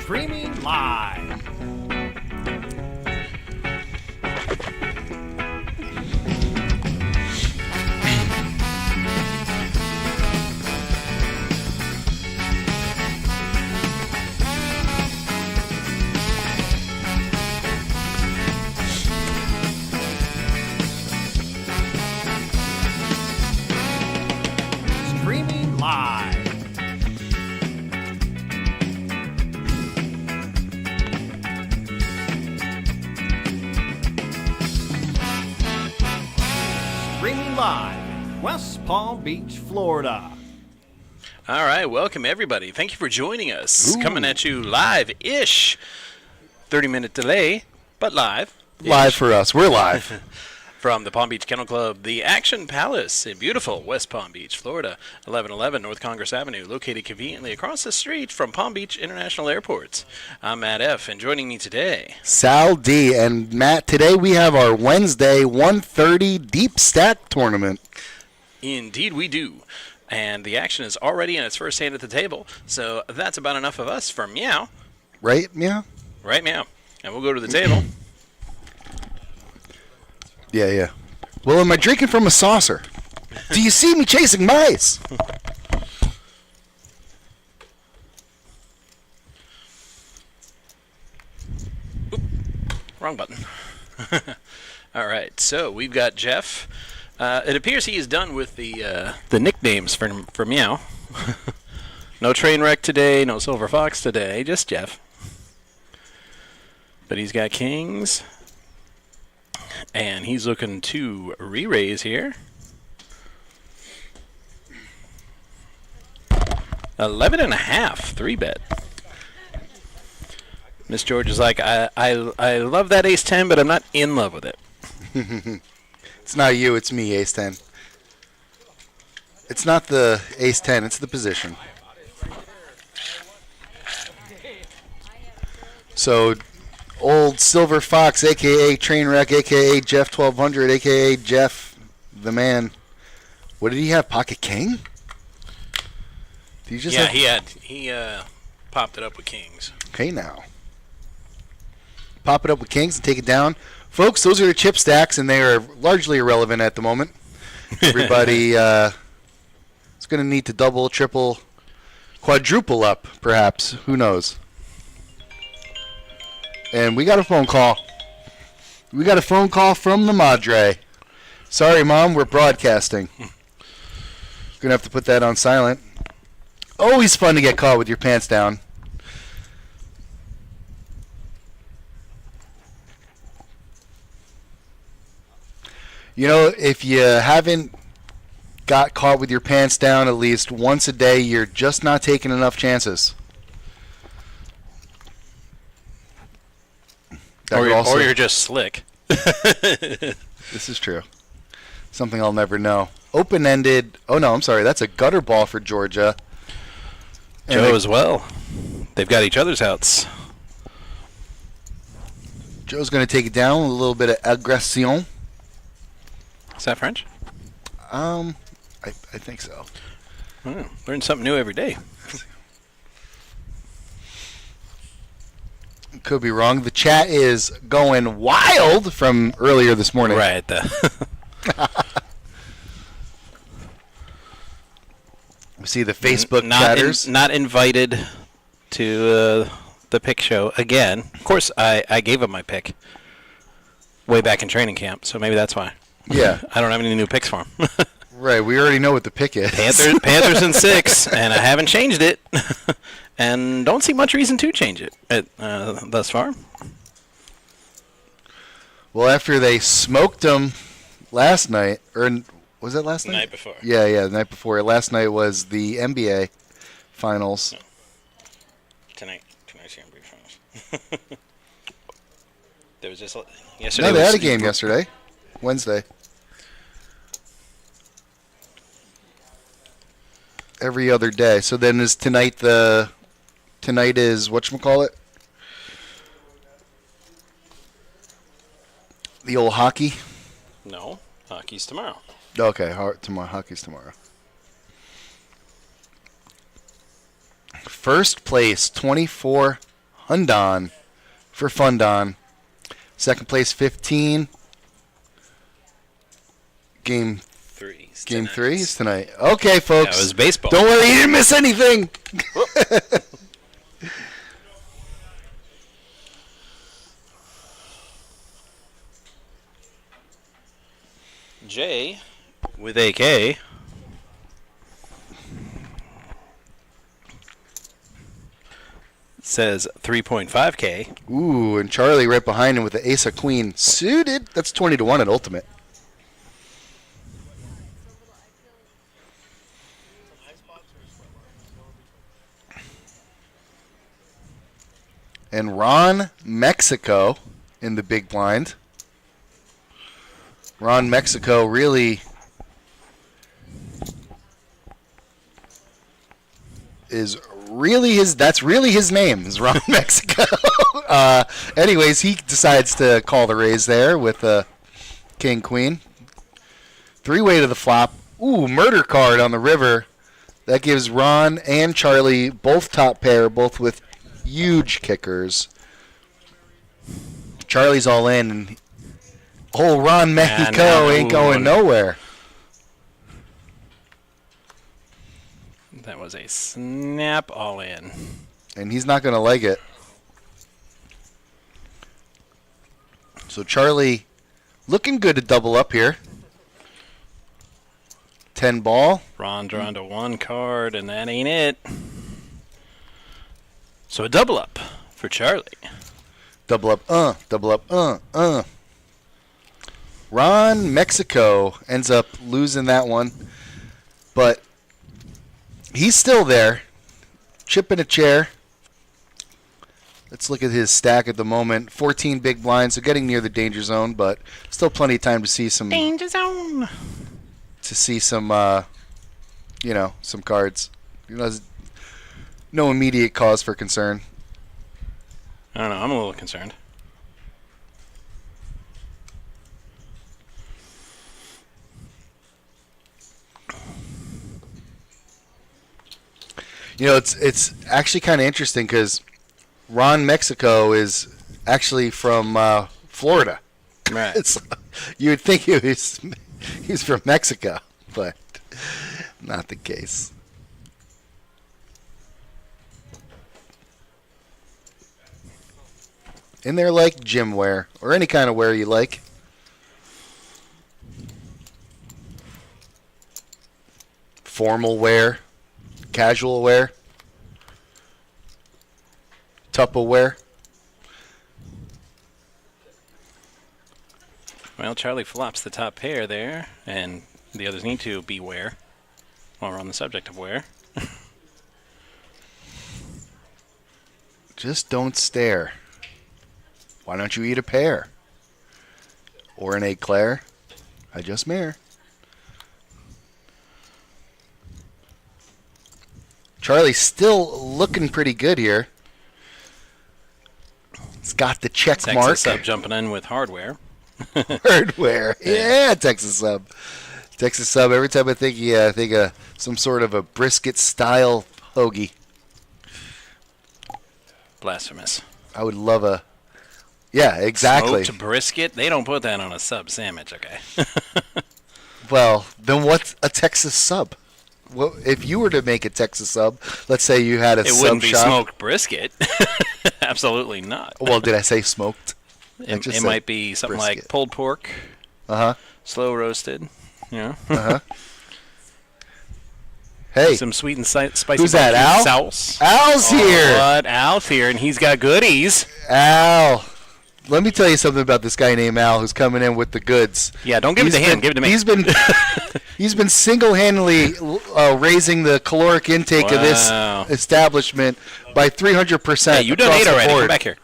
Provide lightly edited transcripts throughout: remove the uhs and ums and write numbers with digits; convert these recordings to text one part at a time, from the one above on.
Streaming live. Streaming live. Streaming live, West Palm Beach, Florida. All right, welcome everybody. Thank you for joining us. Coming at you live-ish. 30-minute delay, but live. Live for us. We're live. From the Palm Beach Kennel Club, the Action Palace in beautiful West Palm Beach, Florida, 1111 North Congress Avenue, located conveniently across the street from Palm Beach International Airport. I'm Matt F., and joining me today, Sal D. And Matt, today we have our Wednesday 1:30 Deep Stack tournament. indeed we do. And the action is already in its first hand at the table, so that's about enough of us for Meow. Right, Meow? Right, Meow. And we'll go to the table. Yeah. Well, am I drinking from a saucer? Do you see me chasing mice? Wrong button. All right, so we've got Jeff. It appears he is done with the nicknames for Meow. No train wreck today, no silver fox today, just Jeff. But he's got kings, and he's looking to re-raise here. 11.5, 3-bet. Miss George is like, I love that ace-10, but I'm not in love with it. It's not you, it's me, ace-10. It's not the ace-10, it's the position. So, old Silver Fox, a.k.a. Trainwreck, a.k.a. Jeff 1200, a.k.a. Jeff the man. What did he have, Pocket King? Did he just have... he popped it up with kings. Okay, now. Pop it up with kings and take it down. Folks, those are the chip stacks, and they are largely irrelevant at the moment. Everybody is going to need to double, triple, quadruple up, perhaps. Who knows? And we got a phone call. We got a phone call from the Madre. Sorry, Mom, we're broadcasting. Going to have to put that on silent. Always fun to get caught with your pants down. You know, if you haven't got caught with your pants down at least once a day, you're just not taking enough chances. Or you're just slick. This is true. Something I'll never know. Open-ended. Oh, no, I'm sorry. That's a gutter ball for Georgia. Joe as well. They've got each other's outs. Joe's going to take it down with a little bit of aggression. Is that French? I think so. Learn something new every day. Could be wrong. The chat is going wild from earlier this morning. Right. We see the Facebook chatters. Not invited to the pick show again. Of course, I gave him my pick way back in training camp, so maybe that's why. Yeah. I don't have any new picks for him. Right, we already know what the pick is. Panthers in 6, and I haven't changed it. And don't see much reason to change it thus far. Well, after they smoked them last night, or was it last night? The night before. Yeah, the night before. Last night was the NBA Finals. No. Tonight's the NBA Finals. There was just yesterday. No, they had a game yesterday, Wednesday. Every other day. So then is tonight Tonight is whatchamacallit? The old hockey? No, hockey's tomorrow. Okay, hockey's tomorrow. First place, $2,400. Hundon for Fundon. Second place, 15. Game 3 is tonight. Okay, folks. That was baseball. Don't worry, you didn't miss anything. Jay with AK. Says 3.5K. Ooh, and Charlie right behind him with the ace of queen suited. That's 20-1 at ultimate. And Ron Mexico in the big blind. Ron Mexico really that's really his name is Ron Mexico. Anyways, he decides to call the raise there with King Queen. 3-way to the flop. Ooh, murder card on the river. That gives Ron and Charlie both top pair, both with huge kickers. Charlie's all in, and Ron Mexico ain't going nowhere. That was a snap all in. And he's not going to like it. So Charlie looking good to double up here. 10 ball. Ron drawn to 1 card, and that ain't it. So a double up for Charlie. Double up, Ron Mexico ends up losing that one. But he's still there. Chipping a chair. Let's look at his stack at the moment. 14 big blinds, so getting near the danger zone, but still plenty of time to see some danger zone. To see some some cards. No immediate cause for concern. I don't know, I'm a little concerned. It's actually kind of interesting because Ron Mexico is actually from Florida. Right. You would think he's from Mexico, but not the case. And they're like gym wear or any kind of wear you like. Formal wear, casual wear, Tupperware. Well, Charlie flops the top pair there, and the others need to beware while we're on the subject of wear. Just don't stare. Why don't you eat a pear? Or an eclair? I just mare. Charlie's still looking pretty good here. He's got the check Texas mark. Sub jumping in with hardware. Hardware. Yeah, Texas Sub. Texas Sub. Every time I think of some sort of a brisket style hoagie. Blasphemous. I would love a. Yeah, exactly. Smoked brisket? They don't put that on a sub sandwich, okay? Well, then what's a Texas Sub? Well, if you were to make a Texas Sub, let's say you had a sub shop. It wouldn't be smoked brisket. Absolutely not. Well, did I say smoked? It might be something brisket. like pulled pork. Uh-huh. Slow roasted. Yeah. Uh-huh. Hey. Some sweet and spicy. Who's that, Al? Sauce. Al's here. What? Al's here, and he's got goodies. Al. Let me tell you something about this guy named Al who's coming in with the goods. Yeah, don't give it to him. Give it to me. He's been single-handedly raising the caloric intake of this establishment by 300%. Hey, you done ate already. Come back here.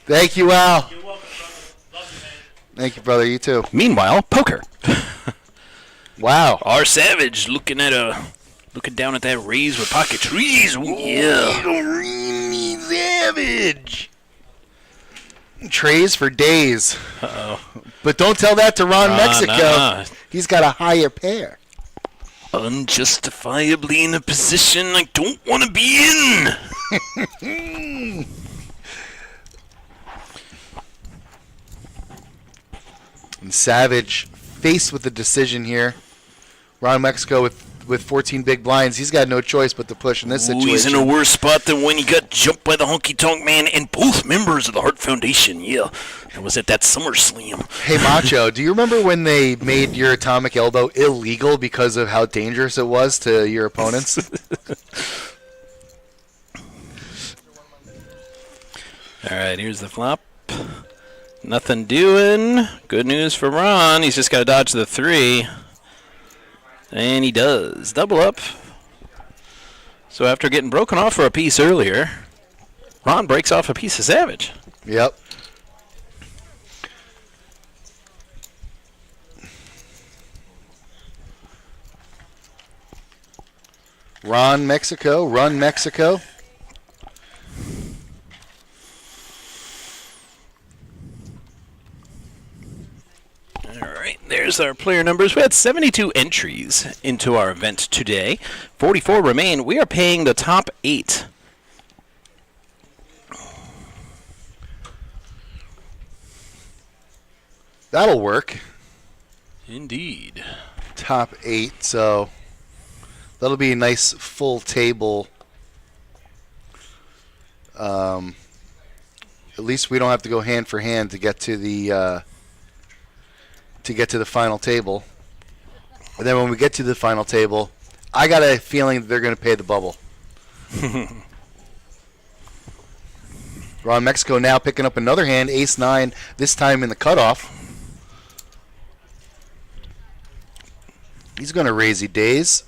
Thank you, Al. You're welcome, brother. Love you, man. Thank you, brother. You too. Meanwhile, poker. Wow. R Savage looking down at that raise with pocket trees. Ooh, yeah. Savage. Trays for days. Uh-oh. But don't tell that to Ron Mexico. He's got a higher pair. Unjustifiably in a position I don't want to be in. And Savage faced with the decision here. Ron Mexico with 14 big blinds. He's got no choice but to push in this situation. He's in a worse spot than when he got jumped by the Honky Tonk Man and both members of the Hart Foundation. Yeah, it was at that SummerSlam. Hey, Macho, do you remember when they made your atomic elbow illegal because of how dangerous it was to your opponents? All right, here's the flop. Nothing doing. Good news for Ron. He's just got to dodge the 3. And he does. Double up. So after getting broken off for a piece earlier, Ron breaks off a piece of Savage. Yep. Ron Mexico. Run Mexico. There's our player numbers. We had 72 entries into our event today. 44 remain. We are paying the top 8. That'll work. Indeed. Top 8, so that'll be a nice full table. At least we don't have to go hand for hand to get to the final table. And then when we get to the final table, I got a feeling that they're going to pay the bubble. Ron Mexico now picking up another hand, ace-9, this time in the cutoff. He's going to raise days.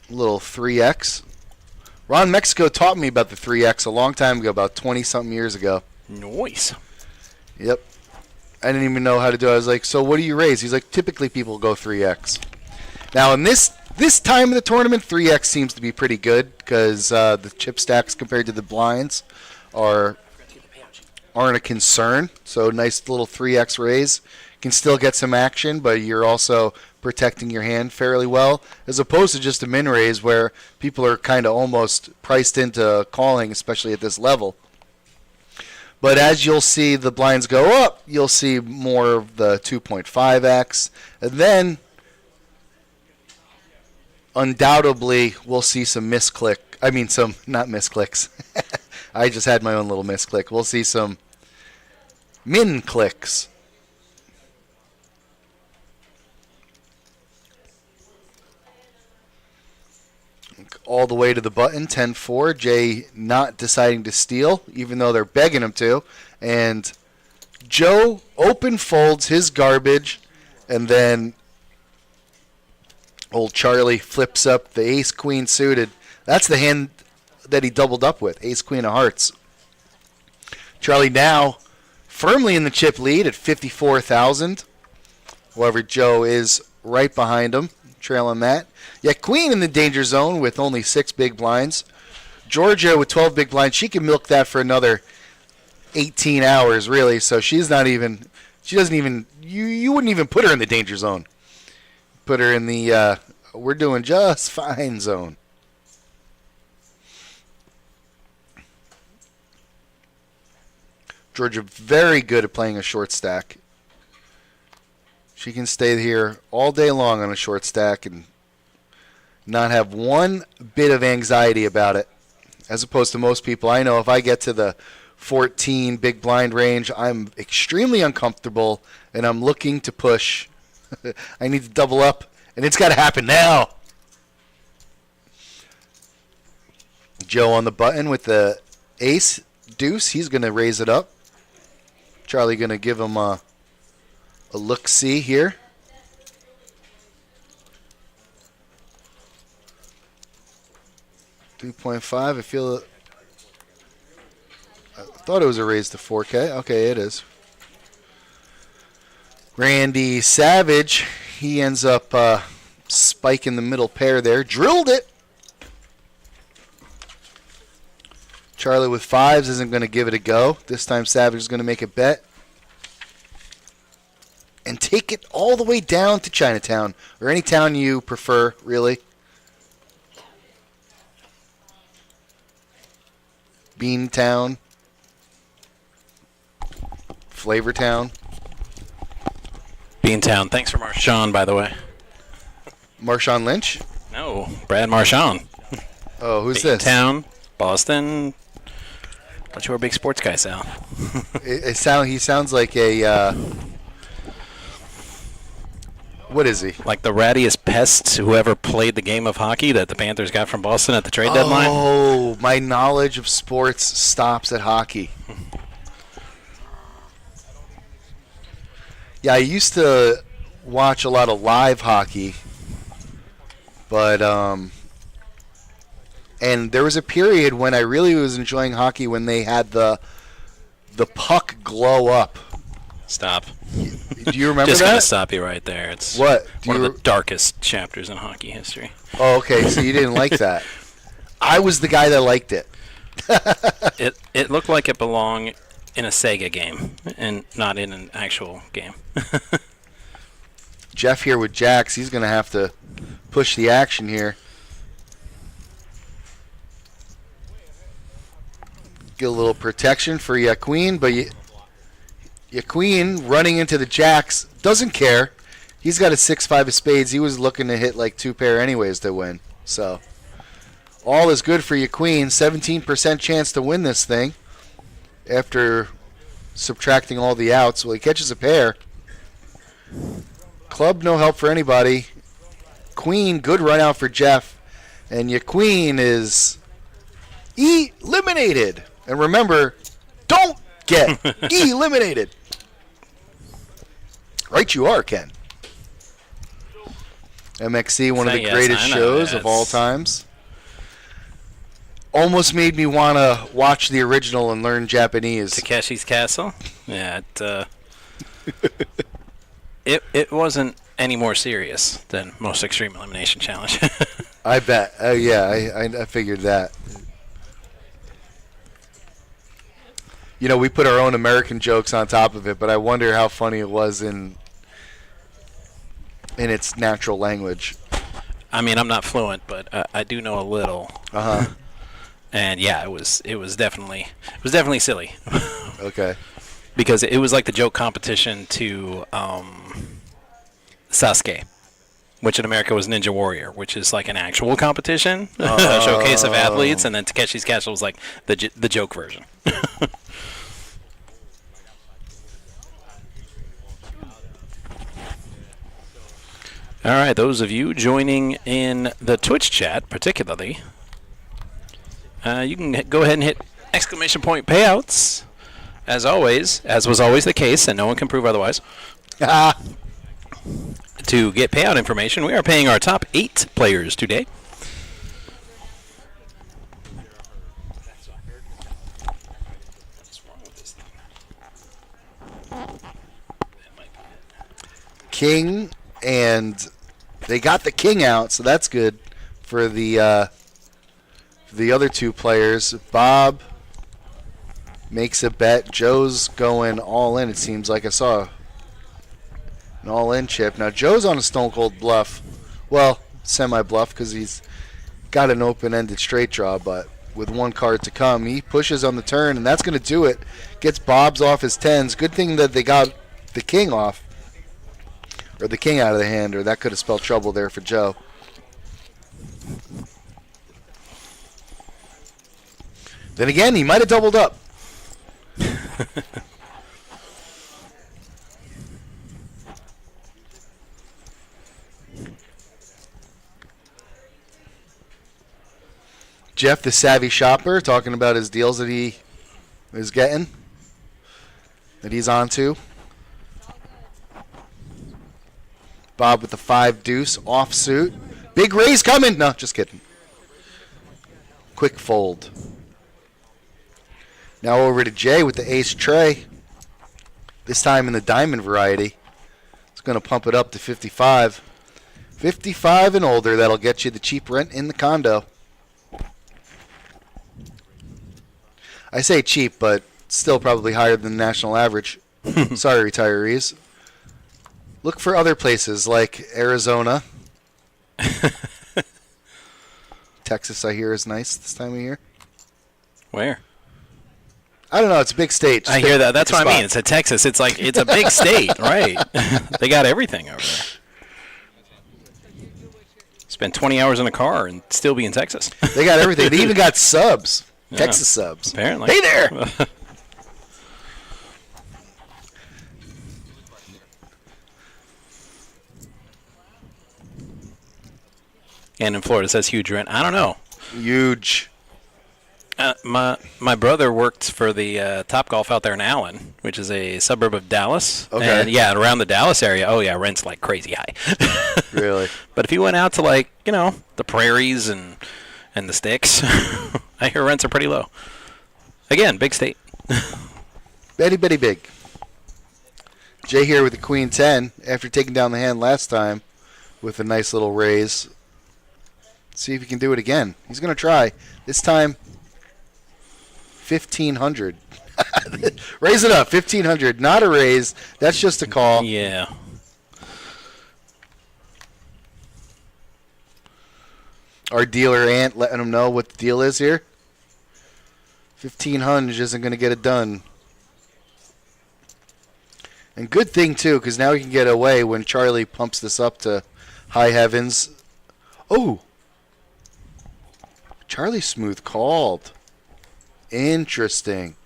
A little 3x. Ron Mexico taught me about the 3x a long time ago, about 20-something years ago. Nice. Yep. I didn't even know how to do it. I was like, so what do you raise? He's like, typically people go 3x. Now, in this time of the tournament, 3x seems to be pretty good because the chip stacks compared to the blinds aren't a concern. So nice little 3x raise. Can still get some action, but you're also protecting your hand fairly well, as opposed to just a min raise where people are kind of almost priced into calling, especially at this level. But as you'll see the blinds go up, you'll see more of the 2.5x. And then, undoubtedly, we'll see some misclick. I mean, not misclicks. I just had my own little misclick. We'll see some min clicks. All the way to the button, 10-4. Jay not deciding to steal, even though they're begging him to. And Joe open folds his garbage, and then old Charlie flips up the ace-queen suited. That's the hand that he doubled up with, ace-queen of hearts. Charlie now firmly in the chip lead at 54,000. However, Joe is right behind him, trailing that. Yet Queen in the danger zone with only 6 big blinds. Georgia with 12 big blinds. She can milk that for another 18 hours, really. So she doesn't even, you wouldn't even put her in the danger zone. Put her in the, we're doing just fine zone. Georgia very good at playing a short stack. She can stay here all day long on a short stack and not have one bit of anxiety about it, as opposed to most people. I know if I get to the 14 big blind range, I'm extremely uncomfortable, and I'm looking to push. I need to double up, and it's got to happen now. Joe on the button with the ace deuce. He's going to raise it up. Charlie going to give him a look-see here. $3.5. I thought it was a raise to 4K. Okay, it is. Randy Savage, he ends up spiking the middle pair there. Drilled it. Charlie with 5s isn't going to give it a go. This time Savage is going to make a bet. And take it all the way down to Chinatown, or any town you prefer, really. Beantown, Flavortown, Beantown. Thanks for Marchand, by the way. Marshawn Lynch. No, Brad Marchand. Oh, who's this? Beantown, Boston. Thought you were a big sports guy, Sal. He sounds like a. What is he? Like the rattiest pests who ever played the game of hockey that the Panthers got from Boston at the trade deadline. Oh, my knowledge of sports stops at hockey. Yeah, I used to watch a lot of live hockey, but and there was a period when I really was enjoying hockey when they had the puck glow up. Stop. Do you remember Just that? gonna stop you right there. It's What? one of the darkest chapters in hockey history. Oh, okay. So you didn't like that. I was the guy that liked it. It looked like it belonged in a Sega game and not in an actual game. Jeff here with Jax. He's going to have to push the action here. Get a little protection for Yaqueen, but Yaqueen running into the Jax doesn't care. He's got a 6-5 of spades. He was looking to hit like 2 pair anyways to win. So all is good for Yaqueen. 17% chance to win this thing after subtracting all the outs. Well, he catches a pair. Club, no help for anybody. Queen, good run out for Jeff. And Yaqueen is eliminated. And remember, don't get eliminated. Right you are, Ken. MXC, one of the greatest shows of all times. Almost made me want to watch the original and learn Japanese. Takeshi's Castle? Yeah, it wasn't any more serious than most Extreme Elimination Challenge. I bet. Yeah, I figured that. You know, we put our own American jokes on top of it, but I wonder how funny it was in its natural language. I mean, I'm not fluent, but I do know a little. Uh-huh. And yeah, it was definitely silly. Okay. Because it was like the joke competition to Sasuke, which in America was Ninja Warrior, which is like an actual competition, a showcase of athletes, and then Takeshi's Castle was like the joke version. All right, those of you joining in the Twitch chat, particularly, you can go ahead and hit exclamation point payouts, as always, as was always the case, and no one can prove otherwise. To get payout information, we are paying our top 8 players today. King, and they got the king out, so that's good for the other 2 players. Bob makes a bet. Joe's going all in. It seems like I saw an all-in chip. Now Joe's on a stone cold bluff. Well, semi-bluff because he's got an open-ended straight draw, but with 1 card to come, he pushes on the turn, and that's going to do it. Gets Bob's off his 10s. Good thing that they got the king off. Or the king out of the hand, or that could have spelled trouble there for Joe. Then again, he might have doubled up. Jeff, the savvy shopper, talking about his deals that he is getting, that he's on to. Bob with the 5 deuce offsuit. Big raise coming. No, just kidding. Quick fold. Now over to Jay with the ace tray. This time in the diamond variety. It's going to pump it up to 55. 55 and older. That'll get you the cheap rent in the condo. I say cheap, but still probably higher than the national average. Sorry, retirees. Look for other places like Arizona. Texas, Texas, I hear, is nice this time of year. Where? I don't know. It's a big state. I hear that. That's what I mean. It's a Texas. It's like it's a big state, right? They got everything over there. Spend 20 hours in a car and still be in Texas. They got everything. They even got subs. Yeah, Texas subs. Apparently. Hey there. And in Florida, it says huge rent. I don't know. Huge. My brother worked for the Topgolf out there in Allen, which is a suburb of Dallas. Okay. And yeah, around the Dallas area, oh yeah, rent's like crazy high. Really? But if you went out to like, the prairies and the sticks, I hear rents are pretty low. Again, big state. Betty big. Jay here with the Queen 10 after taking down the hand last time with a nice little raise. See if he can do it again. He's going to try. This time, 1,500. Raise it up, 1,500. Not a raise. That's just a call. Yeah. Our dealer Ant letting him know what the deal is here. 1,500 isn't going to get it done. And good thing, too, because now we can get away when Charlie pumps this up to high heavens. Oh! Charlie smooth called. Interesting.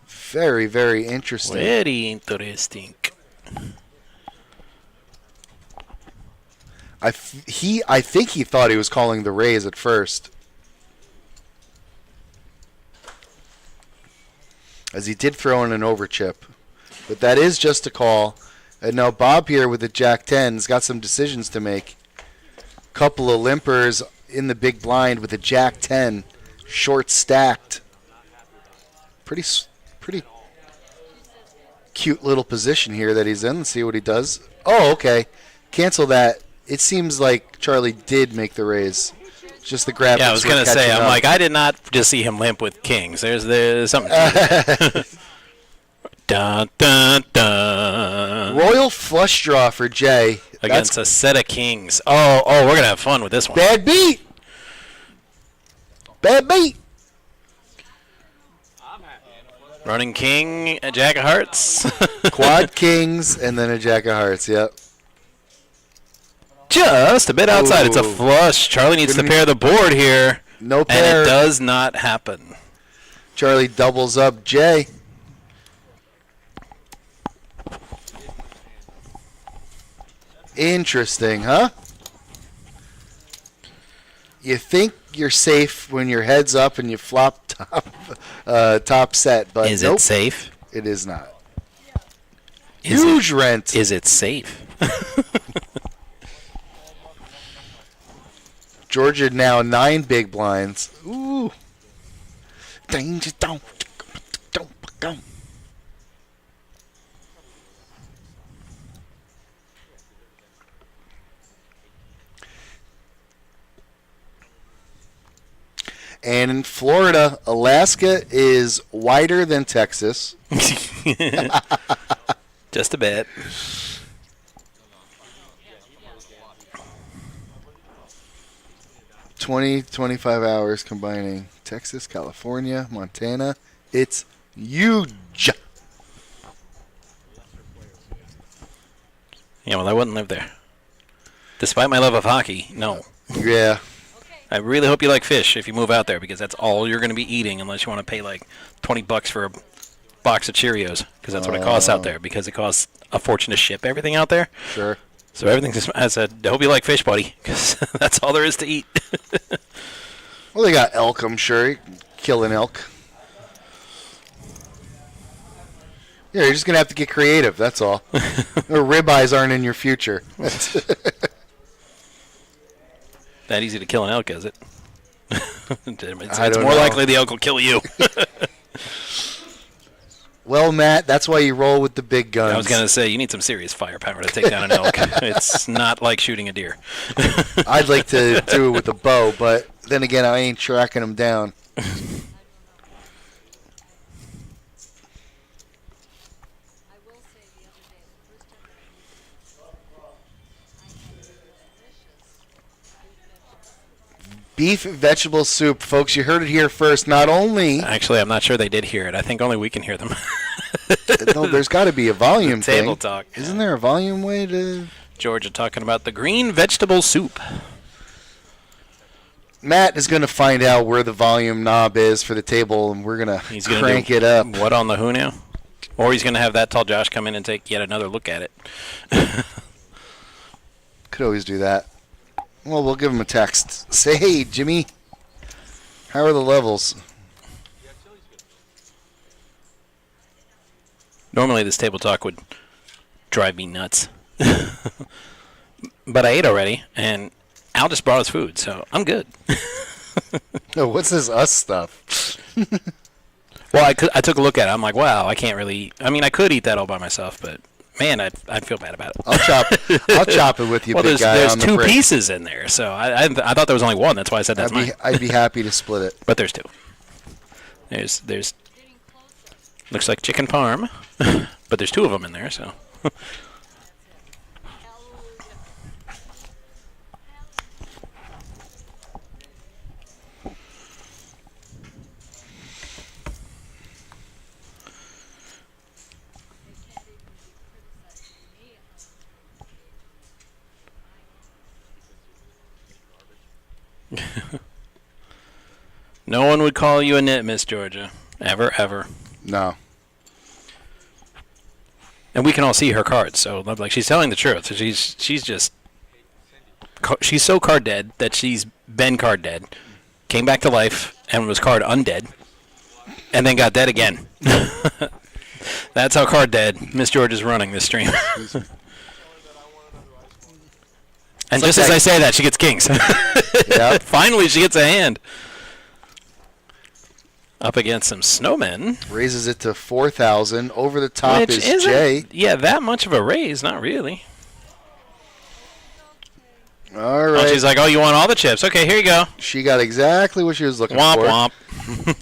Very, very interesting. Very interesting. I think he thought he was calling the raise at first. As he did throw in an overchip. But that is just a call. And now Bob here with the Jack 10 has got some decisions to make. Couple of limpers in the big blind with a Jack 10. Short stacked. Pretty cute little position here that he's in. Let's see what he does. Oh, okay. Cancel that. It seems like Charlie did make the raise. Just the grab. Yeah, I was going to say, I'm like, I did not just see him limp with kings. There's something to it. Dun, dun, dun. Royal flush draw for Jay. Against a set of kings. Oh, we're going to have fun with this one. Bad beat. Bad beat. Running king, a jack of hearts. Quad kings, and then a jack of hearts, yep. Just a bit outside. It's a Ooh. flush. Charlie needs to pair the board here. No pair. And it does not happen. Charlie doubles up Jay. Interesting, huh? You think you're safe when your head's up and you flop top set, but Is nope, it safe? it is not. Is Huge rent. Is it safe? Georgia now 9 big blinds. Ooh. Danger, don't. And in Florida, Alaska is wider than Texas. Just a bit. Twenty 25 hours combining Texas, California, Montana. It's huge. Yeah, well, I wouldn't live there. Despite my love of hockey, no. Yeah. I really hope you like fish if you move out there, because that's all you're going to be eating unless you want to pay like $20 for a box of Cheerios, because that's what it costs out there, because it costs a fortune to ship everything out there. Sure. So everything's just, I said, I hope you like fish, buddy, because that's all there is to eat. Well, they got elk, I'm sure. You can kill an elk. Yeah, you're just going to have to get creative, that's all. Or ribeyes aren't in your future. That easy to kill an elk, is it? It's I don't more know. likely the elk will kill you. Well, Matt, that's why you roll with the big guns. I was going to say, you need some serious firepower to take down an elk. It's not like shooting a deer. I'd like to do it with a bow, but then again, I ain't tracking them down. Beef vegetable soup, folks. You heard it here first. Not only Actually, I'm not sure they did hear it. I think only we can hear them. no, there's got to be a volume thing. Table talk. Isn't there a volume way to? Georgia talking about the green vegetable soup. Matt is going to find out where the volume knob is for the table, and we're going to crank it up. What on the who now? Or he's going to have that tall Josh come in and take yet another look at it. Could always do that. Well, we'll give him a text. Say, hey, Jimmy, how are the levels? Normally this table talk would drive me nuts. But I ate already, and Al just brought us food, so I'm good. No, what's this us stuff? Well, I took a look at it. I'm like, wow, I can't really. I mean, I could eat that all by myself, but man, I'd feel bad about it. I'll chop it with you, well, big guy. There's on the two brick. pieces in there, so I thought there was only one. That's why I said that's mine. I'd be happy to split it. But there's two. There's looks like chicken parm, but there's two of them in there, so. No one would call you a nit, Miss Georgia. Ever, ever. No. And we can all see her cards, so like she's telling the truth. So she's so card dead that she's been card dead, came back to life and was card undead, and then got dead again. That's how card dead Miss Georgia's running this stream. And just as I say that, she gets kings. Yep. Finally, she gets a hand. Up against some snowmen. Raises it to 4,000. Over the top Which is isn't, Jay. Yeah, that much of a raise, not really. All right. Oh, she's like, oh, you want all the chips? Okay, here you go. She got exactly what she was looking Womp for. womp.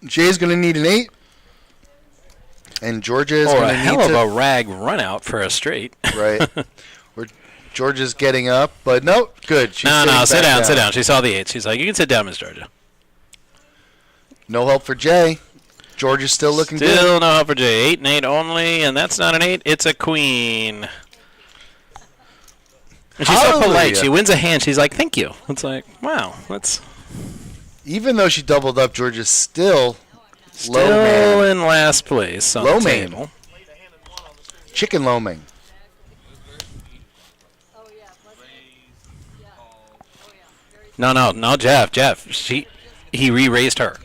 Jay's going to need an 8. And Georgia is Or going a to hell need of to... a rag run out for a straight. Right. Georgia's getting up, but no, good. She's No, sit down. sit down. She saw the 8. She's like, you can sit down, Miss Georgia. No help for Jay. Georgia's still looking good. Still no help for Jay. 8 and 8 only, and that's not an 8. It's a queen. And she's so polite. She wins a hand. She's like, thank you. It's like, wow, that's... Even though she doubled up, Georgia's still low man. in last place on Low the man. table. Chicken lo mein. No, Jeff. He re-raised her.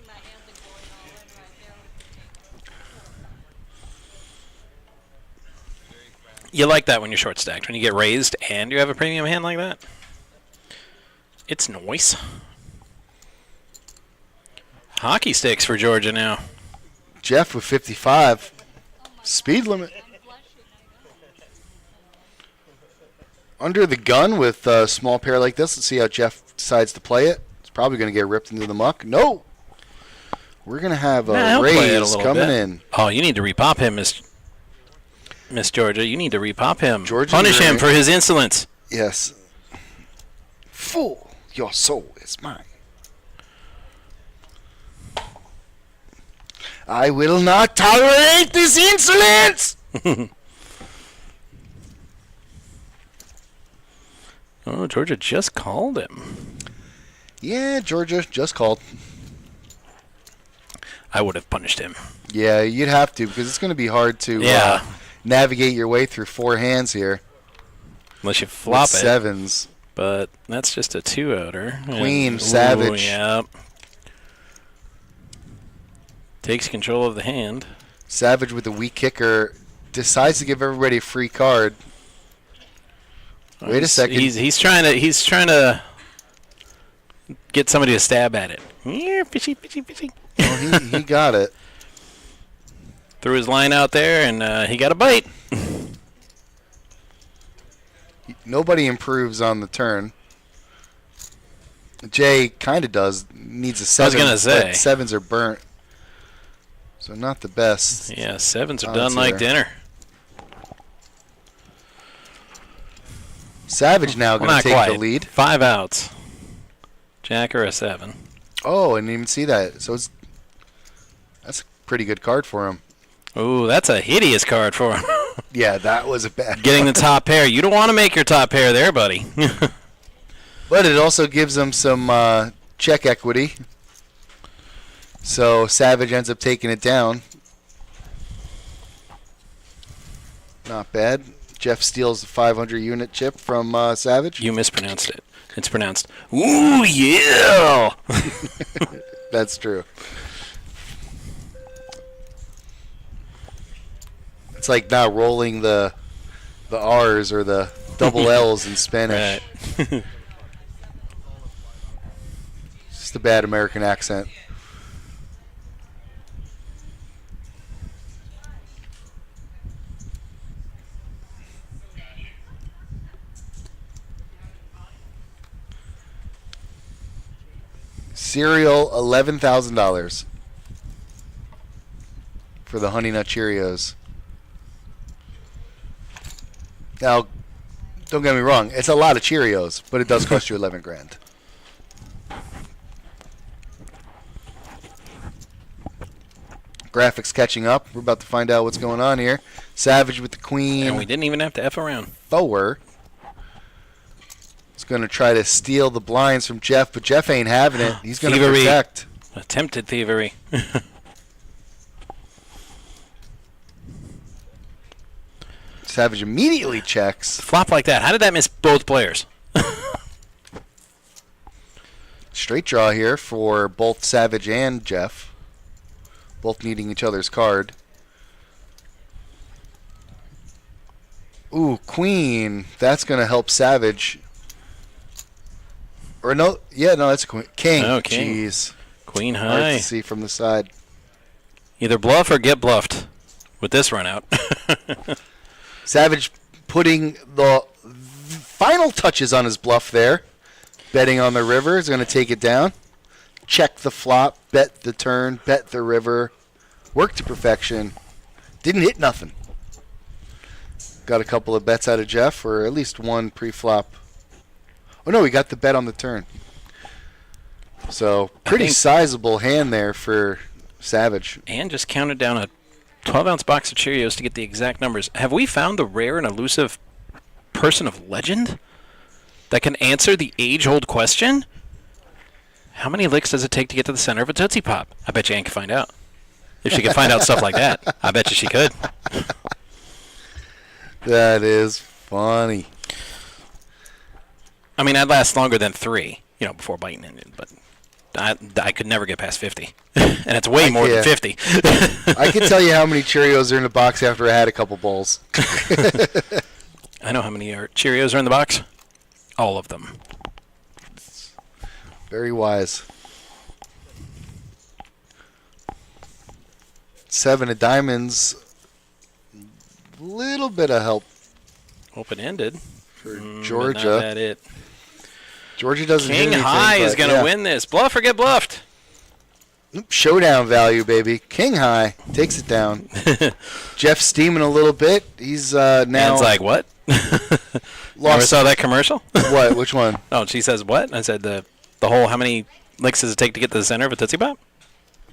You like that when you're short stacked, when you get raised and you have a premium hand like that. It's nice. Hockey sticks for Georgia now. Jeff with 55. Speed limit. Under the gun with a small pair like this. Let's see how Jeff decides to play it. It's probably going to get ripped into the muck. No. We're going to have a raise coming in. Oh, you need to repop him, Miss Georgia. You need to repop him. Punish him for his insolence. Yes. Fool, your soul is mine. I will not tolerate this insolence! Oh, Georgia just called him. Yeah, Georgia just called. I would have punished him. Yeah, you'd have to because it's going to be hard to navigate your way through 4 hands here. Unless you flop with it. 7s. But that's just a 2-outer. Queen, savage. Yep. Takes control of the hand. Savage with the weak kicker decides to give everybody a free card. Wait a second. He's trying to get somebody to stab at it. Yeah, fishy. Well, he got it. Threw his line out there, and he got a bite. Nobody improves on the turn. Jay kind of does. Needs a 7. I was going to say. 7s are burnt. So not the best. Yeah, 7s are done like dinner. Savage now going to take the lead. 5 outs. Jack or a 7. Oh, I didn't even see that. So that's a pretty good card for him. Ooh, that's a hideous card for him. Yeah, that was a bad Getting card. the top pair. You don't want to make your top pair there, buddy. But it also gives him some check equity. So Savage ends up taking it down. Not bad. Jeff steals the 500 unit chip from Savage. You mispronounced it. It's pronounced, ooh, yeah! That's true. It's like not rolling the R's or the double L's in Spanish. Right. Just a bad American accent. Cereal, $11,000 for the Honey Nut Cheerios. Now, don't get me wrong, it's a lot of Cheerios, but it does cost you 11 grand. Graphics catching up. We're about to find out what's going on here. Savage with the queen. And we didn't even have to F around. Thor. He's going to try to steal the blinds from Jeff, but Jeff ain't having it. He's going to Thievery. protect. Attempted thievery. Savage immediately checks. Flop like that. How did that miss both players? Straight draw here for both Savage and Jeff. Both needing each other's card. Ooh, queen. That's going to help Savage. Or no, yeah, no, that's a queen. King. Oh, king. Jeez. Queen Hard high. to see from the side. Either bluff or get bluffed with this run out. Savage putting the final touches on his bluff there. Betting on the river is going to take it down. Check the flop, bet the turn, bet the river. Work to perfection. Didn't hit nothing. Got a couple of bets out of Jeff, or at least one pre-flop. Oh no, we got the bet on the turn. So pretty sizable hand there for Savage. And just counted down a 12-ounce box of Cheerios to get the exact numbers. Have we found the rare and elusive person of legend that can answer the age-old question? How many licks does it take to get to the center of a Tootsie Pop? I bet you Ann can find out. If she could find out stuff like that, I bet you she could. That is funny. I mean, I'd last longer than 3, before biting it, but I could never get past 50. And it's way more than 50. I can tell you how many Cheerios are in the box after I had a couple bowls. I know how many Cheerios are in the box. All of them. Very wise. 7 of diamonds. Little bit of help Open-ended. for But Georgia. not that it. Georgia doesn't hit King anything, high is but going to yeah. win this. Bluff or get bluffed. Showdown value, baby. King high takes it down. Jeff steaming a little bit. He's now Anne's like, what? Never lost. saw that commercial? What? Which one? Oh, she says what? I said the whole how many licks does it take to get to the center of a Tootsie Pop?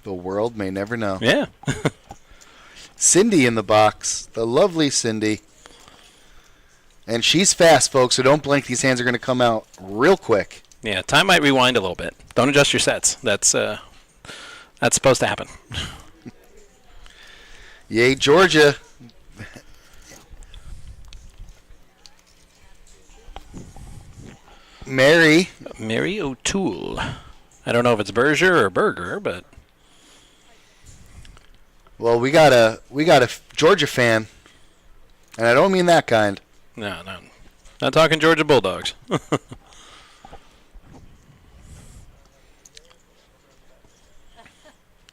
The world may never know. Yeah. Cindy in the box. The lovely Cindy. And she's fast, folks, so don't blink. These hands are going to come out real quick. Yeah, time might rewind a little bit. Don't adjust your sets. That's supposed to happen. Yay, Georgia. Mary. Mary O'Toole. I don't know if it's Berger or Burger, but Well, we got a Georgia fan, and I don't mean that kind. no. Not talking Georgia Bulldogs.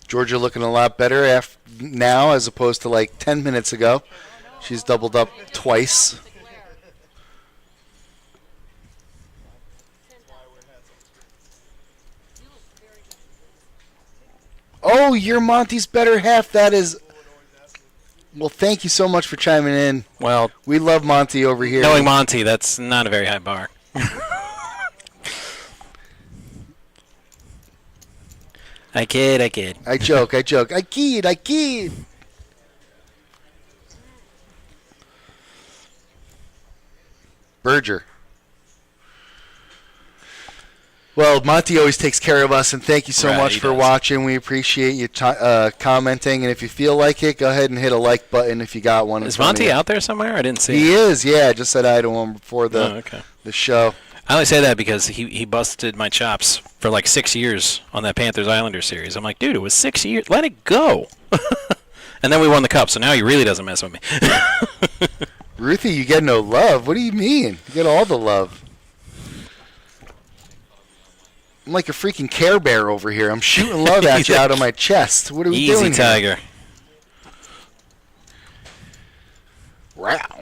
Georgia looking a lot better now as opposed to like 10 minutes ago. She's doubled up twice. Oh, you're Monty's better half. That is. Well, thank you so much for chiming in. Well, We love Monty over here. knowing Monty, that's not a very high bar. I kid. I joke. I kid. Berger. Well, Monty always takes care of us, and thank you so much for watching. We appreciate you commenting, and if you feel like it, go ahead and hit a like button if you got one. Is Monty out there somewhere? I didn't see him. He is, yeah. I just said hi to him before the show. I only say that because he busted my chops for like 6 years on that Panthers-Islanders series. I'm like, dude, it was 6 years. Let it go. And then we won the cup, so now he really doesn't mess with me. Ruthie, you get no love? What do you mean? You get all the love. I'm like a freaking Care Bear over here. I'm shooting love at you out of my chest. What are we doing here? Easy, Tiger. Wow.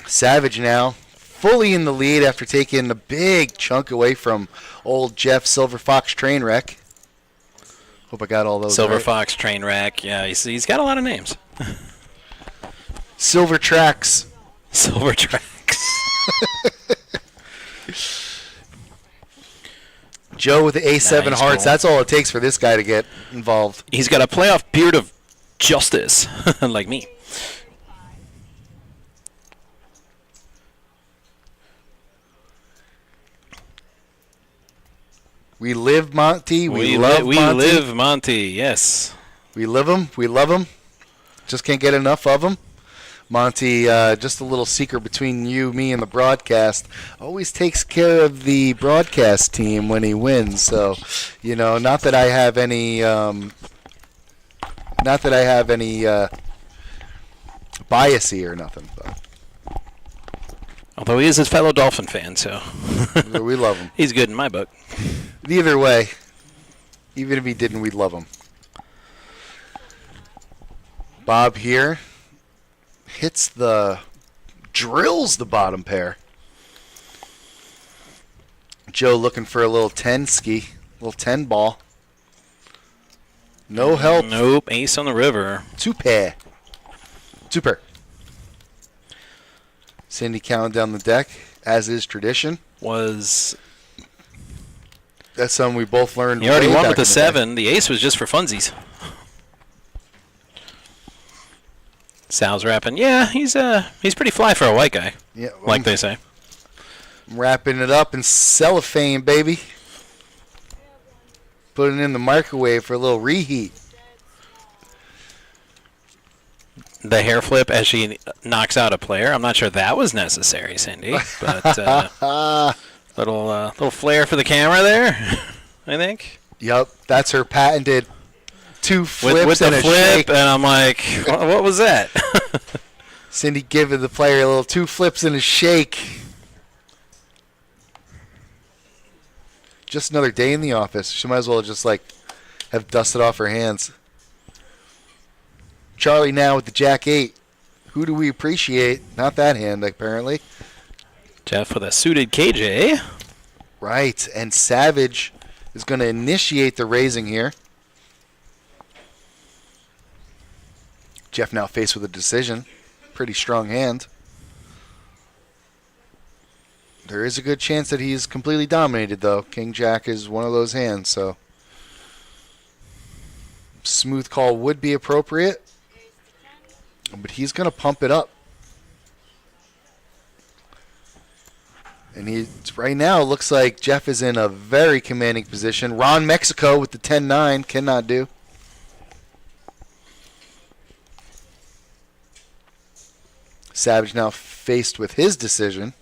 Savage now, fully in the lead after taking a big chunk away from old Jeff Silver Fox Trainwreck. Hope I got all those Silver right. Fox Trainwreck. Yeah, he's got a lot of names. Silver Tracks. Silver Tracks. Joe with the A7 Nice, hearts. cool. That's all it takes for this guy to get involved. He's got a playoff beard of justice, like me. We live Monty. We live Monty. Yes. We live him. We love him. Just can't get enough of him. Monty, just a little secret between you, me, and the broadcast, always takes care of the broadcast team when he wins. So, not that I have any, biasy or nothing. But. Although he is his fellow Dolphin fan, so we love him. He's good in my book. Either way, even if he didn't, we'd love him. Bob here. Drills the bottom pair. Joe looking for a little 10 ski, little 10 ball. No help. Nope, ace on the river. Two pair. Cindy counting down the deck, as is tradition. That's something we both learned. He already way won back with the in 7. The ace was just for funsies. Sal's rapping. Yeah, he's pretty fly for a white guy. Yeah, like they say. I'm wrapping it up in cellophane, baby. Putting it in the microwave for a little reheat. The hair flip as she knocks out a player. I'm not sure that was necessary, Cindy. But little flair for the camera there, I think. Yep, that's her patented 2 flips with and the a flip, shake. and I'm like, what was that? Cindy giving the player a little 2 flips and a shake. Just another day in the office. She might as well just have dusted off her hands. Charlie now with the Jack 8. Who do we appreciate? Not that hand, apparently. Jeff with a suited KJ. Right, and Savage is going to initiate the raising here. Jeff now faced with a decision. Pretty strong hand. There is a good chance that he's completely dominated, though. King Jack is one of those hands, so smooth call would be appropriate. But he's going to pump it up. And right now looks like Jeff is in a very commanding position. Ron Mexico with the 10-9 cannot do. Savage now faced with his decision.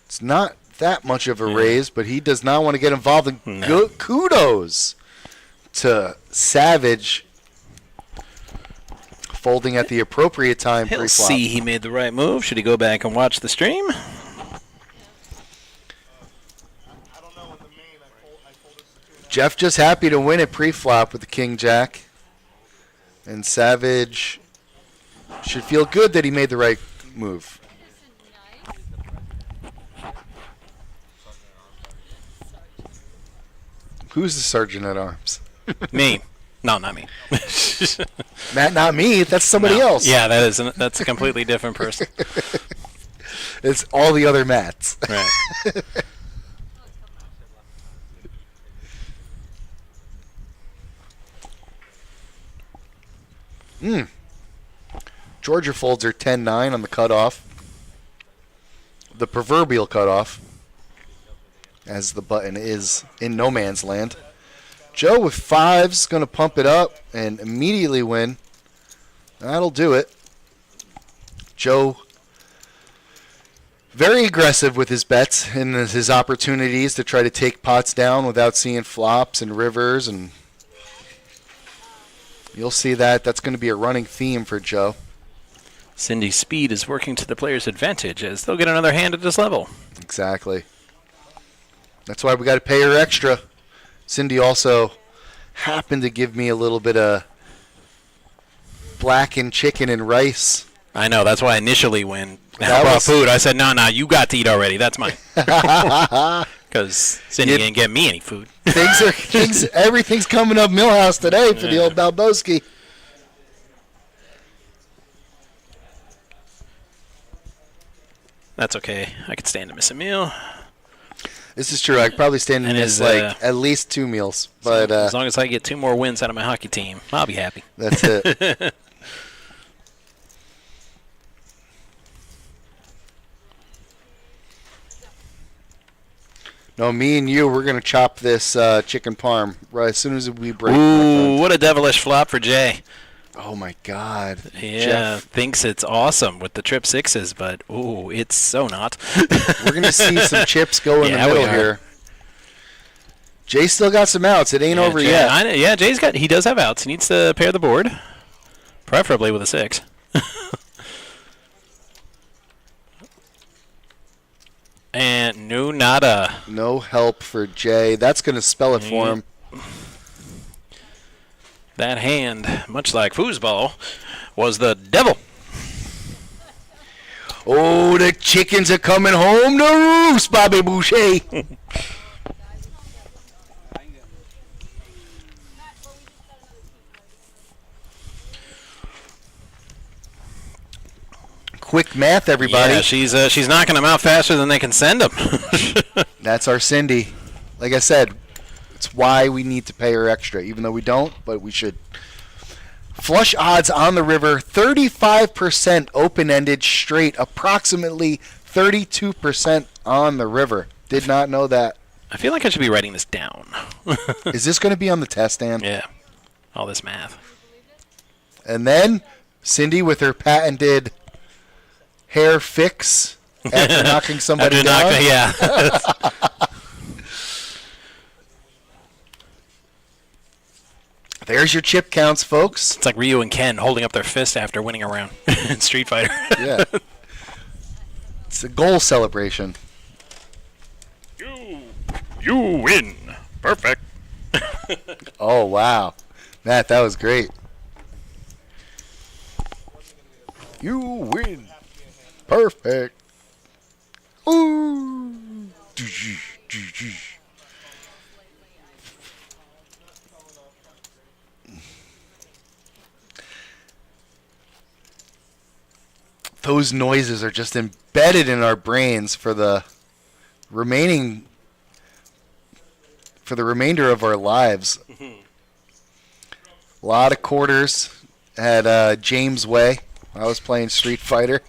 It's not that much of a raise, but he does not want to get involved. And kudos to Savage folding at the appropriate time He'll pre-flop. see he made the right move. Should he go back and watch the stream? Jeff just happy to win it pre-flop with the King Jack. And Savage should feel good that he made the right move. Who's the sergeant at arms? Me. No, not me. Matt, not me. That's somebody else. Yeah, that's a completely different person. It's all the other Matts. Right. Georgia folds her 10-9 on the cutoff. The proverbial cutoff, as the button is in no man's land. Joe with 5's going to pump it up and immediately win. That'll do it. Joe very aggressive with his bets and his opportunities to try to take pots down without seeing flops and rivers, and you'll see that. That's going to be a running theme for Joe. Cindy's speed is working to the player's advantage as they'll get another hand at this level. Exactly. That's why we got to pay her extra. Cindy also happened to give me a little bit of blackened chicken and rice. I know. That's why initially when That I brought was- food, I said, no, you got to eat already. That's mine. Because Cindy Yep. didn't get me any food. Everything's coming up Millhouse today for the old Balboski. That's okay. I could stand to miss a meal. This is true. I could probably stand in And this his, like at least 2 meals, but as long as I get 2 more wins out of my hockey team, I'll be happy. that's it. No, me and you, we're gonna chop this chicken parm right as soon as we break. my Ooh, friend. what a devilish flop for Jay. Oh my God. Yeah, Jeff, thinks it's awesome with the trip 6s, but ooh, it's so not. we're gonna see some chips go in Yeah, the we middle are. here. Jay still got some outs. It ain't over Jay, yet. He does have outs. He needs to pair the board, preferably with a 6. And no nada. No help for Jay. That's gonna spell it for him. That hand, much like foosball, was the devil. Oh, the chickens are coming home to roost, Bobby Boucher. Quick math, everybody. Yeah, she's knocking them out faster than they can send them. That's our Cindy. Like I said, it's why we need to pay her extra, even though we don't, but we should. Flush odds on the river, 35% open-ended straight, approximately 32% on the river. Did not know that. I feel like I should be writing this down. Is this going to be on the test, Dan? Yeah, all this math. And then Cindy with her patented hair fix after knocking somebody down. Yeah. There's your chip counts, folks. It's like Ryu and Ken holding up their fist after winning a round in Street Fighter. Yeah. It's a goal celebration. You win. Perfect. Oh, wow. Matt, that was great. You win. Perfect. Ooh. Those noises are just embedded in our brains for the remainder of our lives. A lot of quarters at James Way. I was playing Street Fighter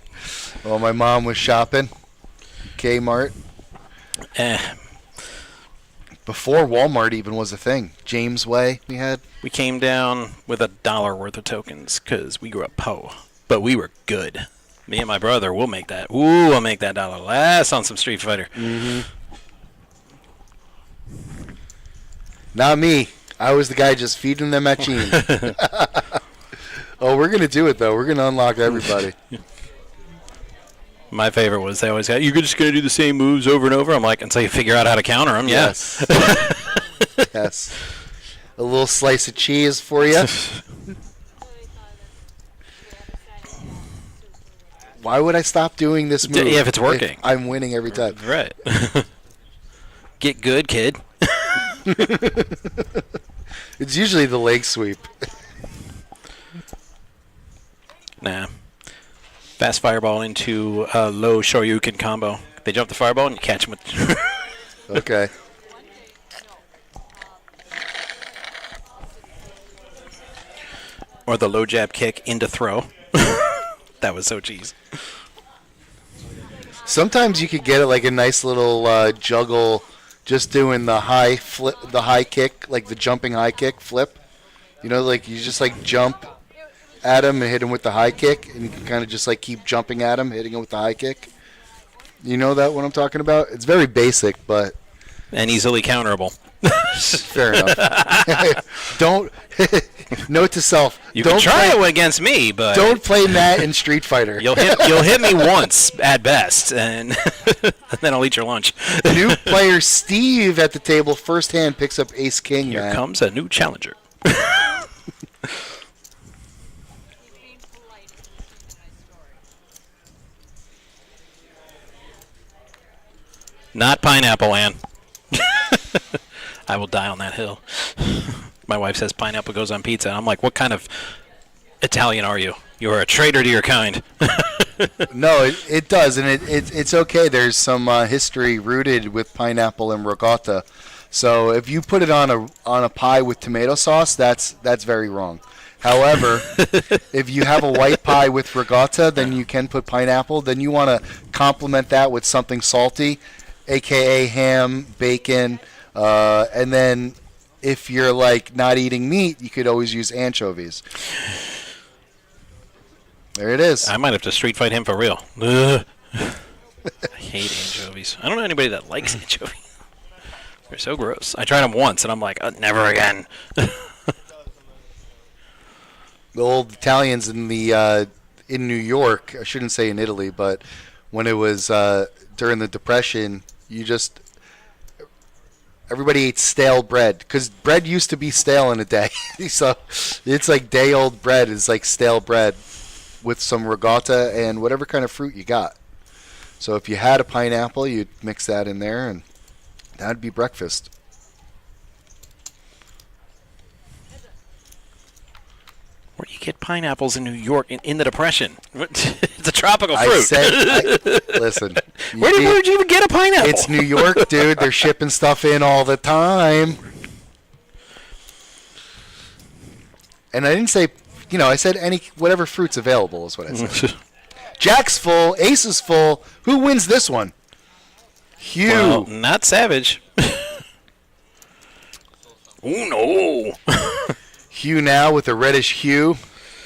while my mom was shopping. Kmart. Before Walmart even was a thing. James Way we had. We came down with $1 worth of tokens because we grew up po, but we were good. Me and my brother will make that. Ooh, we'll make that dollar last on some Street Fighter. Mm-hmm. Not me. I was the guy just feeding them at Gene. Oh, we're going to do it, though. We're going to unlock everybody. My favorite was they always got, you're just going to do the same moves over and over. I'm like, until you figure out how to counter them. Yes. Yes. A little slice of cheese for you. Why would I stop doing this move? Yeah, if it's working. I'm winning every time. Right. Get good, kid. It's usually the leg sweep. Nah. Fast fireball into a low shoryuken combo. They jump the fireball and you catch them with... Okay. Or the low jab kick into throw. That was so cheese. Sometimes you could get it like a nice little juggle, just doing the high flip, the high kick, like the jumping high kick flip. You know, like you just like jump at him and hit him with the high kick, and you can kind of just like keep jumping at him, hitting him with the high kick. You know that what I'm talking about? It's very basic, but And easily counterable. fair enough. Don't note to self. You don't can try play, it against me, but don't play Matt in Street Fighter. you'll hit me once at best, and then I'll eat your lunch. New player Steve at the table, first hand picks up Ace King. Here Matt. comes a new challenger. Not pineapple, Ann. I will die on that hill. My wife says pineapple goes on pizza. And I'm like, what kind of Italian are you? You are a traitor to your kind. No, it does, and it's okay. There's some history rooted with pineapple and ricotta. So if you put it on a pie with tomato sauce, that's very wrong. However, if you have a white pie with ricotta, then you can put pineapple. Then you want to complement that with something salty, aka ham, bacon, and then if you're like not eating meat, you could always use anchovies. There it is. I might have to street fight him for real. Ugh. I hate anchovies. I don't know anybody that likes anchovies. They're so gross. I tried them once, and I'm like, never again. The old Italians in New York, I shouldn't say in Italy, but when it was during the Depression, everybody ate stale bread because bread used to be stale in a day. So it's like day-old bread is like stale bread with some ricotta and whatever kind of fruit you got. So if you had a pineapple, you'd mix that in there, and that would be breakfast. Where do you get pineapples in New York in the Depression? It's a tropical fruit. Listen. Where did you even get a pineapple? It's New York, dude. They're shipping stuff in all the time. And I didn't say, I said whatever fruit's available is what I said. Jack's full. Ace is full. Who wins this one? Hugh. Well, not Savage. Oh, no. Hugh now with a reddish hue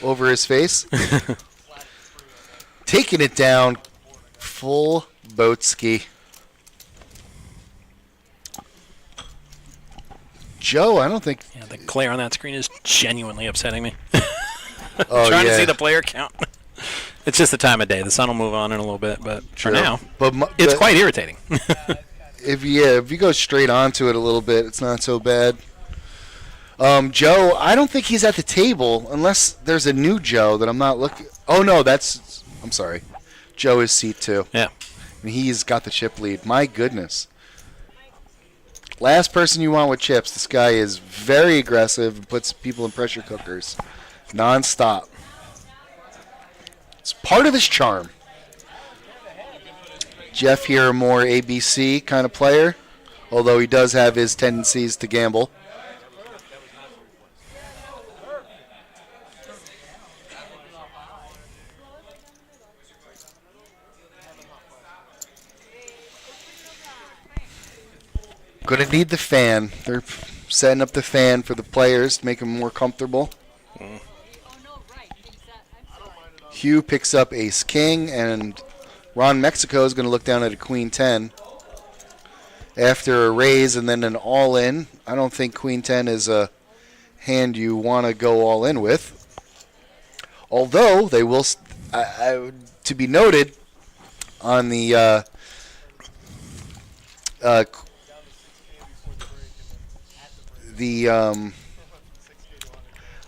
over his face. Taking it down. Full boat ski. Joe, I don't think... Yeah, the glare on that screen is genuinely upsetting me. Oh, trying to see the player count. It's just the time of day. The sun will move on in a little bit, but for now, it's quite irritating. If you go straight onto it a little bit, it's not so bad. Joe, I don't think he's at the table unless there's a new Joe that I'm not looking... Oh, no, I'm sorry. Joe is seat 2. Yeah. And he's got the chip lead. My goodness. Last person you want with chips. This guy is very aggressive and puts people in pressure cookers. Non-stop. It's part of his charm. Jeff here, a more ABC kind of player, although he does have his tendencies to gamble. Going to need the fan. They're setting up the fan for the players to make them more comfortable. Hugh picks up Ace King, and Ron Mexico is going to look down at a Queen 10. After a raise and then an all-in, I don't think Queen 10 is a hand you want to go all-in with. Although, they will, to be noted, on the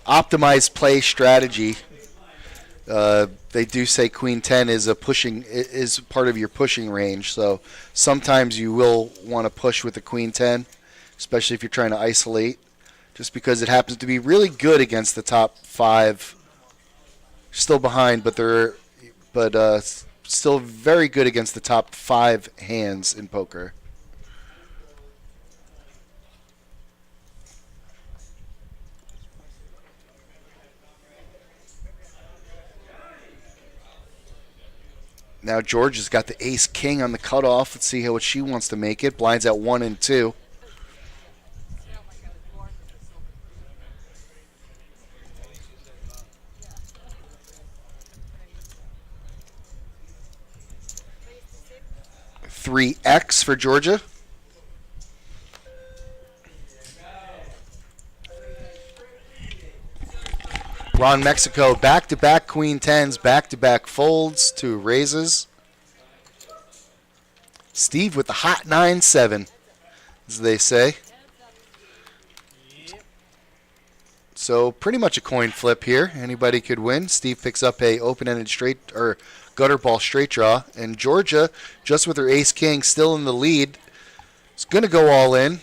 optimized play strategy, they do say Queen 10 is part of your pushing range. So sometimes you will want to push with the Queen 10, especially if you're trying to isolate, just because it happens to be really good against the top 5. Still behind, but still very good against the top 5 hands in poker. Now George has got the ace-king on the cutoff. Let's see what she wants to make it. Blinds at 1 and 2. $3X for Georgia. Ron Mexico, back-to-back queen tens, back-to-back folds, 2 raises. Steve with the hot 9-7, as they say. So pretty much a coin flip here. Anybody could win. Steve picks up a open-ended straight or gutter ball straight draw, and Georgia, just with her ace-king, still in the lead, is going to go all in.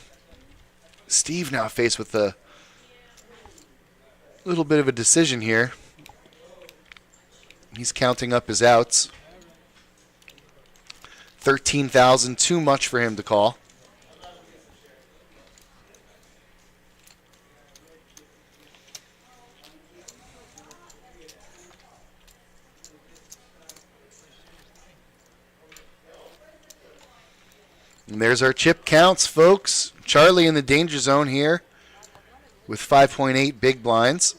Steve now faced with a little bit of a decision here. He's counting up his outs. 13,000, too much for him to call. And there's our chip counts, folks. Charlie in the danger zone here with 5.8 big blinds.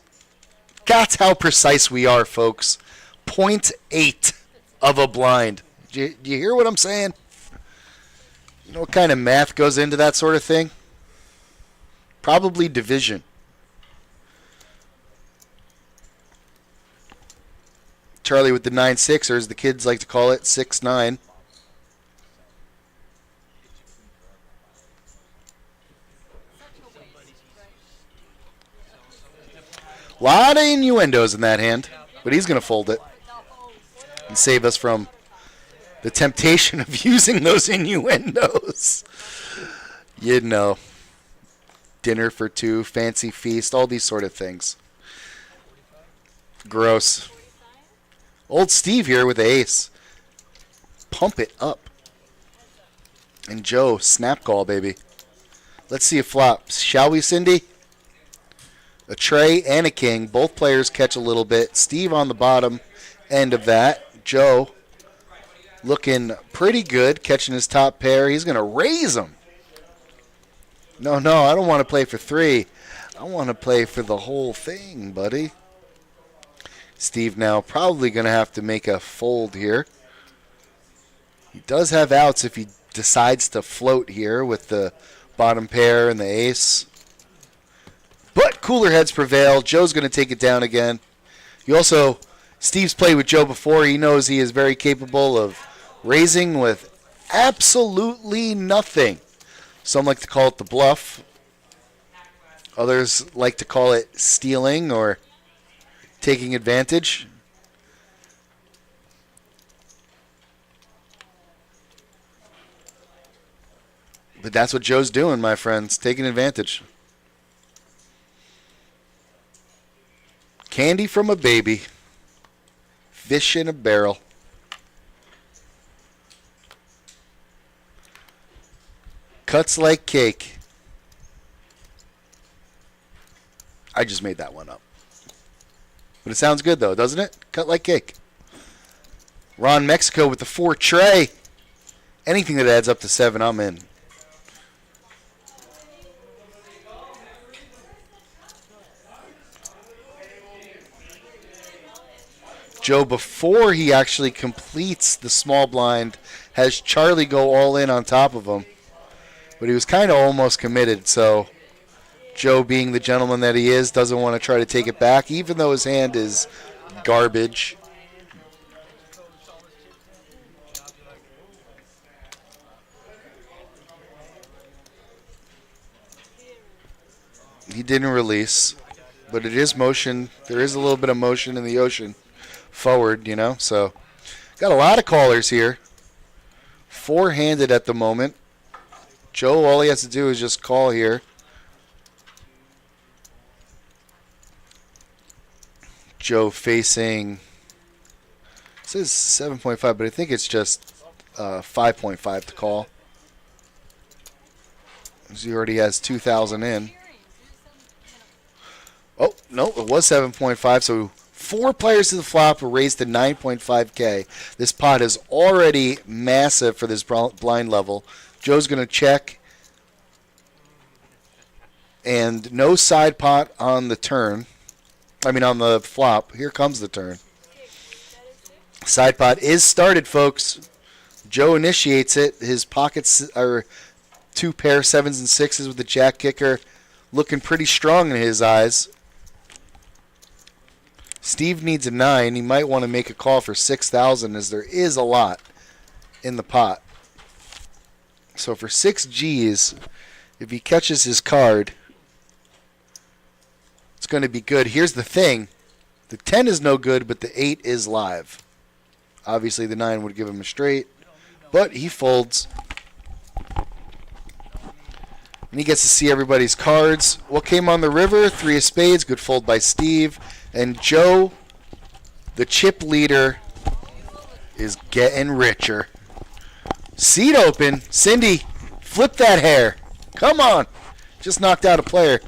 That's how precise we are, folks. 0.8 of a blind. Do you hear what I'm saying? You know what kind of math goes into that sort of thing? Probably division. Charlie with the 9-6, or as the kids like to call it, 6-9. A lot of innuendos in that hand, but he's going to fold it and save us from the temptation of using those innuendos. You know, dinner for two, fancy feast, all these sort of things. Gross. Old Steve here with the ace. Pump it up. And Joe, snap call, baby. Let's see a flop. Shall we, Cindy? A tray and a king. Both players catch a little bit. Steve on the bottom end of that. Joe looking pretty good, catching his top pair. He's going to raise them. No, I don't want to play for 3. I want to play for the whole thing, buddy. Steve now probably going to have to make a fold here. He does have outs if he decides to float here with the bottom pair and the ace. But cooler heads prevail. Joe's going to take it down again. Steve's played with Joe before. He knows he is very capable of raising with absolutely nothing. Some like to call it the bluff. Others like to call it stealing or taking advantage. But that's what Joe's doing, my friends, taking advantage. Candy from a baby. Fish in a barrel. Cuts like cake. I just made that one up. But it sounds good, though, doesn't it? Cut like cake. Ron Mexico with the 4 tray. Anything that adds up to 7, I'm in. Joe, before he actually completes the small blind, has Charlie go all in on top of him. But he was kind of almost committed, so Joe, being the gentleman that he is, doesn't want to try to take it back, even though his hand is garbage. He didn't release, but it is motion. There is a little bit of motion in the ocean forward, you know, so got a lot of callers here. 4-handed at the moment. Joe, all he has to do is just call here. Joe facing, it says 7.5, but I think it's just 5.5 to call. He already has 2,000 in. Oh, no, it was 7.5, so 4 players to the flop. We're raised to 9.5K. This pot is already massive for this blind level. Joe's going to check. And no side pot on the turn. I mean on the flop. Here comes the turn. Side pot is started, folks. Joe initiates it. His pockets are 2 pair 7s and 6s with the jack kicker. Looking pretty strong in his eyes. Steve needs a 9. He might want to make a call for 6,000 as there is a lot in the pot. So for 6 G's, if he catches his card, it's going to be good. Here's the thing. The 10 is no good, but the 8 is live. Obviously the 9 would give him a straight, but he folds. And he gets to see everybody's cards. What came on the river? 3 of spades. Good fold by Steve. And Joe, the chip leader, is getting richer. Seat open. Cindy, flip that hair. Come on. Just knocked out a player.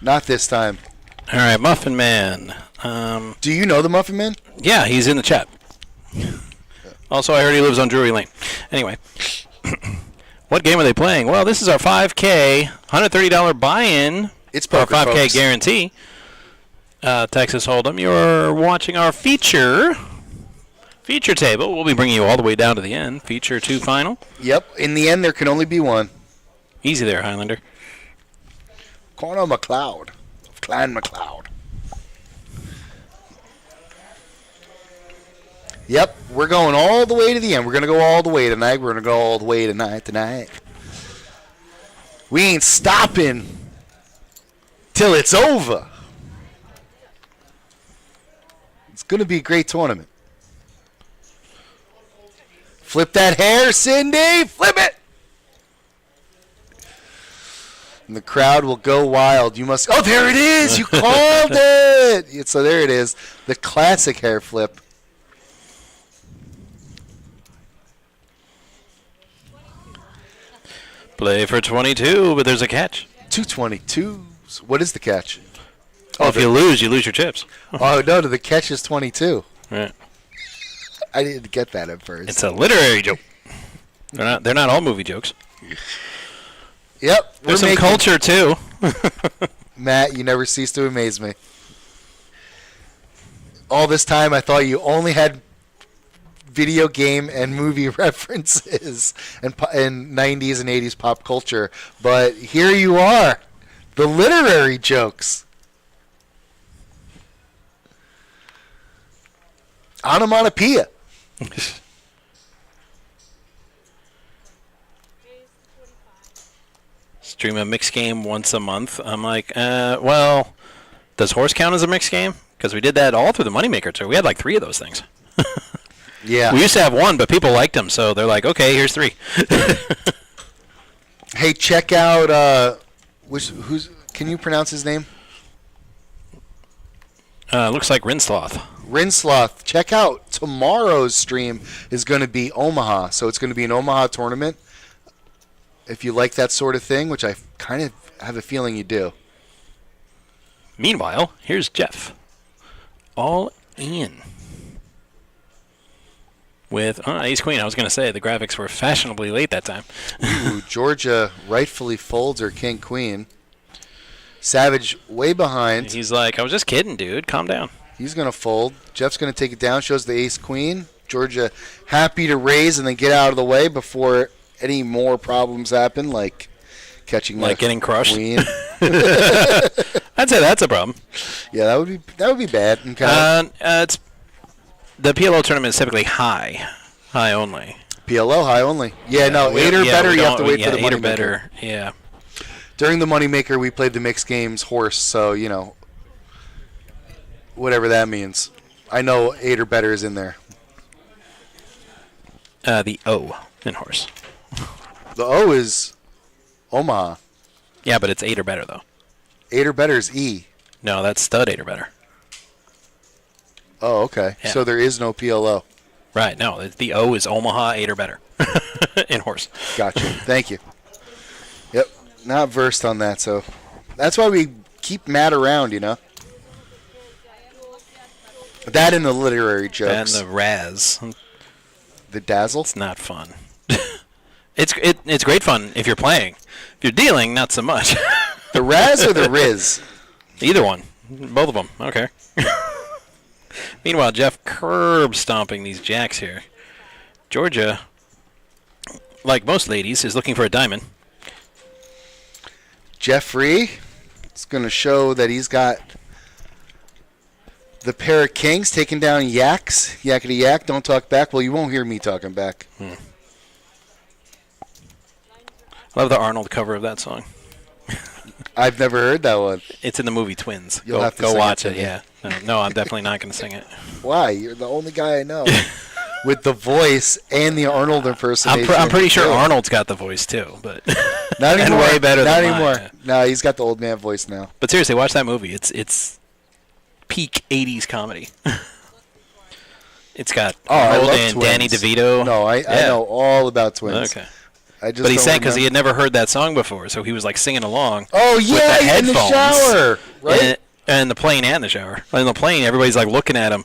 Not this time. All right, Muffin Man. Do you know the Muffin Man? Yeah, he's in the chat. Also, I heard he lives on Drury Lane. Anyway, what game are they playing? Well, this is our 5K, $130 buy-in. It's our poker, 5K folks. guarantee. Texas Hold'em. You're watching our feature table. We'll be bringing you all the way down to the end. Feature 2 final. Yep. In the end, there can only be one. Easy there, Highlander. Connor McLeod of Clan McLeod. Yep, we're going all the way to the end. We're going to go all the way tonight. We're going to go all the way tonight. We ain't stopping till it's over. It's going to be a great tournament. Flip that hair, Cindy. Flip it. And the crowd will go wild. You must. Oh, there it is. You called it. So there it is. The classic hair flip. Play for 22, but there's a catch. 222s. What is the catch? Oh, if you lose your chips. Oh, no, the catch is 22. Right. I didn't get that at first. It's a literary joke. They're not all movie jokes. Yep. There's some culture, too. Matt, you never cease to amaze me. All this time, I thought you only had video game and movie references and 90s and 80s pop culture. But here you are. The literary jokes. Onomatopoeia. Stream a mixed game once a month. I'm like, well, does horse count as a mixed game? Because we did that all through the Moneymaker tour. We had like 3 of those things. Yeah. We used to have 1, but people liked them, so they're like, okay, here's 3. Hey, check out can you pronounce his name? Looks like Rinsloth. Rinsloth. Check out tomorrow's stream is going to be Omaha. So it's going to be an Omaha tournament. If you like that sort of thing, which I kind of have a feeling you do. Meanwhile, here's Jeff. All in. With ace queen. I was going to say the graphics were fashionably late that time. Ooh, Georgia rightfully folds her king queen. Savage way behind. He's like, I was just kidding, dude. Calm down. He's going to fold. Jeff's going to take it down. Shows the ace queen. Georgia happy to raise and then get out of the way before any more problems happen, like catching like getting crushed. Queen. I'd say that's a problem. Yeah, that would be bad. It's the PLO tournament is typically high only. PLO high only. Yeah, no, 8 or better. You have to wait for the money 8 or better. Yeah. During the Moneymaker, we played the mixed games horse, so whatever that means. I know 8 or better is in there. The O in horse. The O is Omaha. Yeah, but it's 8 or better though. 8 or better is E. No, that's stud 8 or better. Oh, okay. Yeah. So there is no PLO. Right. No, the O is Omaha 8 or better in horse. Gotcha. Thank you. Yep. not versed on that, so that's why we keep Matt around, you know. That and the literary jokes. And the Raz. The dazzle. It's not fun. It's great fun if you're playing. If you're dealing, not so much. The Raz or the Riz? Either one. Both of them. Okay. Meanwhile, Jeff curb stomping these jacks here. Georgia, like most ladies, is looking for a diamond. Jeffrey, it's going to show that he's got the pair of kings taking down yaks. Yakety yak, don't talk back. Well, you won't hear me talking back. I love the Arnold cover of that song. I've never heard that one. It's in the movie Twins. You'll have to go sing watch it to it. me. Yeah. No, I'm definitely not going to sing it. Why? You're the only guy I know with the voice and the Arnold impersonation. I'm pretty sure Arnold's got the voice too, but not anymore. way better not than anymore. mine. No, he's got the old man voice now. But seriously, watch that movie. It's peak 80s comedy. It's got I Arnold love and Twins. Danny DeVito. No, I know all about Twins. Okay. I just But he don't sang because he remember. had never heard that song before, so he was like singing along. Oh with yeah, the in the headphones. shower, right? And the plane and the shower. In the plane, everybody's like looking at him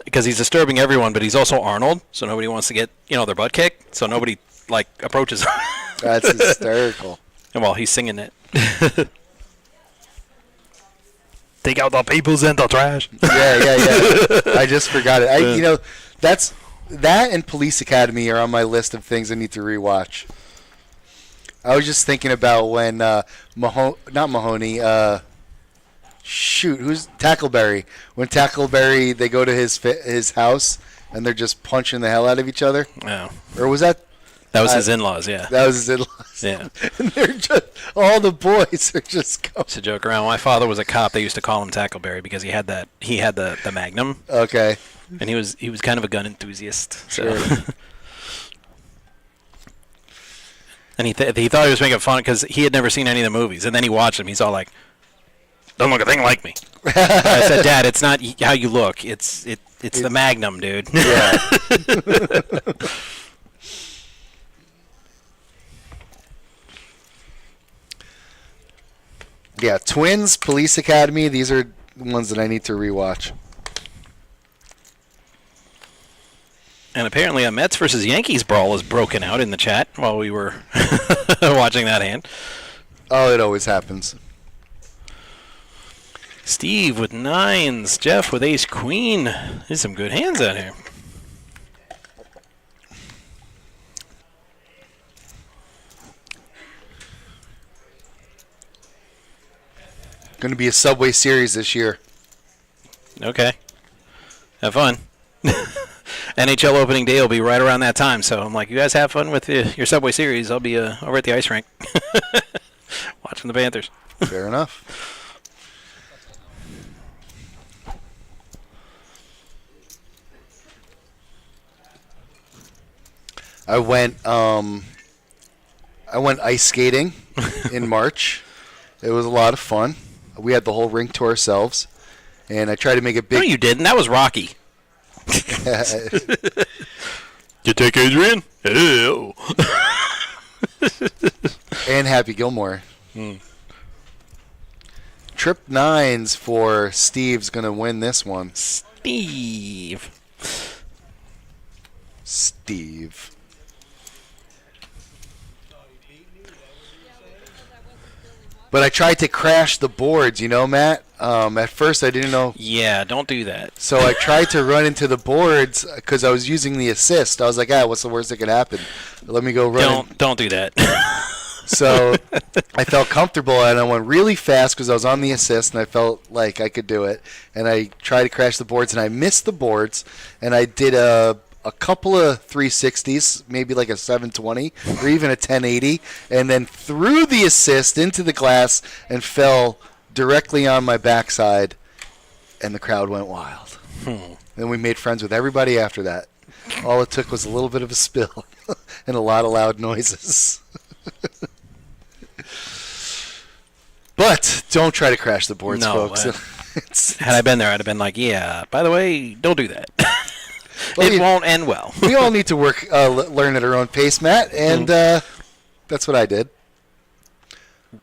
because he's disturbing everyone, but he's also Arnold, so nobody wants to get their butt kicked, so nobody like approaches him. That's hysterical. And while he's singing it. Take out the peoples and the trash. Yeah. I just forgot it. That's that and Police Academy are on my list of things I need to rewatch. I was just thinking about when not Mahoney, who's Tackleberry? When Tackleberry, they go to his house and they're just punching the hell out of each other. Yeah. Or was that? That was his in-laws, yeah. That was his in-laws. Yeah. And they're just all the boys are just going. To joke around, my father was a cop. They used to call him Tackleberry because he had the Magnum, Okay. and he was kind of a gun enthusiast. So. Sure. And he thought he was making fun because he had never seen any of the movies, and then he watched them. He's all like, "Don't look a thing like me." I said, "Dad, it's not how you look. It's the Magnum, dude." Yeah. Yeah, Twins, Police Academy, these are the ones that I need to rewatch. And apparently a Mets versus Yankees brawl is broken out in the chat while we were watching that hand. Oh, it always happens. Steve with nines. Jeff with ace queen. There's some good hands out here. Going to be a Subway Series this year. Okay. Have fun. NHL opening day will be right around that time, so I'm like, you guys have fun with your Subway Series. I'll be over at the ice rink watching the Panthers. Fair enough. I went ice skating in March. It was a lot of fun. We had the whole rink to ourselves, and I tried to make a big. No, you didn't. That was Rocky. You take Adrian? Ew. And Happy Gilmore. Trip nines for Steve's going to win this one. Steve. But I tried to crash the boards, Matt. At first I didn't know. Yeah, don't do that. So I tried to run into the boards because I was using the assist. I was like, what's the worst that could happen? Let me go run. Don't do that. So I felt comfortable, and I went really fast because I was on the assist, and I felt like I could do it. And I tried to crash the boards, and I missed the boards, and I did a couple of 360s, maybe like a 720 or even a 1080, and then threw the assist into the glass and fell directly on my backside, and the crowd went wild. Then we made friends with everybody after that. All it took was a little bit of a spill and a lot of loud noises. But don't try to crash the boards, folks. Had I been there, I'd have been like, yeah, by the way, don't do that. Well, it won't end well. We all need to learn at our own pace, Matt, and that's what I did.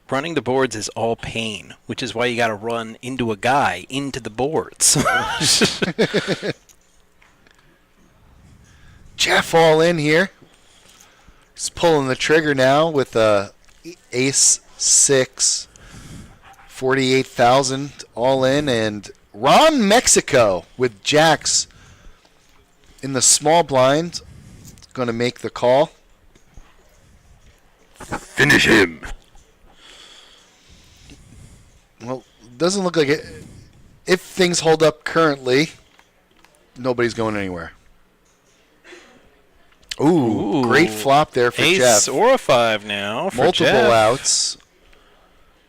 running the boards is all pain, which is why you got to run into a guy into the boards. Jeff all in here. He's pulling the trigger now with ace 6, 48,000 all in, and Ron Mexico with jacks in the small blind going to make the call. Finish him. Well, doesn't look like it. If things hold up currently, nobody's going anywhere. Ooh, great flop there for Ace Jeff. or a 5 now for Multiple Jeff. outs.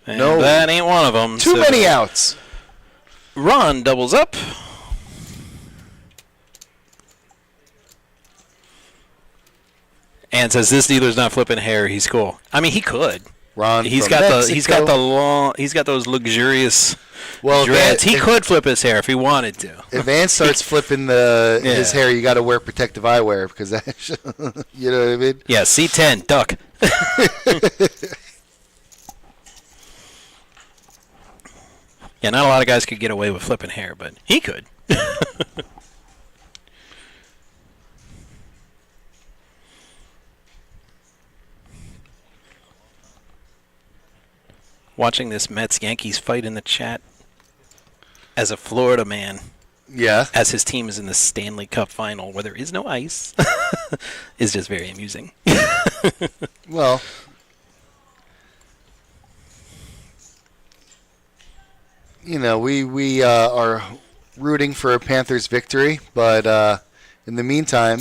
And No. that ain't one of them. Too many outs. Ron doubles up. And says this dealer's not flipping hair. He's cool. I mean, he could. Ron, He's from got Mexico. the long. He's got those luxurious Well, dreads. He if could flip his hair if he wanted to. If Vance starts flipping his hair, you got to wear protective eyewear because that, you know what I mean. Yeah, C10 duck. Yeah, not a lot of guys could get away with flipping hair, but he could. Watching this Mets-Yankees fight in the chat as a Florida man, Yeah. as his team is in the Stanley Cup final where there is no ice, is just very amusing. Well, you know, we are rooting for a Panthers victory, but in the meantime,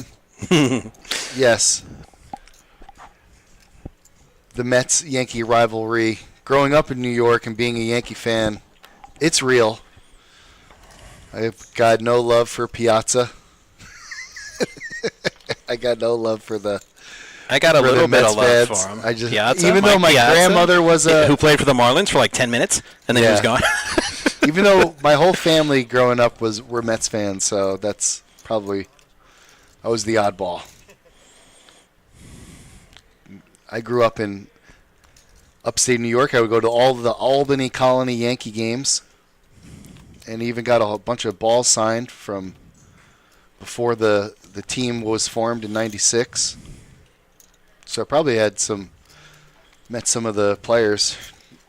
yes, the Mets-Yankee rivalry. Growing up in New York and being a Yankee fan, it's real. I've got no love for Piazza. I got no love for the. I got a For the little bit Mets of love fans, for him. I just- Piazza, even though my Piazza, grandmother was who played for the Marlins for like 10 minutes, and then he was Yeah. gone. Even though my whole family growing up were Mets fans, so that's probably I was the oddball. I grew up in upstate New York. I would go to all the Albany Colony Yankee games, and even got a bunch of balls signed from before the team was formed in '96. So I probably met some of the players,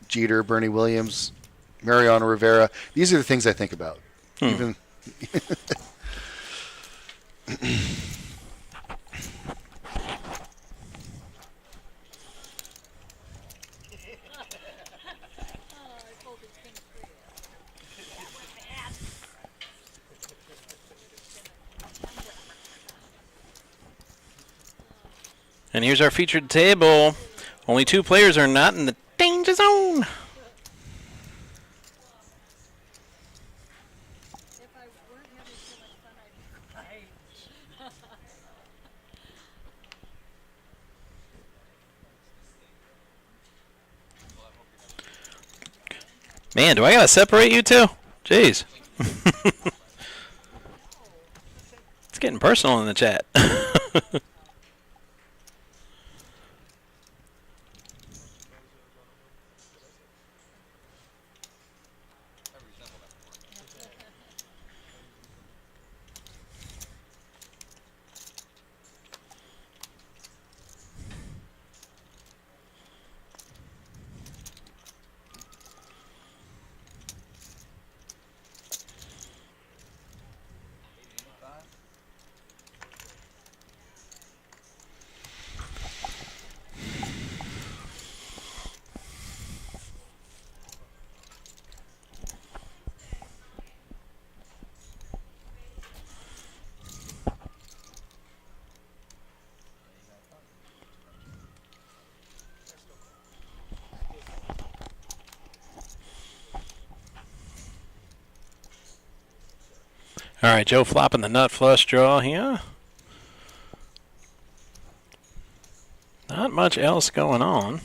Jeter, Bernie Williams, Mariano Rivera. These are the things I think about. Even And here's our featured table. Only 2 players are not in the danger zone. Man, do I gotta separate you two? Jeez. It's getting personal in the chat. All right, Joe flopping the nut flush draw here. Not much else going on.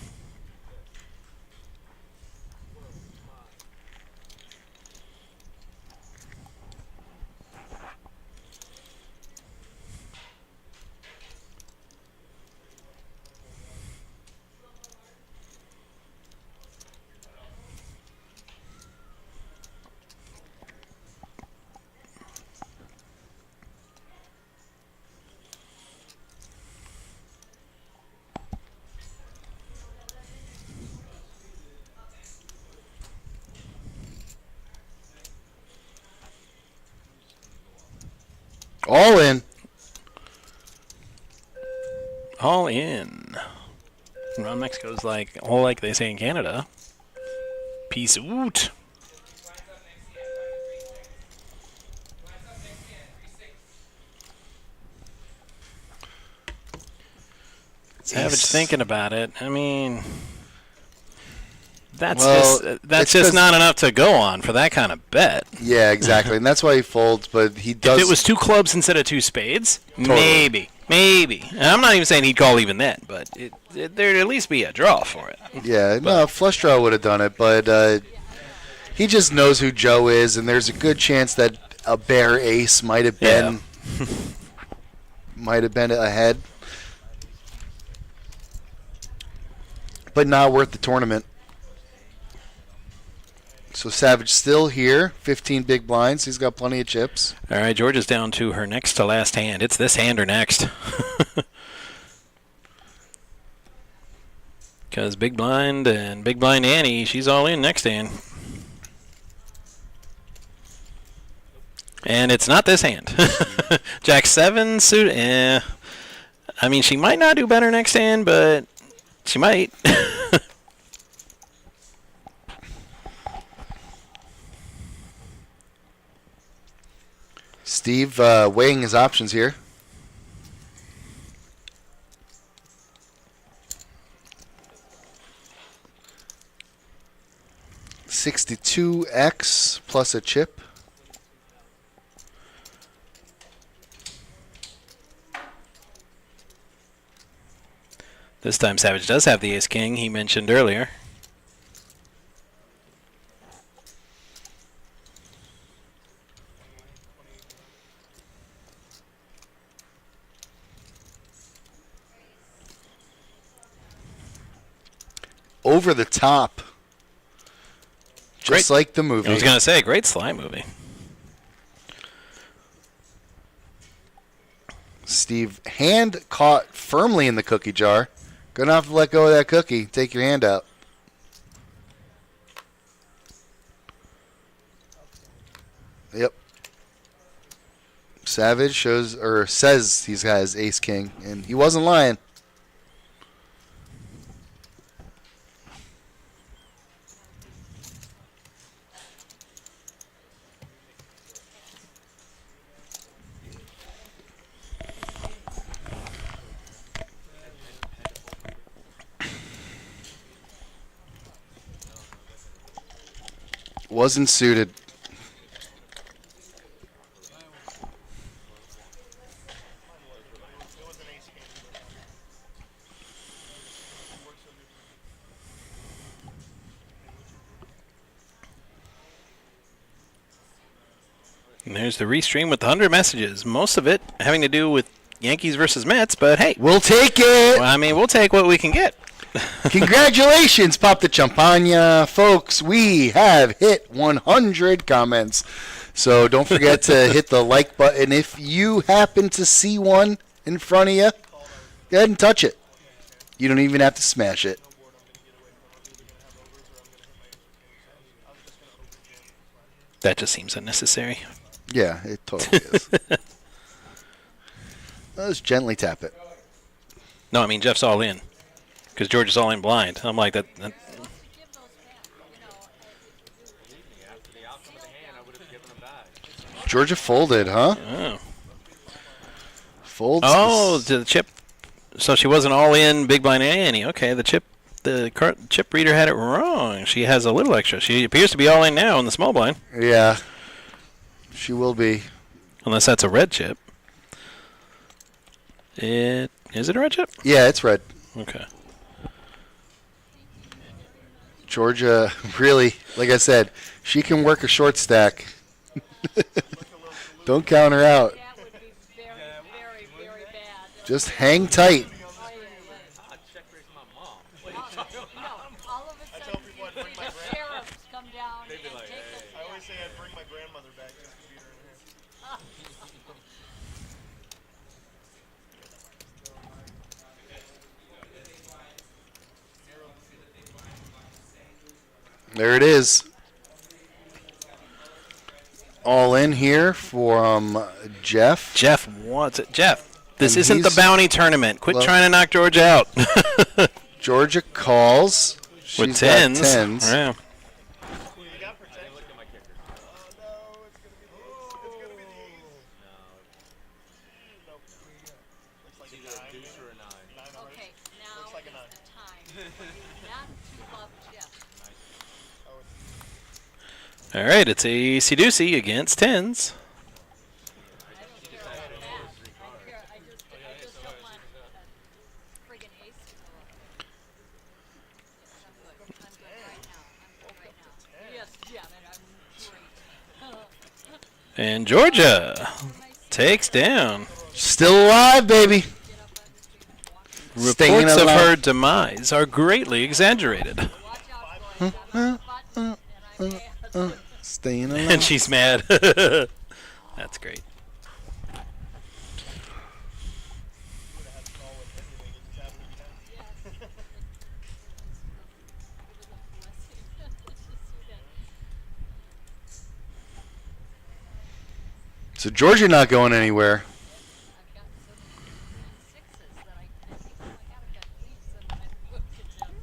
All in. All in. Around Mexico's like, all like they say in Canada. Peace out. Savage thinking about it. I mean, that's just not enough to go on for that kind of bet. Yeah, exactly, and that's why he folds. But he does. If it was 2 clubs instead of 2 spades, Totally. maybe. And I'm not even saying he'd call even then, but there'd at least be a draw for it. Yeah, no, flush draw would have done it, but he just knows who Joe is, and there's a good chance that a bear ace might have been ahead. But not worth the tournament. So Savage still here, 15 big blinds. He's got plenty of chips. All right, George is down to her next to last hand. It's this hand or next. Because Big Blind and Big Blind Annie, she's all in next hand. And it's not this hand. Jack 7 suit. I mean, she might not do better next hand, but she might. Steve weighing his options here. $62X plus a chip. This time Savage does have the ace-king he mentioned earlier. Over the top. Just like the movie. I was going to say, great slime movie. Steve, hand caught firmly in the cookie jar. Gonna have to let go of that cookie. Take your hand out. Yep. Savage says he has ace king, and he wasn't lying. Wasn't suited. And there's the restream with 100 messages. Most of it having to do with Yankees versus Mets, but hey. We'll take it. Well, I mean, we'll take what we can get. Congratulations, Pop the Champagne. Folks, we have hit 100 comments. So don't forget to hit the like button. If you happen to see one in front of you, go ahead and touch it. You don't even have to smash it. That just seems unnecessary. Yeah, it totally is. Let's gently tap it. No, I mean, Jeff's all in. Because George is all in blind. I'm like, that. Georgia folded, huh? Oh. Folds. Oh, the chip. So she wasn't all in Big Blind Annie. Okay, the chip reader had it wrong. She has a little extra. She appears to be all in now in the small blind. Yeah. She will be. Unless that's a red chip. Is it a red chip? Yeah, it's red. Okay. Georgia, really, like I said, she can work a short stack. Don't count her out. That would be very, very, very bad. Just hang tight. All of a sudden, the sheriffs come down and take us. I always say I'd bring my grandmother back just to beat her in her. There it is. all in here from Jeff. Jeff wants it. Jeff, this And isn't the he's- bounty tournament. Quit well- trying to knock Georgia out. Georgia calls. With She's got tens. tens. Yeah. You got protection. Look at my kicker. Oh, no, it's gonna be these. Nope. Looks like a nine. Deuce or a nine. Nine already. Okay, now Looks like a is nine. the time. Not to love Jeff. Oh, it's All right, it's a Doocy against tens. I don't care about that. I just don't want a friggin' ace to go up there. Yes, I'm good. I'm good right now. I'm good right now. Yes, yeah, and I'm great. And Georgia takes down. Still alive, baby. Staying Reports of alive. her demise are greatly exaggerated. Watch out, boys. I'm on the button, and I'm mad. Staying alive. And she's mad. That's great. So Georgia not going anywhere. I've got so many sixes that I think I gotta get these and I looked at them.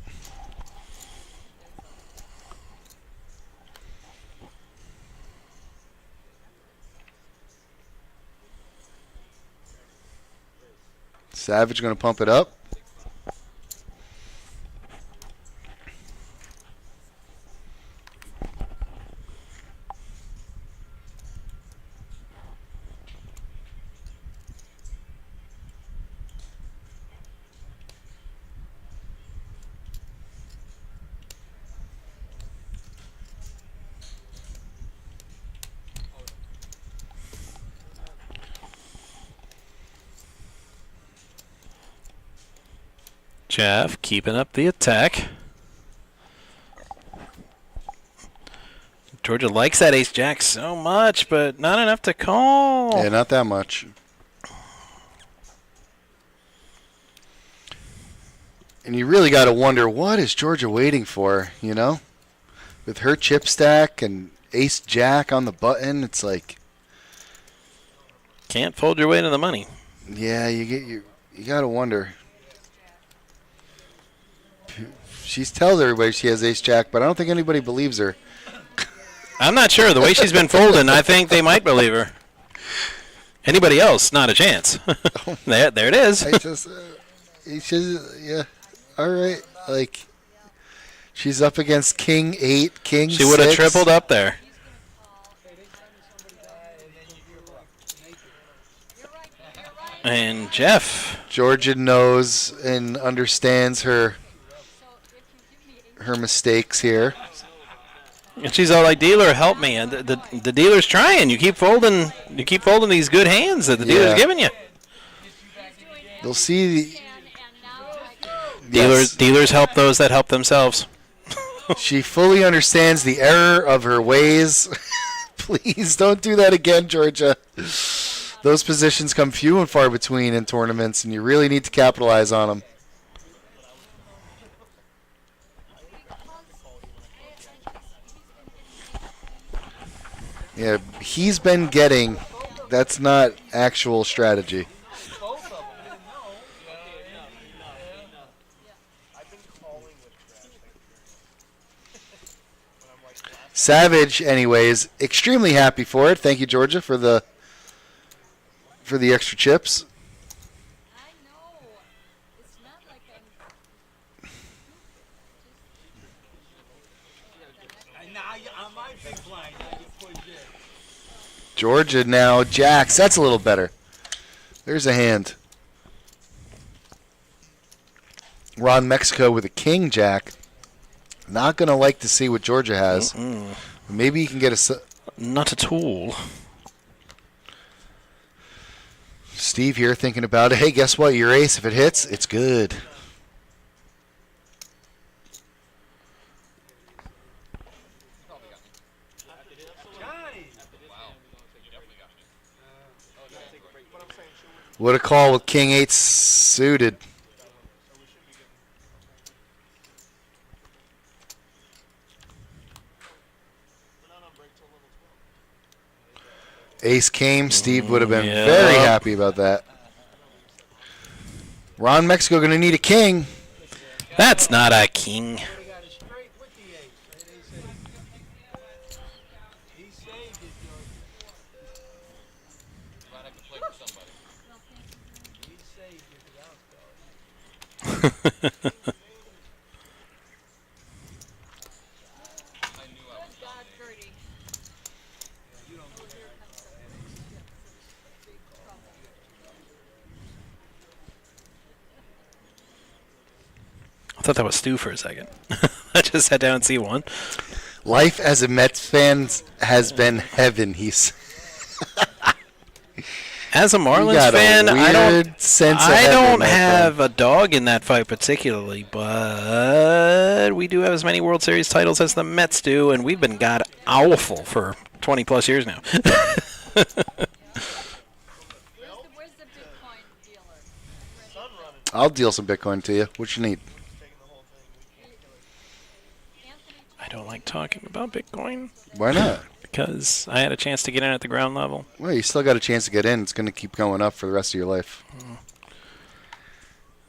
Savage going to pump it up. Jeff keeping up the attack. Georgia likes that ace-jack so much, but not enough to call. Yeah, not that much. And you really got to wonder, what is Georgia waiting for, you know? With her chip stack and ace-jack on the button, it's like, Can't fold your way to the money. yeah, you got to wonder. She tells everybody she has ace-jack, but I don't think anybody believes her. I'm not sure. The way she's been folding, I think they might believe her. Anybody else, not a chance. there it is. I just, yeah, all right. Like, she's up against King 8, King 6. She would have tripled up there. And Jeff. Georgia knows and understands her mistakes here. And she's all like, "Dealer, help me!" And the dealer's trying. You keep folding these good hands that the dealer's Yeah. giving you. They'll see. Dealers help those that help themselves. She fully understands the error of her ways. Please don't do that again, Georgia. Those positions come few and far between in tournaments, and you really need to capitalize on them. Yeah, he's been getting. That's not actual strategy. Savage, anyways, extremely happy for it. Thank you, Georgia, for the extra chips. I know. It's not like I'm. Now on my big blind, now you push it. Georgia now jacks. That's a little better. There's a hand. Ron Mexico with a king jack. Not going to like to see what Georgia has. Maybe you can get Not at all. Steve here thinking about it. Hey, guess what? Your ace, if it hits, it's good. What a call with King 8 suited. Ace came. Steve would have been Yeah. very happy about that. Ron Mexico going to need a king. That's not a king. He got it straight with the ace. He saved it, George. He saved it without going. Good God, Gertie. I thought that was Stu for a second. I just sat down and see one. Life as a Mets fan has been heaven. He's As a You Marlins got a fan, I don't weird sense of I heaven, don't my have a dog in that fight particularly, but we do have as many World Series titles as the Mets do, and we've been god awful for 20 plus years now. Where's the Bitcoin dealer? Sun running. I'll deal some Bitcoin to you. What you need? Taking the whole thing. Anthony, I don't like talking about Bitcoin Why not? because I had a chance to get in at the ground level. Well, you still got a chance to get in. It's going to keep going up for the rest of your life.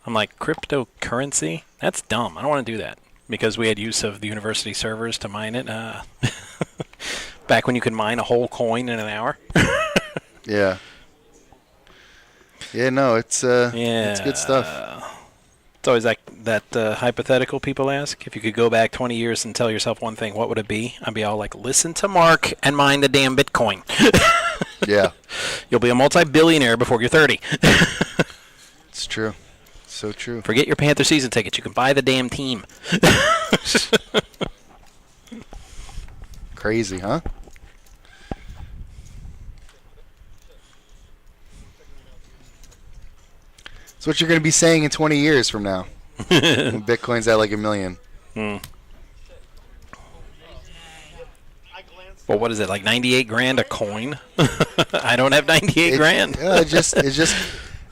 I'm like, cryptocurrency? That's dumb. I don't want to do that because we had use of the university servers to mine it. Back when you could mine a whole coin in an hour. Yeah. Yeah, no, it's good stuff. It's always that hypothetical people ask. If you could go back 20 years and tell yourself one thing, what would it be? I'd be all like, listen to Mark and mine the damn Bitcoin. Yeah, You'll be a multi-billionaire before you're 30. it's true. So true. Forget your Panther season tickets. You can buy the damn team. Crazy, huh? That's what you're going to be saying in 20 years from now. When Bitcoin's at like $1 million. I glanced. Well, what is it, like 98 grand a coin? I don't have 98 grand. Yeah, it's just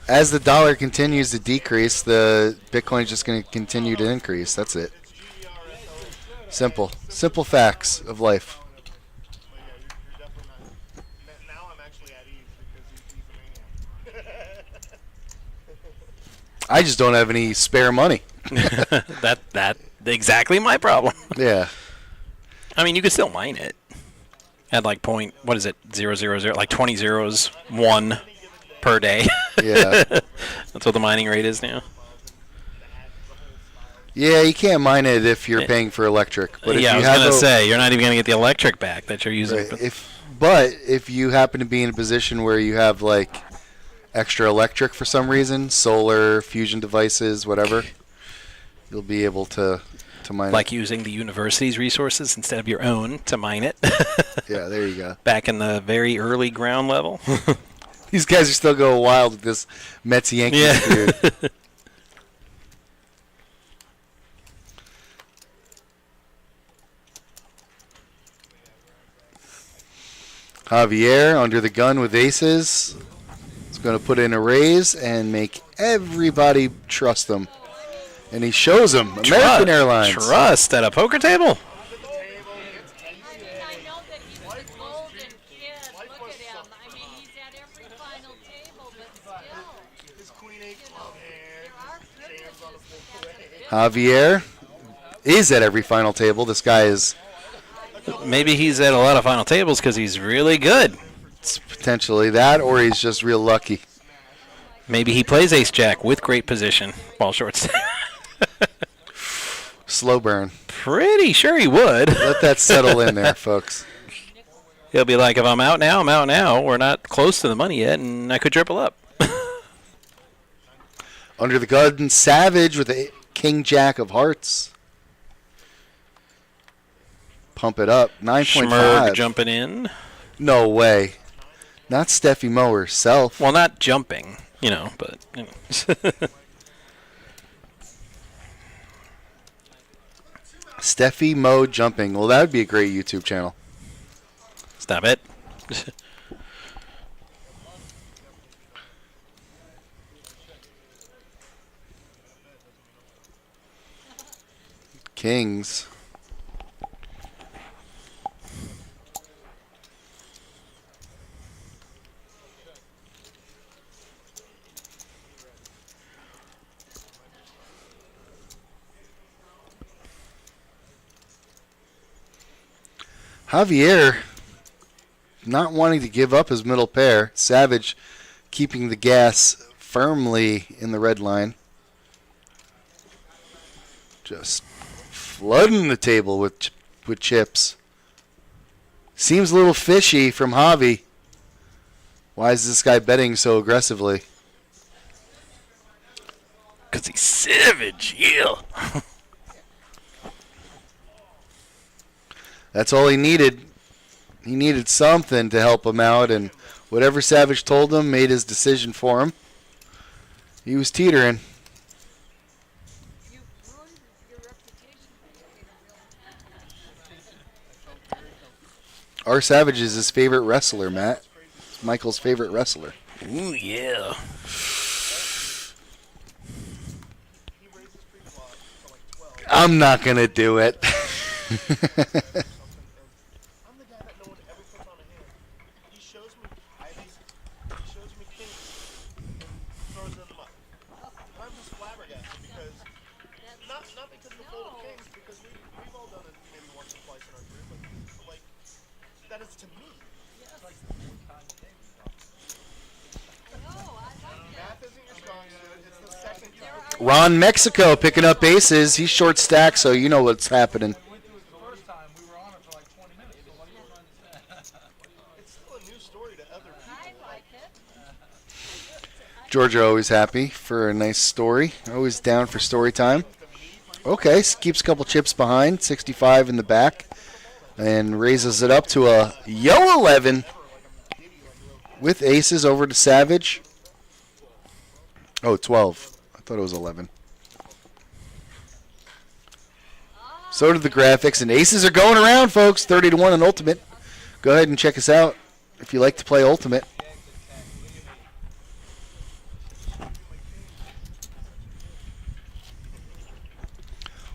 as the dollar continues to decrease, the Bitcoin's just going to continue to increase. That's it. Simple facts of life. But yeah, you're definitely not. Now I'm actually at ease because he's a maniac. I just don't have any spare money. That exactly my problem. Yeah. I mean, you could still mine it at like point, what is it, 0.000, like 20 zeros, 1 per day. Yeah. That's what the mining rate is now. Yeah, you can't mine it if you're paying for electric. But if Yeah, I you was going have to say, you're not even going to get the electric back that you're using. Right, if you happen to be in a position where you have like extra electric for some reason, solar, fusion devices, whatever, you'll be able to mine Like using the university's resources instead of your own to mine it. it. Yeah, there you go. Back in the very early ground level. These guys are still going wild with this Mets Yankees feud. Javier under the gun with aces. He's going to put in a raise and make everybody trust him. And he shows them American Airlines. Trust at a poker table? I know that he was a golden kid. Look at him. I mean, he's at every final table, but still. His queen eight club hand. There are Jams on a full play. Javier is at every final table. This guy is Maybe he's at a lot of final tables because he's really good. it's potentially that, or he's just real lucky. Maybe he plays ace-jack with great position while short stack. Slow burn. Pretty sure he would. Let that settle in there, folks. He'll be like, if I'm out now, I'm out now. We're not close to the money yet, and I could triple up. Under the gun, Savage with a King Jack of Hearts. Pump it up. 9.5. Schmerg jumping in. No way. Not Steffi Mo herself. Well, not jumping, but. Steffi Mo jumping. Well, that would be a great YouTube channel. Stop it. Kings. Javier not wanting to give up his middle pair. Savage keeping the gas firmly in the red line. Just flooding the table with chips. Seems a little fishy from Javi. Why is this guy betting so aggressively? Because he's savage, yeah. That's all he needed. He needed something to help him out, and whatever Savage told him made his decision for him. He was teetering. You ruined your reputation by being a real Our Savage is his favorite wrestler, Matt. It's Michael's favorite wrestler. Ooh, yeah. He raises pre-flop to like 12. I'm not going to do it. Something, and I'm the guy that no one ever puts on a hand. He shows me IVs, he shows me kings, and throws them up. I'm just flabbergasted because, not because of the fold of kings, because we've all done it maybe once or twice in our career, but like, that is to me. Math isn't your strong suit, it's the second time. Ron Mexico picking up aces. He's short stack, so you know what's happening. We went through it the first time. We were on it for like 20 minutes. So what are you trying to say? It's still a new story to other people. I like it. Georgia always happy for a nice story. Always down for story time. Okay, keeps a couple chips behind. 65 in the back. And raises it up to a yo 11. With aces over to Savage. Oh, 12. I thought it was 11. So did the graphics, and aces are going around, folks. 30-1 on Ultimate. Go ahead and check us out if you like to play Ultimate.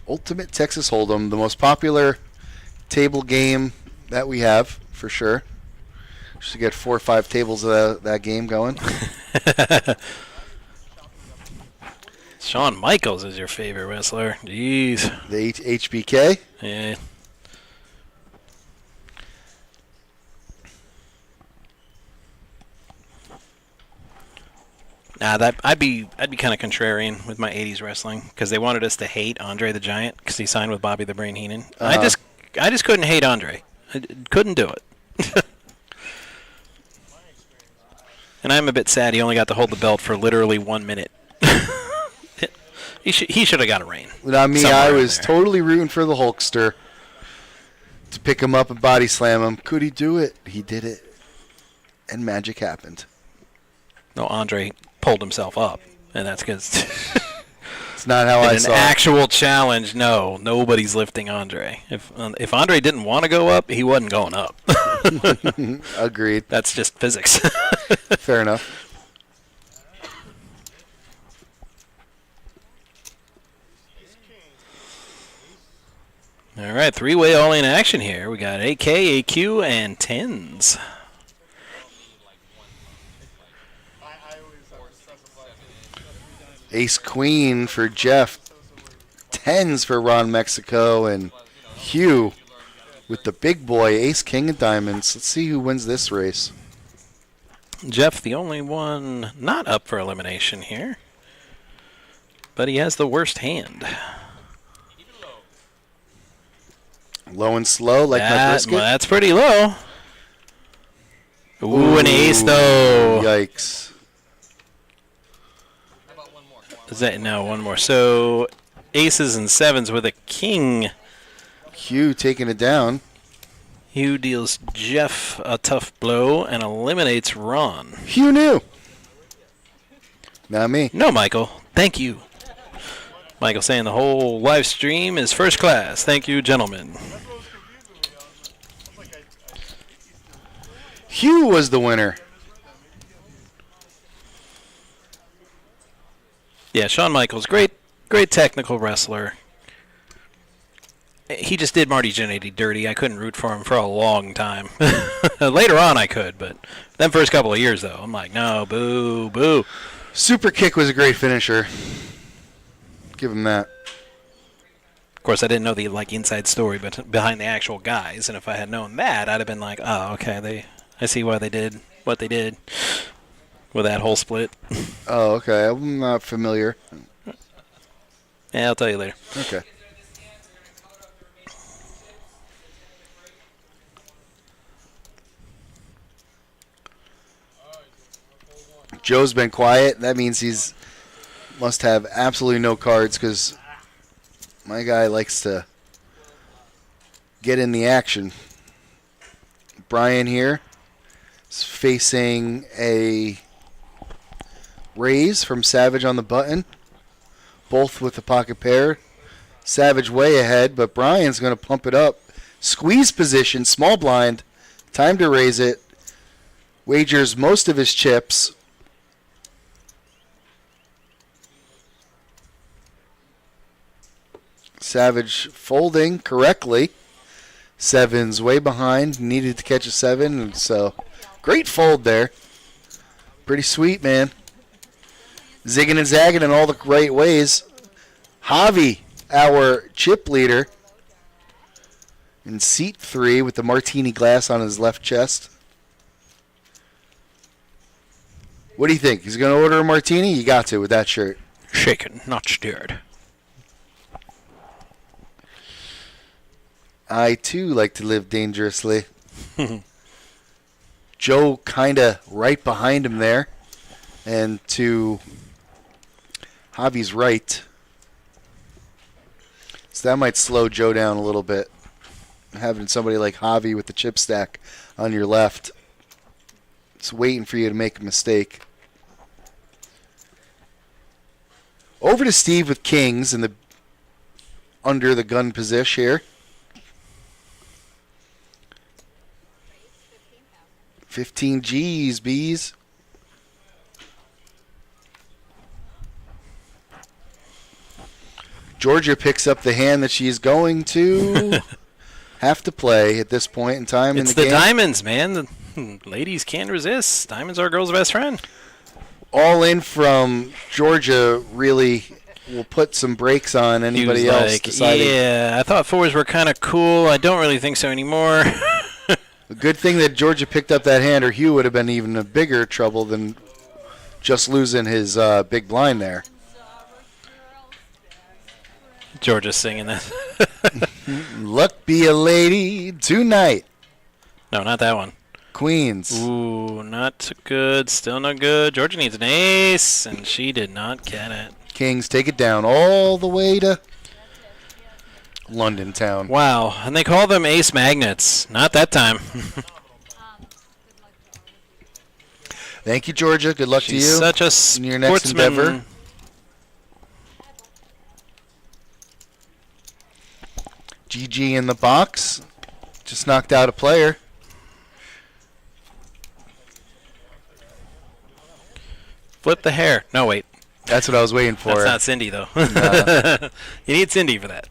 Ultimate Texas Hold'em, the most popular table game that we have, for sure. Should get 4 or 5 tables of that game going. Shawn Michaels is your favorite wrestler. Jeez. The HBK. Yeah. Nah, I'd be kind of contrarian with my '80s wrestling because they wanted us to hate Andre the Giant because he signed with Bobby the Brain Heenan. I just couldn't hate Andre. I couldn't do it. And I'm a bit sad he only got to hold the belt for literally 1 minute. He should have got a reign. Not me. Somewhere I in was there. totally rooting for the Hulkster to pick him up and body slam him. Could he do it? He did it, and magic happened. No, Andre pulled himself up, and that's because It's not how in I an saw it. actual challenge, no, nobody's lifting Andre. If Andre didn't want to go up, he wasn't going up. Agreed. That's just physics. Fair enough. All right, three-way all-in action here. We got AK, AQ, and tens. I always specify. Ace Queen for Jeff. Tens for Ron Mexico and Hugh with the big boy Ace King of Diamonds. Let's see who wins this race. Jeff, the only one not up for elimination here, but he has the worst hand. Low and slow like my Well, brisket. that's pretty low. Ooh, an ace though. Yikes. Is that no one more? So aces and sevens with a king. Hugh taking it down. Hugh deals Jeff a tough blow and eliminates Ron. Hugh knew. Not me. No, Michael. Thank you. Michael saying the whole live stream is first class. Thank you, gentlemen. That's what was confusing me on. I was like, Hugh was the winner. Yeah, Shawn Michaels, great technical wrestler. He just did Marty Jannetty dirty. I couldn't root for him for a long time. Later on I could, but them first couple of years, though, I'm like, no, boo, boo. Super kick was a great finisher. Give him that. course, I didn't know the inside story, but behind the actual guys. And if I had known that, I'd have been like, oh, okay, I see why they did what they did with that whole split. Oh, okay. I'm not familiar. Yeah, I'll tell you later. Okay. Joe's been quiet. That means he's must have absolutely no cards because my guy likes to get in the action. Brian here is facing a raise from Savage on the button, both with the pocket pair. Savage way ahead, but Brian's going to pump it up. Squeeze position, small blind, time to raise it. Wagers most of his chips. Savage folding correctly. Seven's way behind. Needed to catch a 7. And so, great fold there. Pretty sweet, man. Zigging and zagging in all the right ways. Javi, our chip leader, in seat 3 with the martini glass on his left chest. What do you think? He's going to order a martini? You got to with that shirt. Shaken, not stirred. I, too, like to live dangerously. Joe kind of right behind him there. And to Javi's right. So that might slow Joe down a little bit. Having somebody like Javi with the chip stack on your left. It's waiting for you to make a mistake. Over to Steve with kings in the under the gun position here. 15 G's, bees. Georgia picks up the hand that she's going to have to play at this point in time in the game. It's the diamonds, man. The ladies can't resist. Diamonds are a girl's best friend. All in from Georgia really will put some brakes on anybody else deciding. Yeah, I thought 4s were kind of cool. I don't really think so anymore. A good thing that Georgia picked up that hand, or Hugh would have been even a bigger trouble than just losing his big blind there. Georgia's singing that. Luck be a lady tonight. No, not that one. Queens. Ooh, not good. Still no good. Georgia needs an ace, and she did not get it. Kings take it down all the way to London town. Wow, and they call them ace magnets. Not that time. Thank you, Georgia. Good luck She's to you such a in your next sportsman. endeavor. GG in the box. Just knocked out a player. Flip the hair. No, wait. That's what I was waiting for. That's not Cindy, though. You need Cindy for that.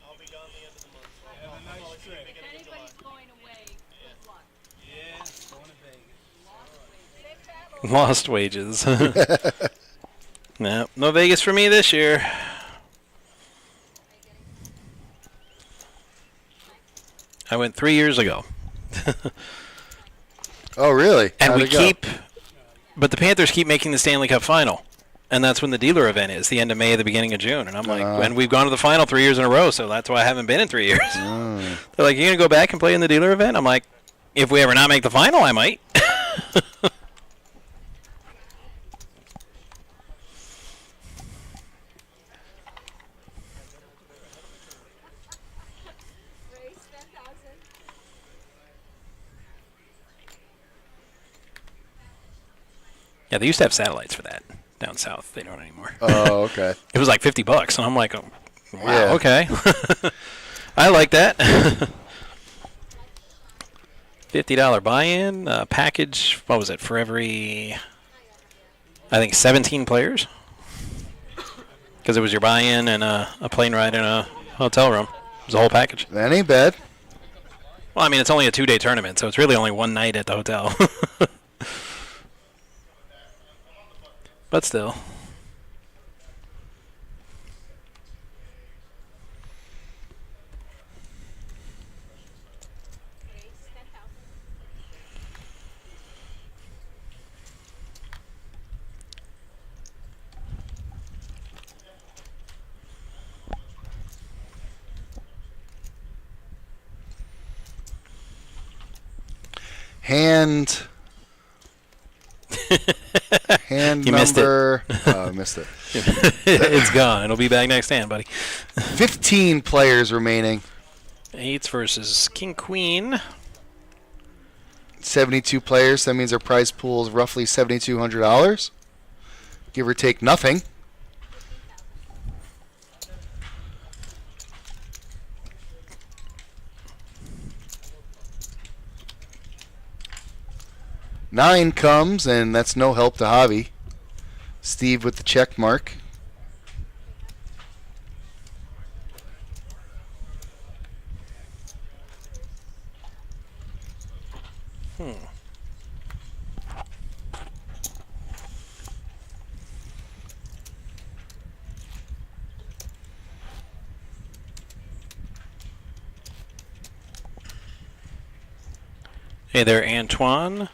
I'll be gone the end of the month. I'll probably see you beginning of July. Anybody's going away, good luck. Yeah, going to Vegas. Lost wages. No Vegas for me this year. I went 3 years ago. Oh, really? And How'd we it go? but the Panthers keep making the Stanley Cup final. And that's when the dealer event is, the end of May, the beginning of June. And I'm like, and we've gone to the final 3 years in a row, so that's why I haven't been in 3 years. They're like, you going to go back and play in the dealer event? I'm like, if we ever not make the final, I might. Raise 10,000. Yeah, they used to have satellites for that down south. They don't anymore. Oh, okay. It was like $50, and I'm like, oh, Wow. Yeah. Okay. I like that. $50 buy-in package. What was it for every? I think 17 players. Because it was your buy-in and a plane ride and a hotel room. It was a whole package. That ain't bad. Well, I mean, it's only a 2-day tournament, so it's really only one night at the hotel. But still. Hand You missed it. number. Oh, I missed it. It's gone. It'll be back next hand, buddy. 15 players remaining. Eights versus King Queen. 72 players. That means our prize pool is roughly $7,200. Give or take nothing. Nine comes, and that's no help to Javi. Steve with the check mark. Hey there, Antoine.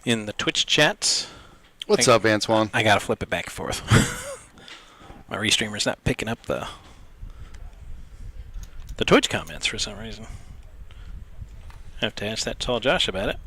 In the Twitch chat. What's up, Antoine? I gotta flip it back and forth. My restreamer's not picking up the Twitch comments for some reason. I have to ask that tall Josh about it.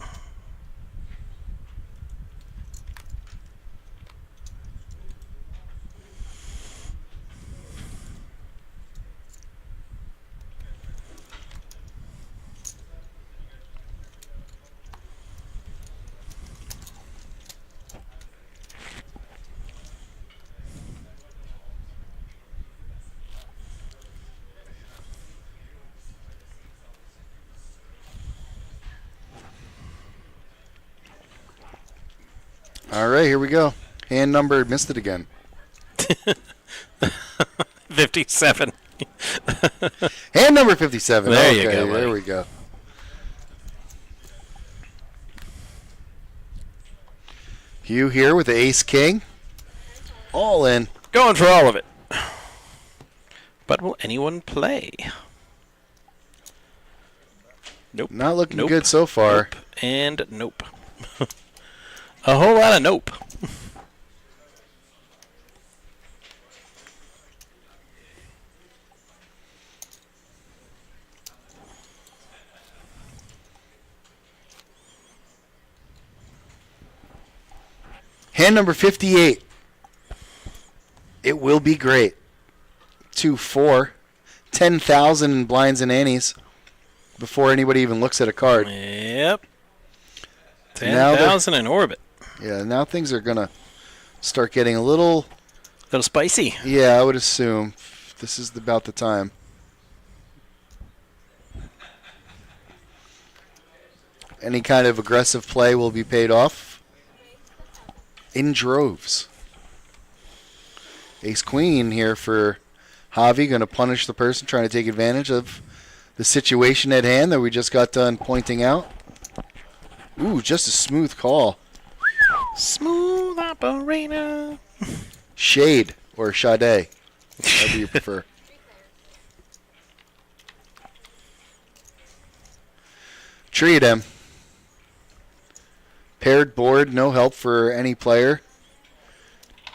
All right, here we go. Hand number, missed it again. 57. Hand number 57. There okay, you go, buddy. There we go. Hugh here with the ace king. All in. Going for all of it. But will anyone play? Nope. Not looking Nope. good so far. Nope. And nope. A whole lot of nope. Hand number 58. It will be great. 2-4. 10,000 in blinds and annies before anybody even looks at a card. Yep. Now they're- 10,000 in orbit. Yeah, now things are going to start getting a little... Little spicy. Yeah, I would assume this is about the time. Any kind of aggressive play will be paid off in droves. Ace Queen here for Javi, going to punish the person trying to take advantage of the situation at hand that we just got done pointing out. Ooh, just a smooth call. Smooth operator. Shade or Sade, whatever you prefer. Tree them. Paired board, no help for any player.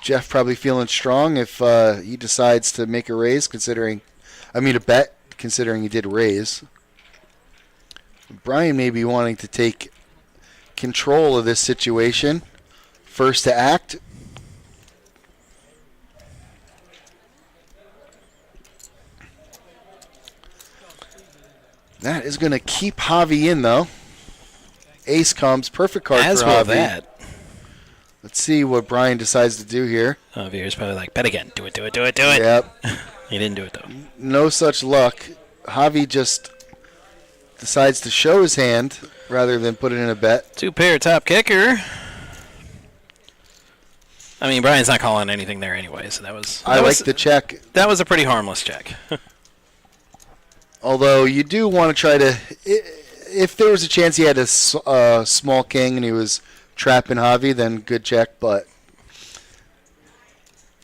Jeff probably feeling strong if he decides to make a raise, a bet, considering he did raise. Brian may be wanting to take control of this situation. First to act. That is going to keep Javi in, though. Ace comes. Perfect card As for will Javi. that. Let's see what Brian decides to do here. Javier's probably like, bet again. Do it, do it, do it, do it. Yep. He didn't do it, though. No such luck. Javi just decides to show his hand rather than put it in a bet. 2-pair top kicker. I mean, Brian's not calling anything there anyway, so that was... I like the check. That was a pretty harmless check. Although you do want to try to... If there was a chance he had a small king and he was trapping Javi, then good check, but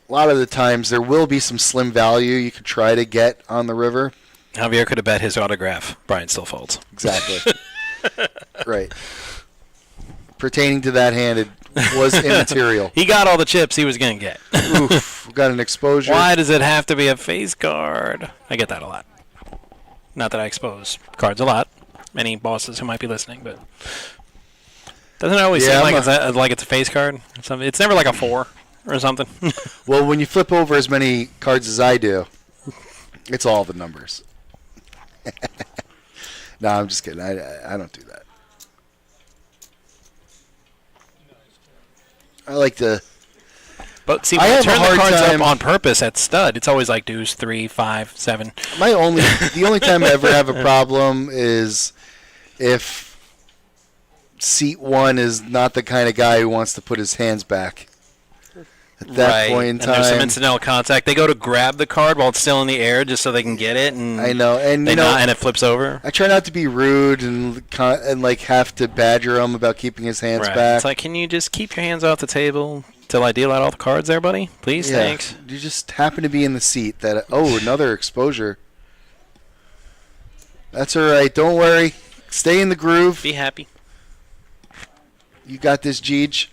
a lot of the times there will be some slim value you could try to get on the river. Javier could have bet his autograph. Brian still folds. Exactly. Right. Pertaining to that hand, it was immaterial. He got all the chips he was going to get. Oof. We got an exposure. Why does it have to be a face card? I get that a lot. Not that I expose cards a lot. Many bosses who might be listening, but doesn't it always seem like it's a face card? Or something? It's never like a 4 or something. Well, when you flip over as many cards as I do, it's all the numbers. No, I'm just kidding. I don't do that. I like to... But see, I when I have a turn the hard cards time- up on purpose at stud, it's always like deuce, 3, 5, 7. The only time I ever have a problem is if seat 1 is not the kind of guy who wants to put his hands back. At that point in and there's some time, incidental contact. They go to grab the card while it's still in the air just so they can get it, and I know, and and it flips over. I try not to be rude and like have to badger him about keeping his hands back. It's like, can you just keep your hands off the table till I deal out all the cards there, buddy? Please, Yeah, thanks. you just happen to be in the seat that. Oh, another exposure. That's all right. Don't worry. Stay in the groove. Be happy. You got this, Jeej.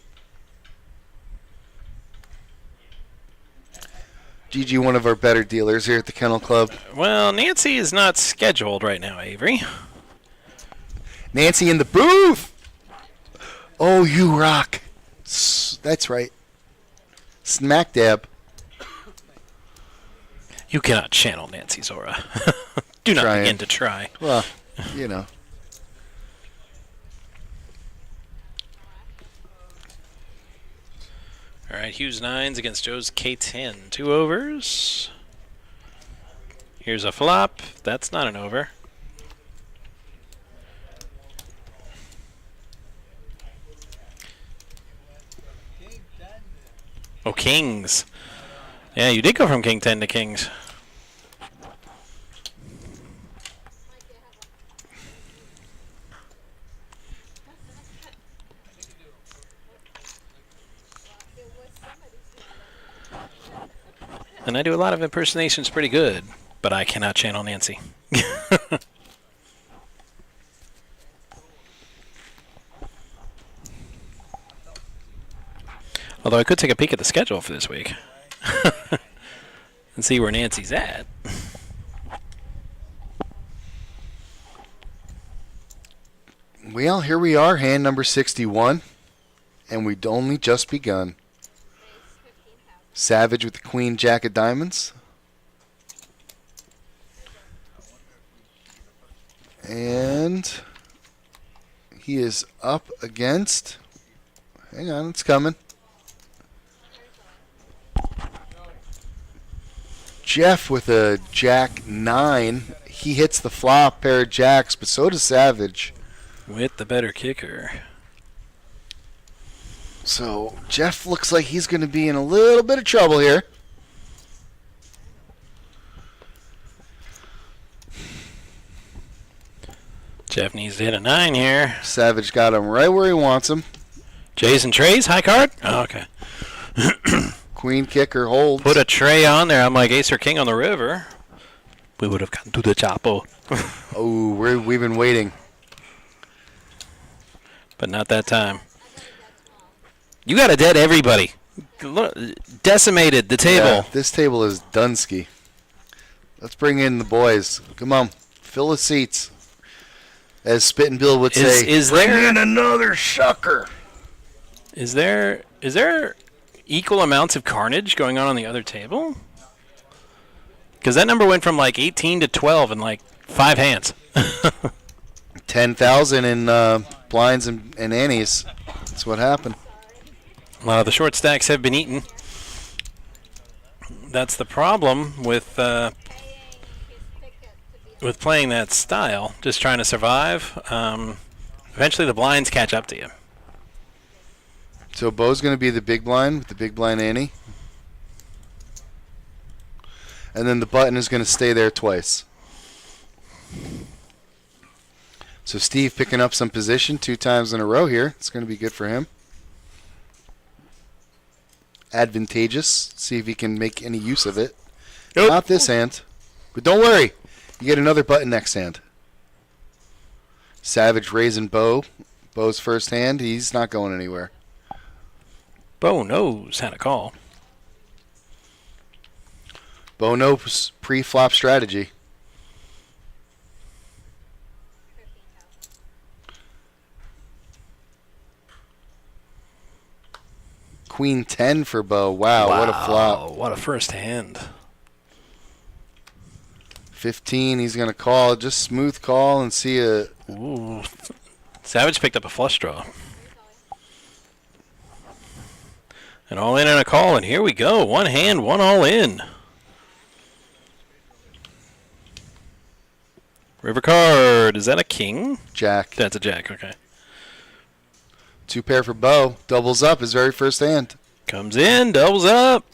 Gigi, one of our better dealers here at the Kennel Club. Well, Nancy is not scheduled right now, Avery. Nancy in the booth. Oh, you rock. That's right. Smack dab. You cannot channel Nancy's aura. Do not Trying. begin to try. Well, you know. All right, Hughes 9s against Joe's K10. 2 overs. Here's a flop. That's not an over. Oh, kings. Yeah, you did go from king 10 to kings. And I do a lot of impersonations pretty good, but I cannot channel Nancy. Although I could take a peek at the schedule for this week and see where Nancy's at. Well, here we are, hand number 61, and we'd only just begun. Savage with the Queen Jack of Diamonds. And he is up against... Hang on, it's coming. Jeff with a Jack 9. He hits the flop, pair of jacks, but so does Savage. With the better kicker. So Jeff looks like he's going to be in a little bit of trouble here. Jeff needs to hit a 9 here. Savage got him right where he wants him. Jays and trays, high card? Oh, okay. Queen kicker holds. Put a tray on there. I'm like ace or king on the river. We would have gotten to the Chapo. Oh, we've been waiting. But not that time. You got to dead everybody. Look, decimated the table. Yeah, this table is Dunsky. Let's bring in the boys. Come on, fill the seats. As Spit and Bill would say, Is bring there in another sucker. Is there equal amounts of carnage going on the other table? Because that number went from like 18 to 12 in like 5 hands. 10,000 in blinds and annies. That's what happened. A lot of the short stacks have been eaten. That's the problem with Paying his ticket to be with playing that style. Just trying to survive. Eventually, the blinds catch up to you. So Bo's going to be the big blind with the big blind ante. And then the button is going to stay there twice. So Steve picking up some position 2 times in a row here. It's going to be good for him. Advantageous. See if he can make any use of it. Nope. Not this hand. But don't worry. You get another button next hand. Savage raising Bo. Bo's first hand. He's not going anywhere. Bo knows how to call. Bo knows pre-flop strategy. Queen 10 for Bo. Wow, what a flop. What a first hand. 15, he's going to call. Just smooth call and see a... Ooh. Savage picked up a flush draw. An all in and a call, and here we go. One hand, one all in. River card. Is that a king? Jack. That's a jack, okay. 2 pair for Bo. Doubles up his very first hand. Comes in, doubles up.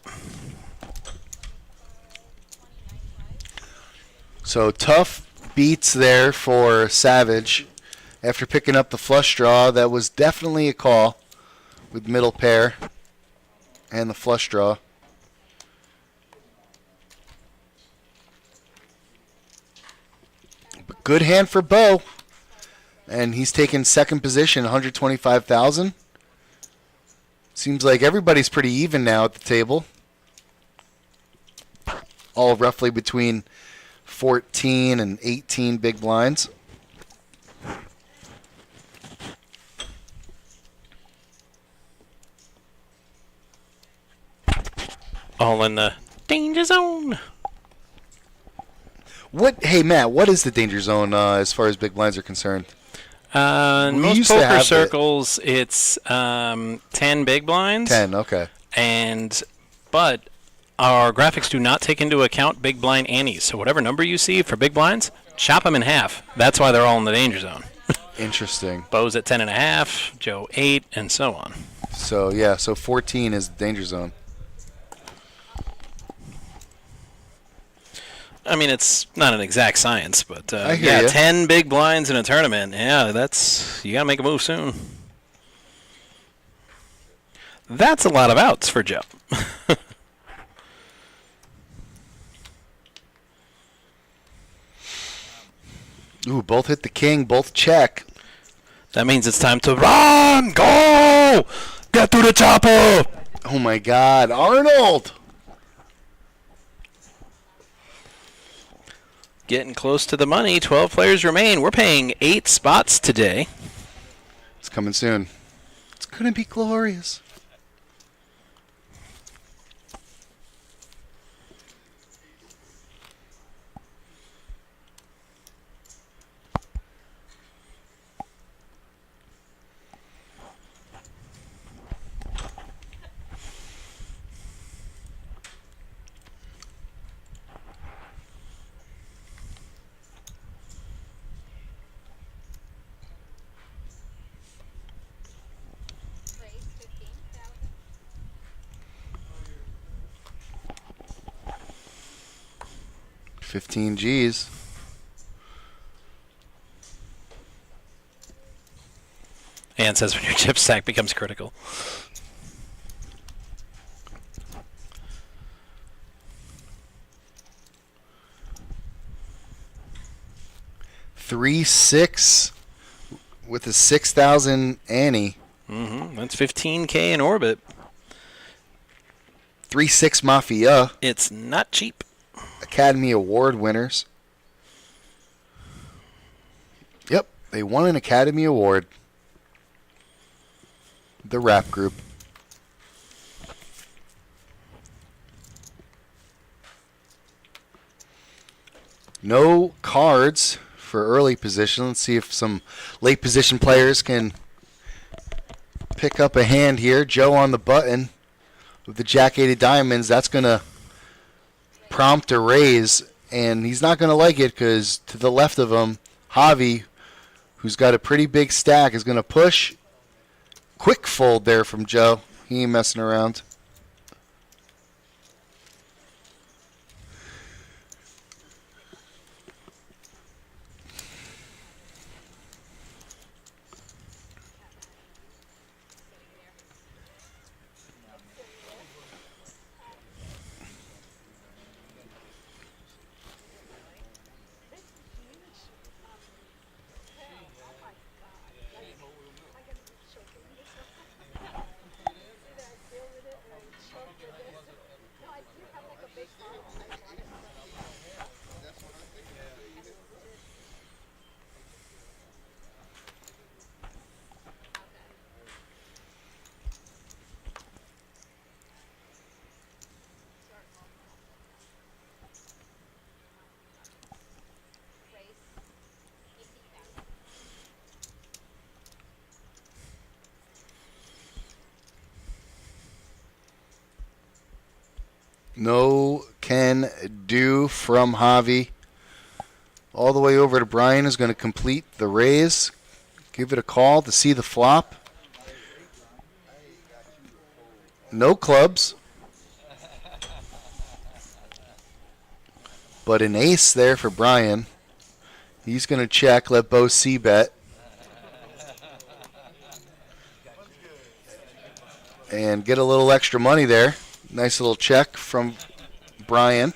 So tough beats there for Savage. After picking up the flush draw, that was definitely a call with middle pair and the flush draw. But good hand for Bo. And he's taken second position, 125,000. Seems like everybody's pretty even now at the table. All roughly between 14 and 18 big blinds. All in the danger zone. What? Hey, Matt, what is the danger zone as far as big blinds are concerned? In We most used to poker have circles, it's 10 big blinds. 10, okay. But our graphics do not take into account big blind antes. So whatever number you see for big blinds, chop them in half. That's why they're all in the danger zone. Interesting. Bo's at 10.5, Joe 8, and so on. So, yeah, so 14 is the danger zone. I mean, it's not an exact science, but I hear yeah, ya. 10 big blinds in a tournament. Yeah, that's you got to make a move soon. That's a lot of outs for Joe. Ooh, both hit the king, both check. That means it's time to run, go, get to the chopper. Oh, my God. Arnold! Getting close to the money. 12 players remain. We're paying 8 spots today. It's coming soon. It's going to be glorious. raised 15,000. 15 G's. Ann says when your chip stack becomes critical. Three six with a 6,000 ante. That's 15K in orbit. 3-6 Mafia. It's not cheap. Academy Award winners. Yep, they won an Academy Award. The rap group. No cards for early position. Let's see if some late position players can pick up a hand here. Joe on the button with the Jack 8 of diamonds. That's going to prompt a raise, and he's not going to like it because to the left of him, Javi, who's got a pretty big stack, is going to push. Quick fold there from Joe. He ain't messing around. No can do from Javi. All the way over to Brian is going to complete the raise. Give it a call to see the flop. No clubs. But an ace there for Brian. He's going to check, let Bo C bet. And get a little extra money there. Nice little check from Brian.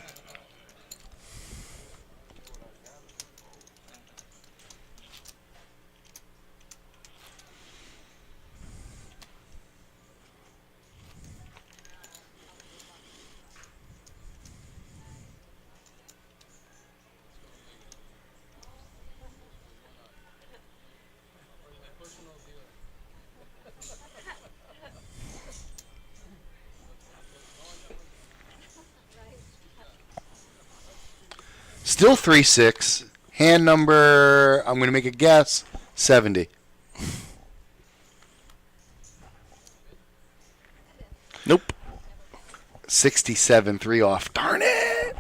Still 3-6. Hand number, I'm going to make a guess, 70. Nope. 67, 3 off. Darn it!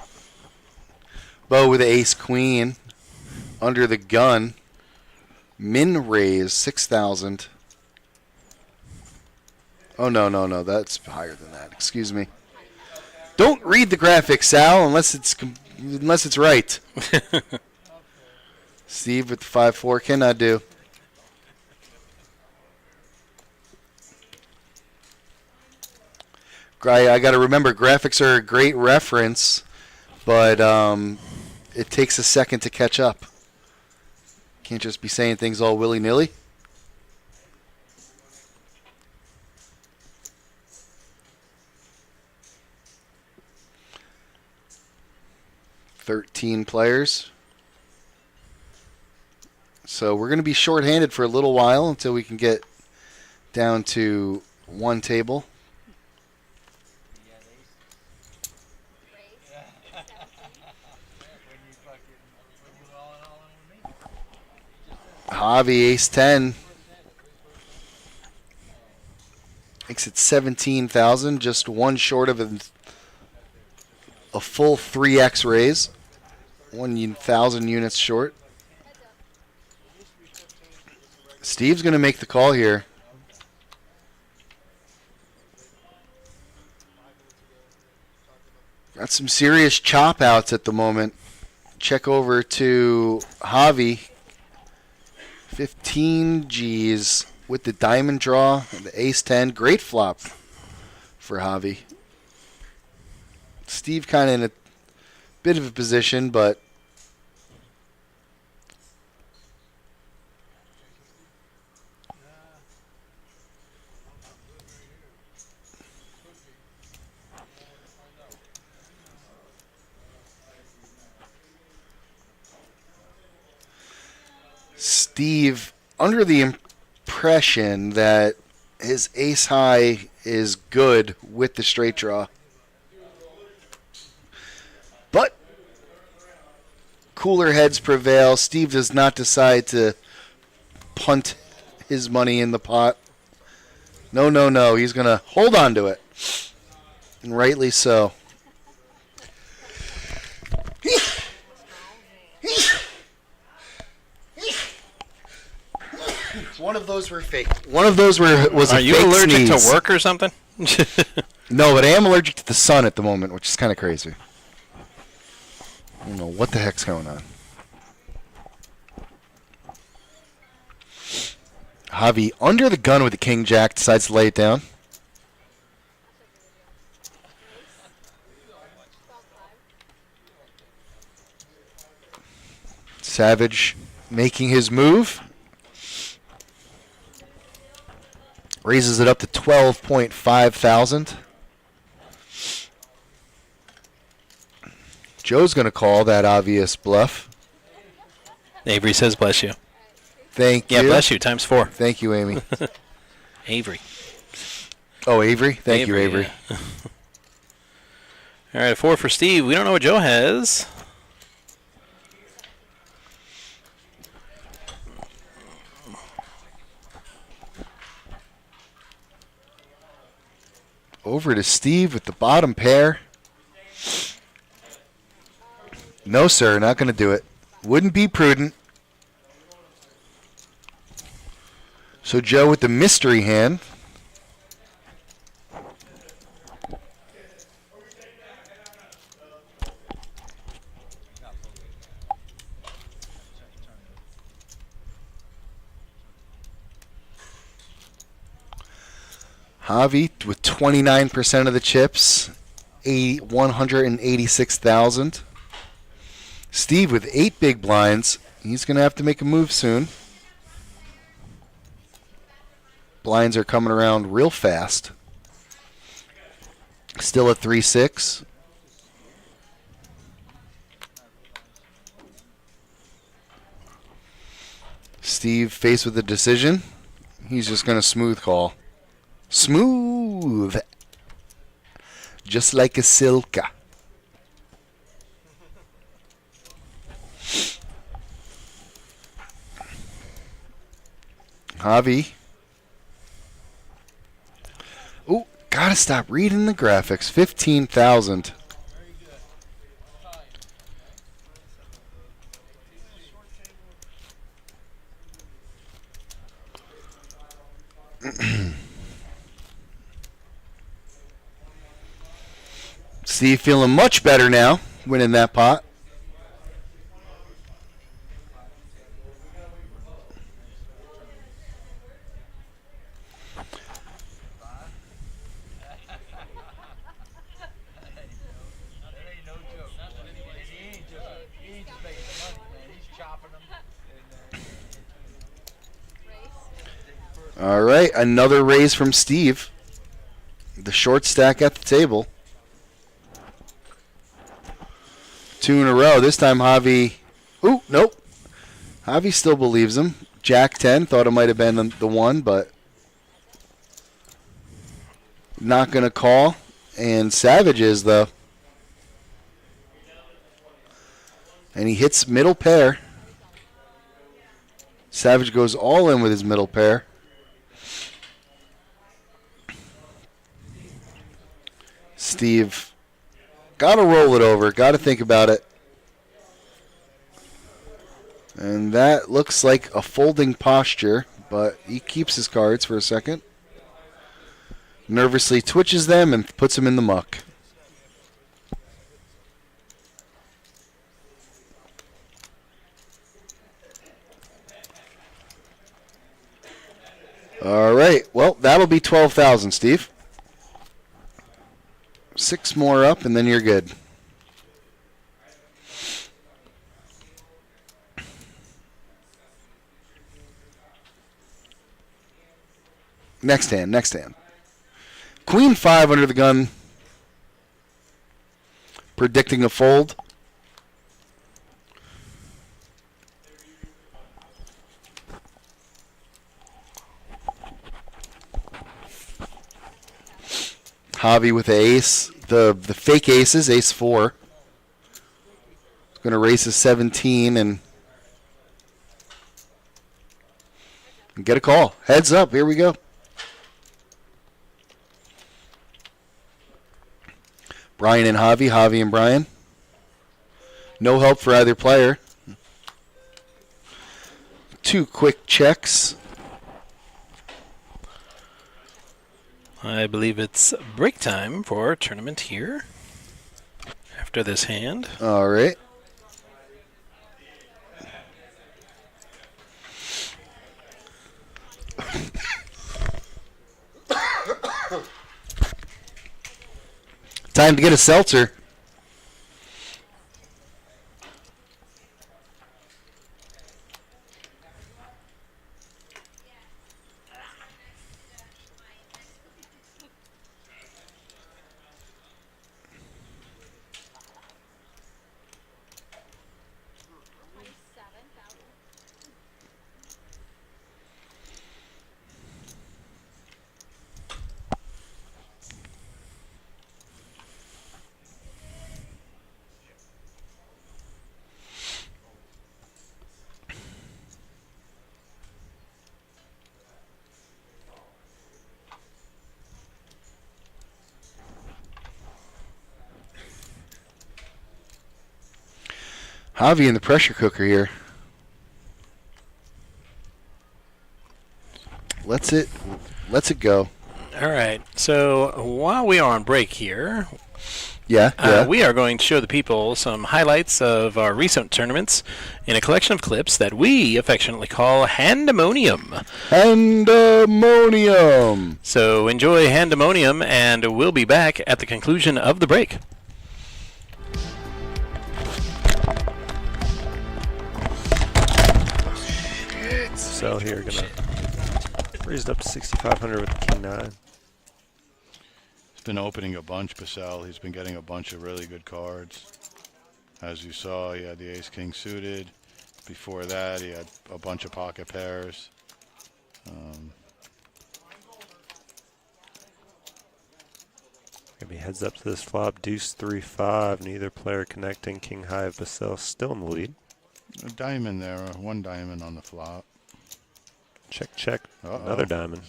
Bo with the ace queen. Under the gun. Min raise, 6,000. Oh, no. That's higher than that. Excuse me. Don't read the graphics, Sal, unless it's right. Steve with the 5-4 cannot do. I got to remember, graphics are a great reference, but it takes a second to catch up. Can't just be saying things all willy-nilly. $13 players. So we're going to be shorthanded for a little while until we can get down to one table. Javi, ace 10. Makes it 17,000, just one short of a full 3x raise. 1,000 units short. Steve's going to make the call here. Got some serious chop outs at the moment. Check over to Javi. 15 G's with the diamond draw and the ace 10. Great flop for Javi. Steve kind of in a bit of a position, but Steve under the impression that his ace high is good with the straight draw. But cooler heads prevail. Steve does not decide to punt his money in the pot. No, no, no. He's going to hold on to it. And rightly so. One of those were fake. One of those was Are a you fake allergic sneeze. to work or something? No, but I am allergic to the sun at the moment, which is kind of crazy. I don't know what the heck's going on. Javi under the gun with the king jack decides to lay it down. Savage making his move. Raises it up to 12.5 thousand. Joe's going to call that obvious bluff. Avery says bless you. Thank you. Yeah, bless you, times 4. Thank you, Amy. Avery. Oh, Avery? Thank you, Avery. Yeah. All right, a 4 for Steve. We don't know what Joe has. Over to Steve with the bottom pair. No, sir, not going to do it. Wouldn't be prudent. So Joe with the mystery hand. Javi with 29% of the chips, 186,000. Steve with 8 big blinds. He's going to have to make a move soon. Blinds are coming around real fast. Still at 3-6. Steve faced with a decision. He's just going to smooth call. Smooth. Just like a silka. Javi. Ooh, gotta stop reading the graphics. 15,000. Steve feeling much better now, winning that pot. All right, another raise from Steve. The short stack at the table. 2 in a row. This time Javi... Ooh, nope. Javi still believes him. Jack 10. Thought it might have been the one, but... Not going to call. And Savage is, though. And he hits middle pair. Savage goes all in with his middle pair. Steve, got to roll it over. Got to think about it. And that looks like a folding posture, but he keeps his cards for a second. Nervously twitches them and puts them in the muck. All right. Well, that'll be 12,000, Steve. 6 more up, and then you're good. Next hand. Queen 5 under the gun. Predicting a fold. Javi with the ace. The fake aces, ace 4. Going to race a 17 and get a call. Heads up. Here we go. Brian and Javi and Brian. No help for either player. 2 quick checks. I believe it's break time for tournament here. After this hand. All right. Time to get a seltzer. Javi in the pressure cooker here. Let's it go. All right. So while we are on break here, Yeah. we are going to show the people some highlights of our recent tournaments in a collection of clips that we affectionately call Handemonium. Handemonium. So enjoy Handemonium, and we'll be back at the conclusion of the break. Sell here, gonna raise it up to 6,500 with the King 9. He's been opening a bunch, Pacell. He's been getting a bunch of really good cards. As you saw, he had the Ace-King suited. Before that, he had a bunch of pocket pairs. Gonna be heads up to this flop. Deuce 3-5. Neither player connecting. King high of Pacell still in the lead. A diamond there, 1 diamond on the flop. Check, check. Another diamond.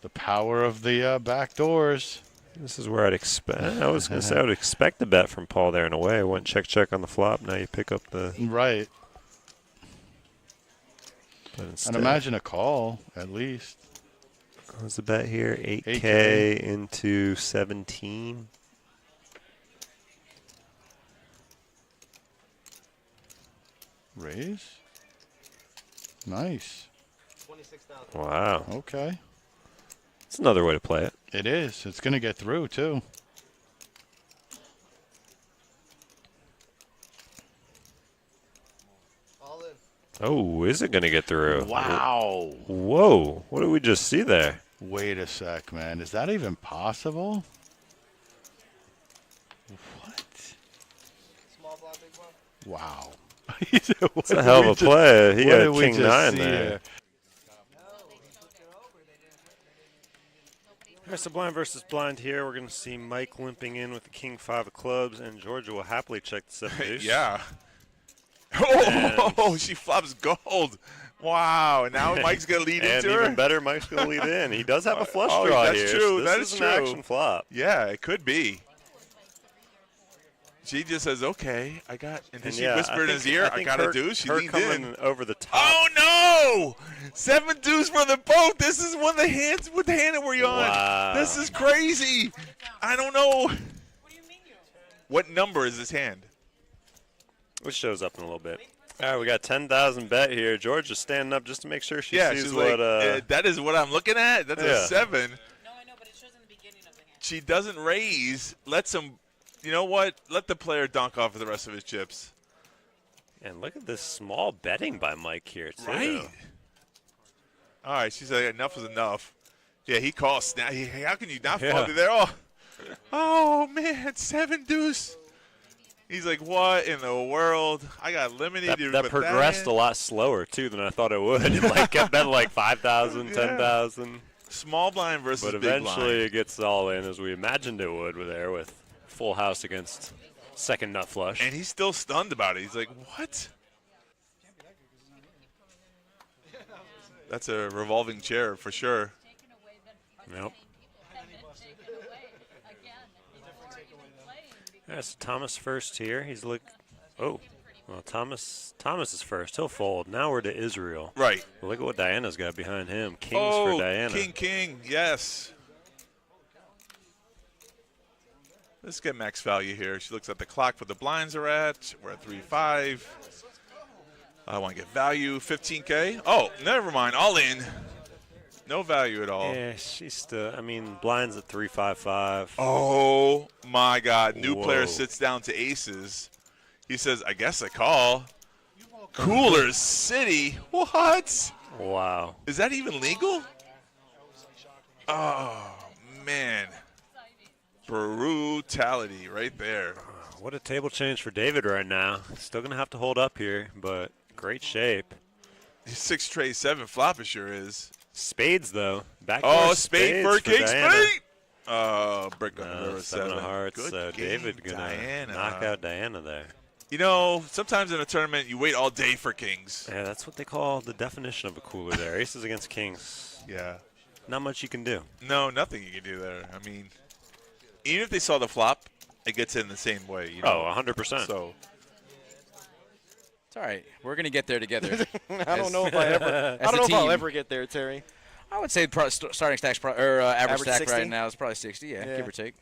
The power of the back doors. This is where I'd expect. I was gonna say I would expect the bet from Paul there in a way. Went check, check on the flop. Now you pick up the. Right. But instead, And imagine a call, at least. what was the bet here? 8K 8K. into 17. Raise. Nice. Wow. Okay. It's another way to play it. It is. It's going to get through, too. Oh, is it going to get through? Wow. Whoa. What did we just see there? Wait a sec, man. Is that even possible? What? Small blind, big blind. Wow. It's a hell of a play. He had King 9 there. Here's the blind versus blind here. We're going to see Mike limping in with the King 5 of clubs, and Georgia will happily check the 7 deuce. Yeah. Oh, she flops gold. Wow. Now Mike's going to lead And into even her? better, Mike's going to lead in. He does have a flush Oh, draw that's here. true. So That this is an true. action flop. Yeah, it could be. She just says, okay, I got, and then And she yeah, whispered in his ear, I got to do. She her leaned coming in. over the top. Oh, no! 7 deuce for the boat. This is one of the hands. What hand were you on? Wow. This is crazy. I don't know. What number is this hand? Which shows up in a little bit. All right, we got 10,000 bet here. Georgia's standing up just to make sure she Yeah, sees she's what. like, that is what I'm looking at. That's Yeah. a 7. No, I know, but it shows in the beginning of the hand. She doesn't raise. Lets him. You know what? Let the player dunk off of the rest of his chips. And look at this small betting by Mike here, too. Right. All right. She's like, enough is enough. Yeah, he calls. Now, how can you not fall Yeah. through there? Oh, man, 7 deuce. He's like, what in the world? I got limited. That progressed a lot slower, too, than I thought it would. It like kept betting like 5,000, Yeah. 10,000. Small blind versus But big eventually blind. it gets all in as we imagined it would with full house against second nut flush. And he's still stunned about it. He's like, what? That's a revolving chair for sure. Yep. That's Thomas first here. He's oh, well, Thomas is first. He'll fold. Now we're to Israel. Right. Well, look at what Diana's got behind him. Kings for Diana. King, yes. Let's get max value here. She looks at the clock where the blinds are at. We're at 3-5. I want to get value, 15K. Oh, never mind. All in. No value at all. Yeah, she's still. I mean, blinds at 3-5-5. Oh my God! New Whoa. player sits down to aces. He says, "I guess I call." Cooler City. What? Wow. Is that even legal? Oh man, brutality right there. What a table change for David right now. Still gonna have to hold up here, but great shape. 6 tray 7 flop it sure is. Spades though. Spade for King Diana. Spade. Brick on the river 7 of hearts. Good So game, David gonna Diana. knock out Diana there. You know, sometimes in a tournament you wait all day for kings. Yeah, that's what they call the definition of a cooler there. Aces against kings. Yeah. Not much you can do. No, nothing you can do there. I mean, even if they saw the flop, it gets in the same way. You know? Oh, 100%. So It's all right. We're gonna get there together. I don't know if I ever. I as don't a know if I'll team. ever get there, Terry. I would say starting stacks average stack 60? right now is probably 60. Yeah, give or take.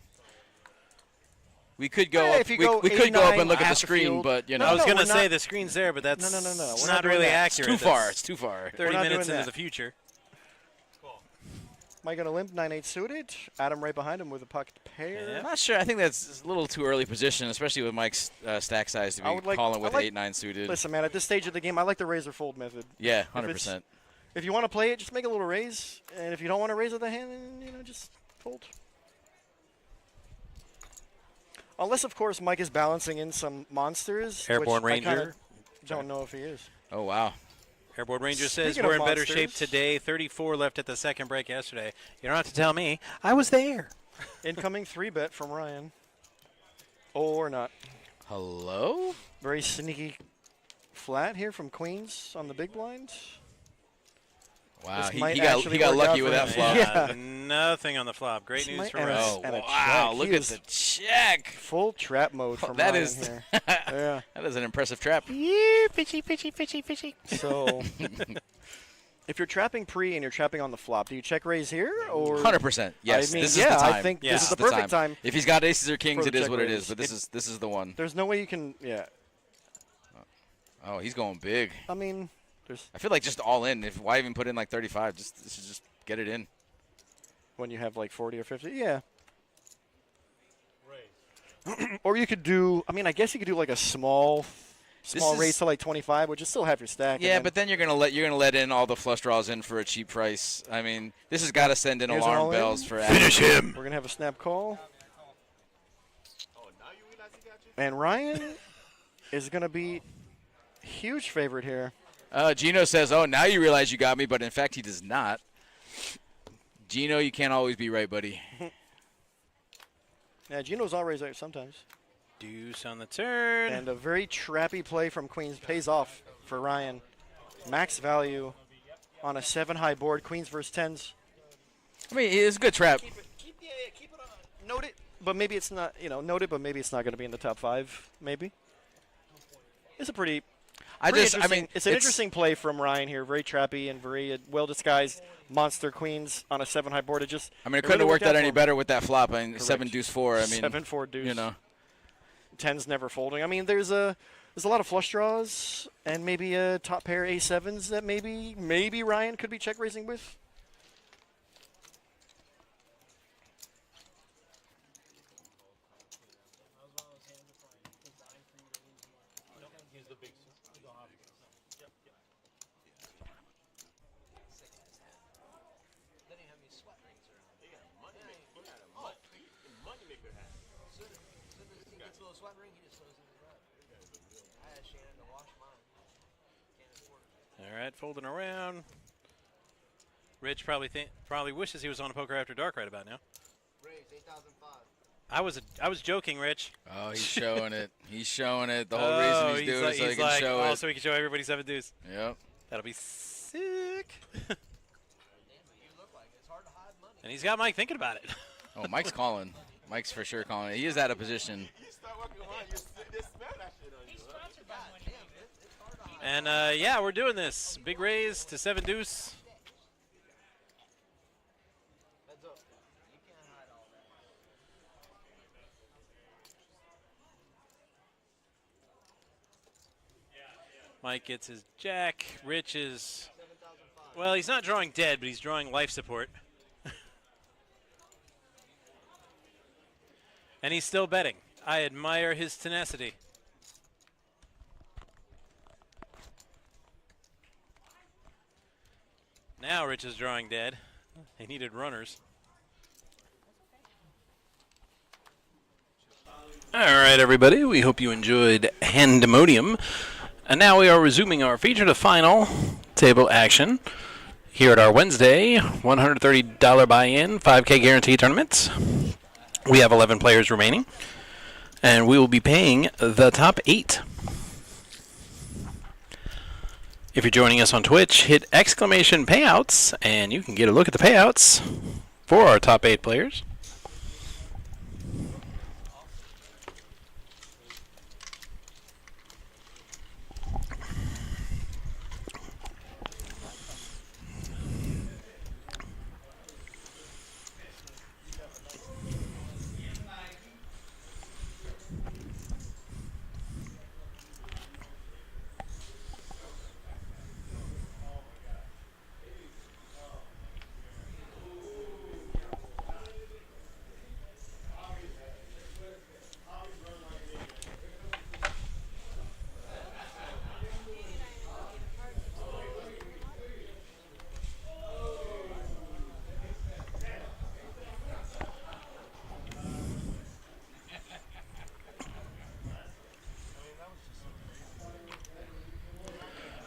We could Yeah, go up. if you go We could go up and look at the half the screen, field. but you know. No, I was going to we're say not- the screen's there, but that's No. it's We're not not doing really that. accurate. It's too far. That's It's too far. 30 We're not minutes doing into that. the future. Am I going to limp 9-8 suited? Adam right behind him with a pocket pair. I'm not sure. I think that's a little too early position, especially with Mike's stack size to I be would like- calling with I like- 8-9 suited. Listen, man, at this stage of the game, I like the raise or fold method. Yeah, If it's- 100%. If you want to play it, just make a little raise, and if you don't want to raise with the hand, then just fold. Unless, of course, Mike is balancing in some monsters. Airborne which I kinda Ranger. don't know if he is. Oh wow. Airborne Ranger says Speaking we're of in better shape monsters- today. 34 left at the second break yesterday. You don't have to tell me. I was there. Incoming 3-bet from Ryan. Or not. Hello? Very sneaky flat here from Queens on the big blind. Wow, This he might got actually lucky work out with for that him. flop. Yeah. Nothing on the flop. Great This news might- for and a- Ryan. Oh, and a wow, check. look He at is the check. Full trap mode from That Ryan is here. Yeah. that is an impressive trap. So, if you're trapping pre and you're trapping on the flop, do you check raise here or 100%. Yes, I mean, this yeah, is the time. I think Yeah. this is the the perfect time. If he's got aces or kings, for it the is check what it raise. is. But this is the one. There's no way you can. Yeah, Oh, he's going big. I mean, there's I feel like just all in. Why even put in like 35? Just get it in. when you have like 40 or 50. Yeah. Or you could do. I mean, I guess you could do like a small is- raise to like 25, which is still half your stack. Yeah, and but then you're gonna let in all the flush draws in for a cheap price. I mean, this has got to send in Here's an alarm all-in. bells for Finish him. we're gonna have a snap call. And Ryan is gonna be huge favorite here. Gino says, "Oh, now you realize you got me," but in fact, he does not. Gino, you can't always be right, buddy. Yeah, Gino's always right sometimes. Deuce on the turn. And a very trappy play from Queens pays off for Ryan. Max value on a 7-high board. Queens versus 10s. I mean, it's a good trap. Keep it on. Note it, but maybe it's not. Note it, but maybe it's not going to be in the top 5. Maybe. It's a pretty. It's an interesting play from Ryan here. Very trappy and very well disguised monster Queens on a 7-high board. It couldn't really have worked out for any him. better with that flop. I mean, Correct. 7 deuce 4. I mean, 7-4 deuce. You know, 10s never folding. I mean, there's a lot of flush draws and maybe a top pair A7s that maybe Ryan could be check raising with. All right, folding around. Rich probably wishes he was on a Poker After Dark right about now. I was joking, Rich. oh, he's showing it. He's showing it. The whole reason he's doing it so he can show it. So he can show everybody 7 deuce. Yep. That'll be sick. And he's got Mike thinking about it. Oh, Mike's calling. Mike's for sure calling it. He is out of position. And yeah, we're doing this. Big raise to 7 deuce. Mike gets his jack. Rich is, well, he's not drawing dead, but he's drawing life support. And he's still betting. I admire his tenacity. Now Rich is drawing dead. He needed runners. All right, everybody. We hope you enjoyed Handemonium. And now we are resuming our feature to final table action here at our Wednesday $130 buy-in 5K guarantee tournament. We have 11 players remaining, and we will be paying the top 8. If you're joining us on Twitch, hit exclamation payouts, and you can get a look at the payouts for our top 8 players.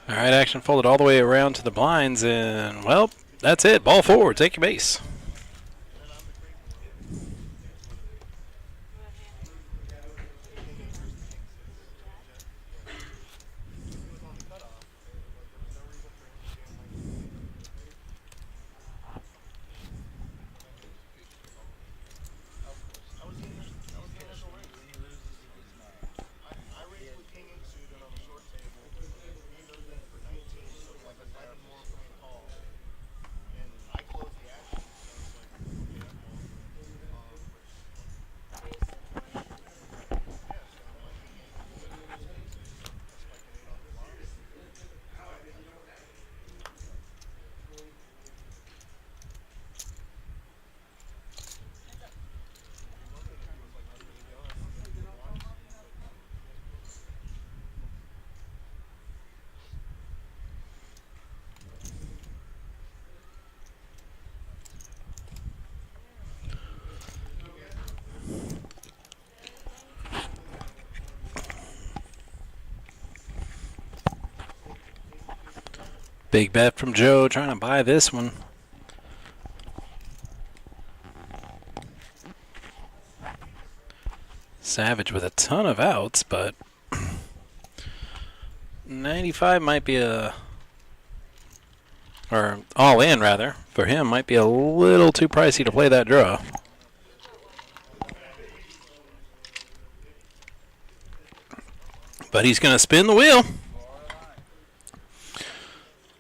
All right, action folded all the way around to the blinds, and, well, that's it. Ball forward. Take your base. Big bet from Joe, trying to buy this one. Savage with a ton of outs, but 95 might be a, or all in rather, for him might be a little too pricey to play that draw. But he's going to spin the wheel.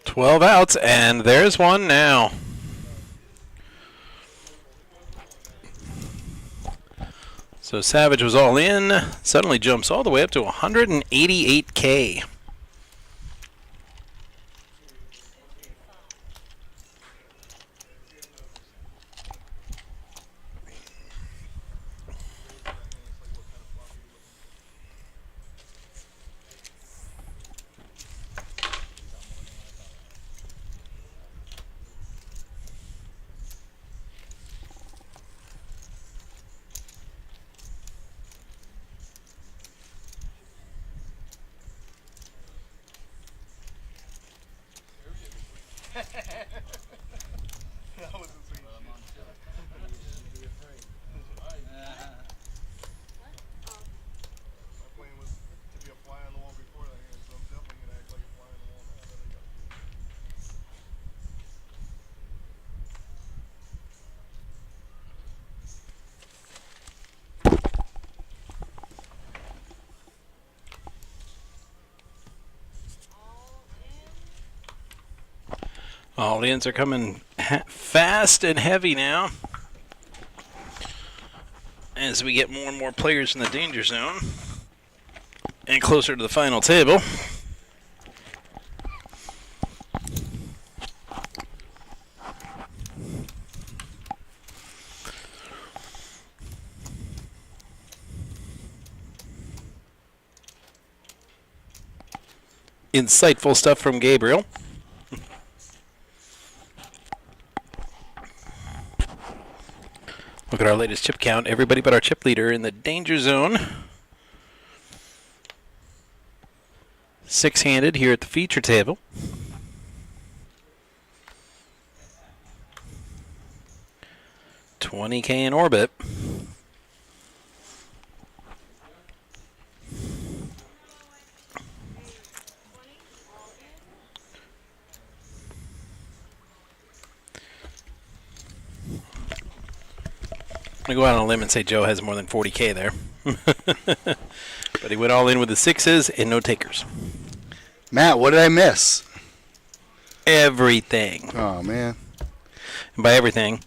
12 outs, and there's one now. So Savage was all in, suddenly jumps all the way up to 188K. All-ins are coming fast and heavy now as we get more and more players in the danger zone and closer to the final table. Insightful stuff from Gabriel. Look at our latest chip count. Everybody but our chip leader in the danger zone. 6-handed here at the feature table. $20K in orbit. I'm going to go out on a limb and say Joe has more than 40K there. But he went all in with the sixes and no takers. Matt, what did I miss? Everything. Oh, man. And by everything,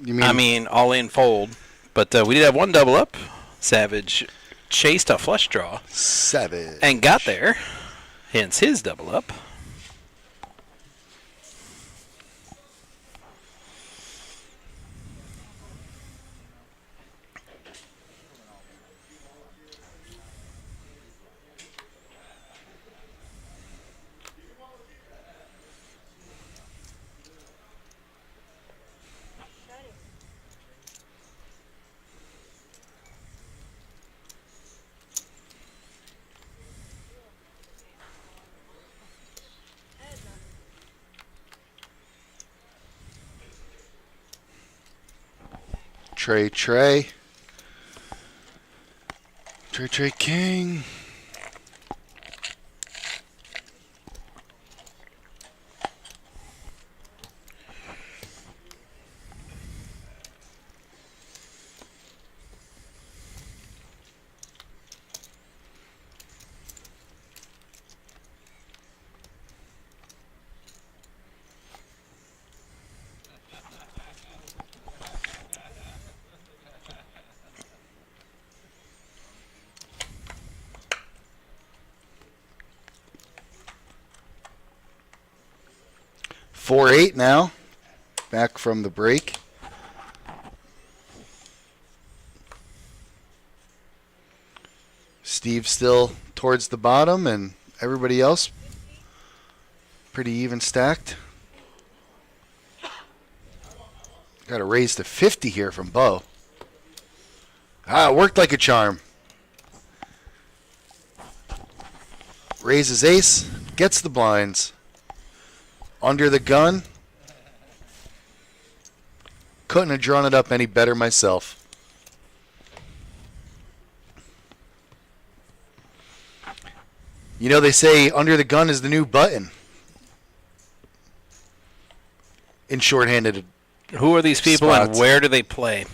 You mean? I mean all in fold. But we did have one double up. Savage chased a flush draw. Savage. And got there. Hence his double up. Trey. Trey King. Four eight now, back from the break. Steve still towards the bottom, and everybody else pretty even stacked. Got a raise to 50 here from Bo. It worked like a charm. Raises ace, gets the blinds. Under the gun. Couldn't have drawn it up any better myself. You know, they say under the gun is the new button. In shorthanded. Who are these people spots. and where do they play?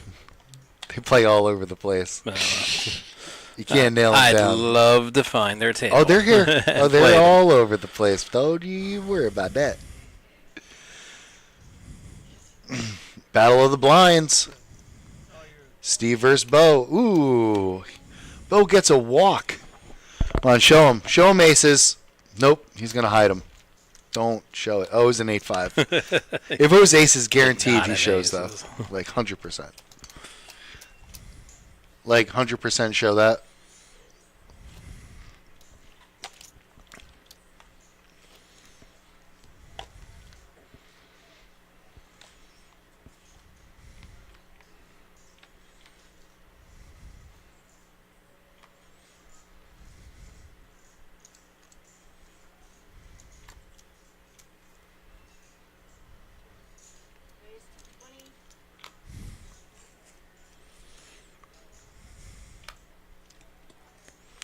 They play all over the place. You can't nail them down. I'd love to find their table. Oh, they're here. Oh, Play they're them. all over the place. Don't you worry about that. Battle of the Blinds. Steve versus Bo. Ooh. Bo gets a walk. Come on, show him. Show him aces. Nope, he's going to hide them. Don't show it. Oh, it was an 8-5. If it was aces, guaranteed Not he an shows, aces. though. Like 100%. Like 100% show that.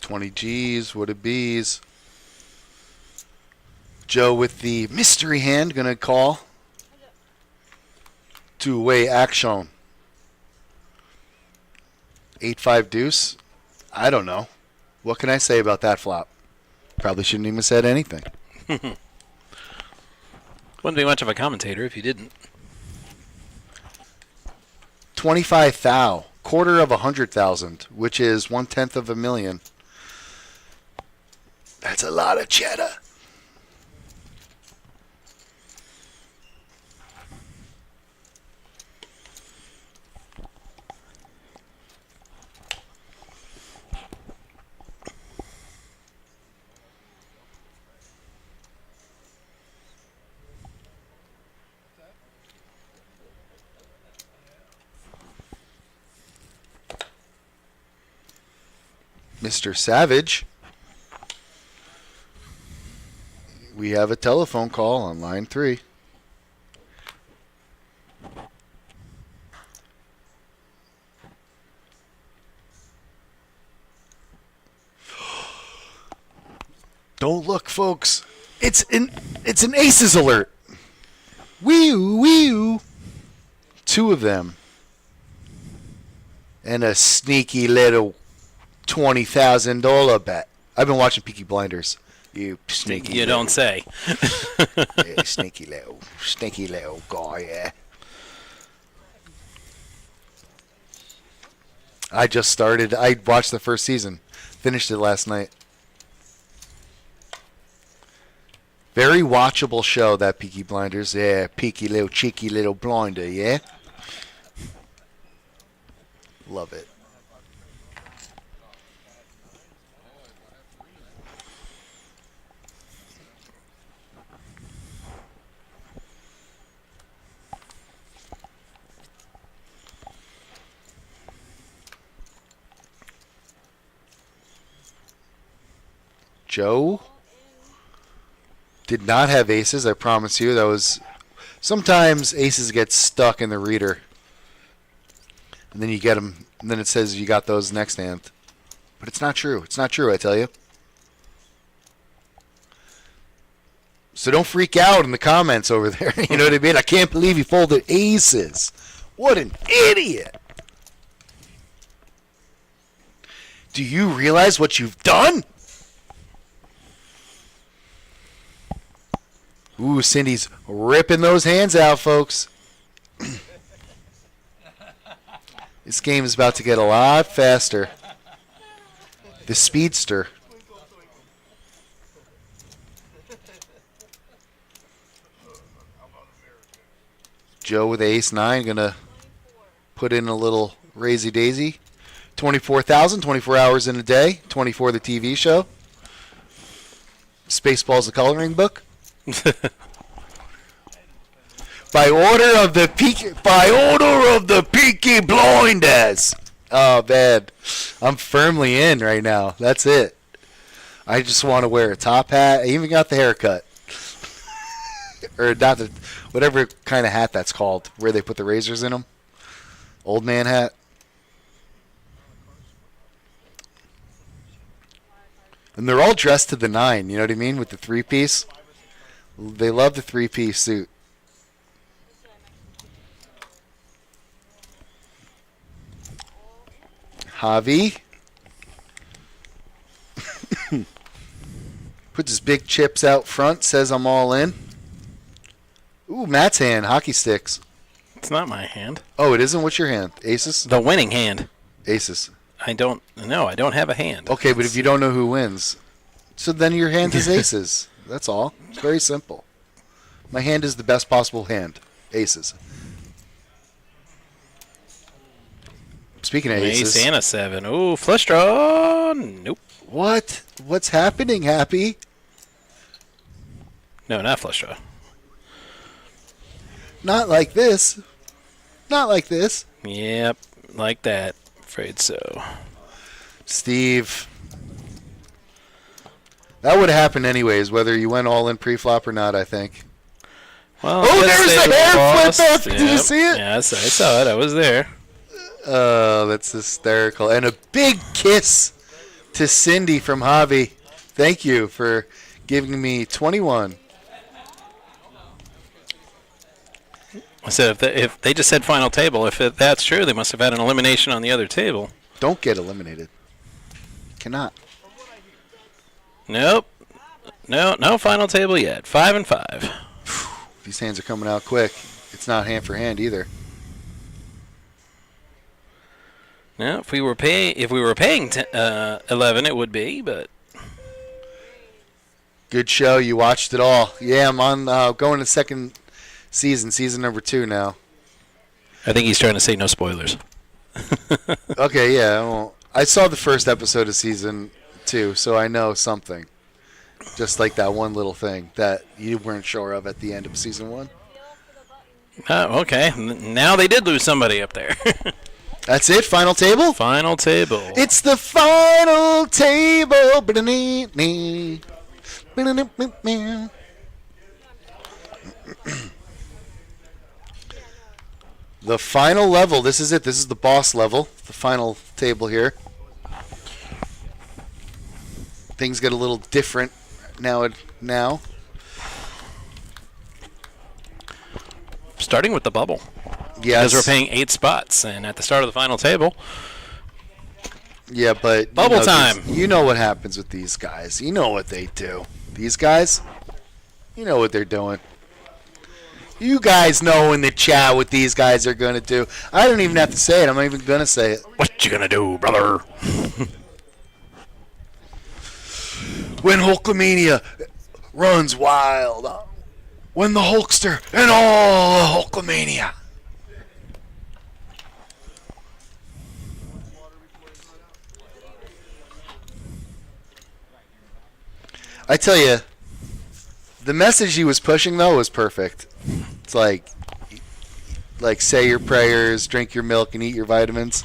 $20 what it bees. Joe with the mystery hand gonna call. Two-way action. 8-5 deuce. I don't know. What can I say about that flop? Probably shouldn't even said anything. Wouldn't be much of a commentator if you didn't. 25,000, quarter of 100,000, which is 1/10 of a million. That's a lot of cheddar. Mr. Savage. We have a telephone call on line 3. Don't look, folks. It's an aces alert. Wee-oo, wee-oo. 2 of them. And a sneaky little $20,000 bet. I've been watching Peaky Blinders. You sneaky. You don't say. Yeah, sneaky little guy. Yeah. I just started. I watched the first season. Finished it last night. Very watchable show, that Peaky Blinders. Yeah, peaky little cheeky little blinder. Yeah. Love it. Joe did not have aces, I promise you. That was sometimes aces get stuck in the reader. And then you get them, and then it says you got those next hand. But it's not true. It's not true, I tell you. So don't freak out in the comments over there. You know what I mean? I can't believe he folded aces. What an idiot. Do you realize what you've done? Ooh, Cindy's ripping those hands out, folks. This game is about to get a lot faster. The speedster. Joe with ace-9 going to put in a little raisy-daisy. 24,000, 24 hours in a day. 24 the TV show. Spaceballs the coloring book. By order of the Peaky Blinders. Oh man, I'm firmly in right now. That's it. I just want to wear a top hat. I even got the haircut, or not the whatever kind of hat that's called, where they put the razors in them. Old man hat. And they're all dressed to the 9. You know what I mean, with the 3-piece. They love the 3-piece suit. Javi puts his big chips out front, says I'm all in. Ooh, Matt's hand, hockey sticks. It's not my hand. Oh, it isn't? What's your hand? Aces? The winning hand. Aces. I don't have a hand. Okay, but if you don't know who wins, so then your hand is aces. That's all. It's very simple. My hand is the best possible hand. Aces. Speaking of aces. Ace and a 7. Ooh, flush draw. Nope. What? What's happening, Happy? No, not flush draw. Not like this. Not like this. Yep, like that. Afraid so. Steve. That would have happened anyways, whether you went all in pre-flop or not, I think. Well, oh, there's the hair flip. Yep. Did you see it? Yes, I saw it. I was there. Oh, that's hysterical. And a big kiss to Cindy from Javi. Thank you for giving me 21. I said if they just said final table, if that's true, they must have had an elimination on the other table. Don't get eliminated. Cannot. Nope. No final table yet. 5 and 5. These hands are coming out quick. It's not hand for hand either. Yeah, if we were paying 11, it would be, but good show. You watched it all. Yeah, I'm on going to second season number 2 now. I think he's trying to say no spoilers. Okay, yeah. Well, I saw the first episode of season 2, so I know something. Just like that one little thing that you weren't sure of at the end of season 1. Oh, okay. Now they did lose somebody up there. That's it? Final table? Final table. It's the final table. The final level. This is it. This is the boss level. The final table here. Things get a little different now. Starting with the bubble. Yes. Because we're paying 8 spots, and at the start of the final table. Yeah, but bubble time. You know what happens with these guys. You know what they do. These guys, you know what they're doing. You guys know in the chat what these guys are going to do. I don't even have to say it. I'm not even going to say it. What you going to do, brother? When Hulkamania runs wild. When the Hulkster and all Hulkamania. I tell you, the message he was pushing, though, was perfect. It's like say your prayers, drink your milk, and eat your vitamins.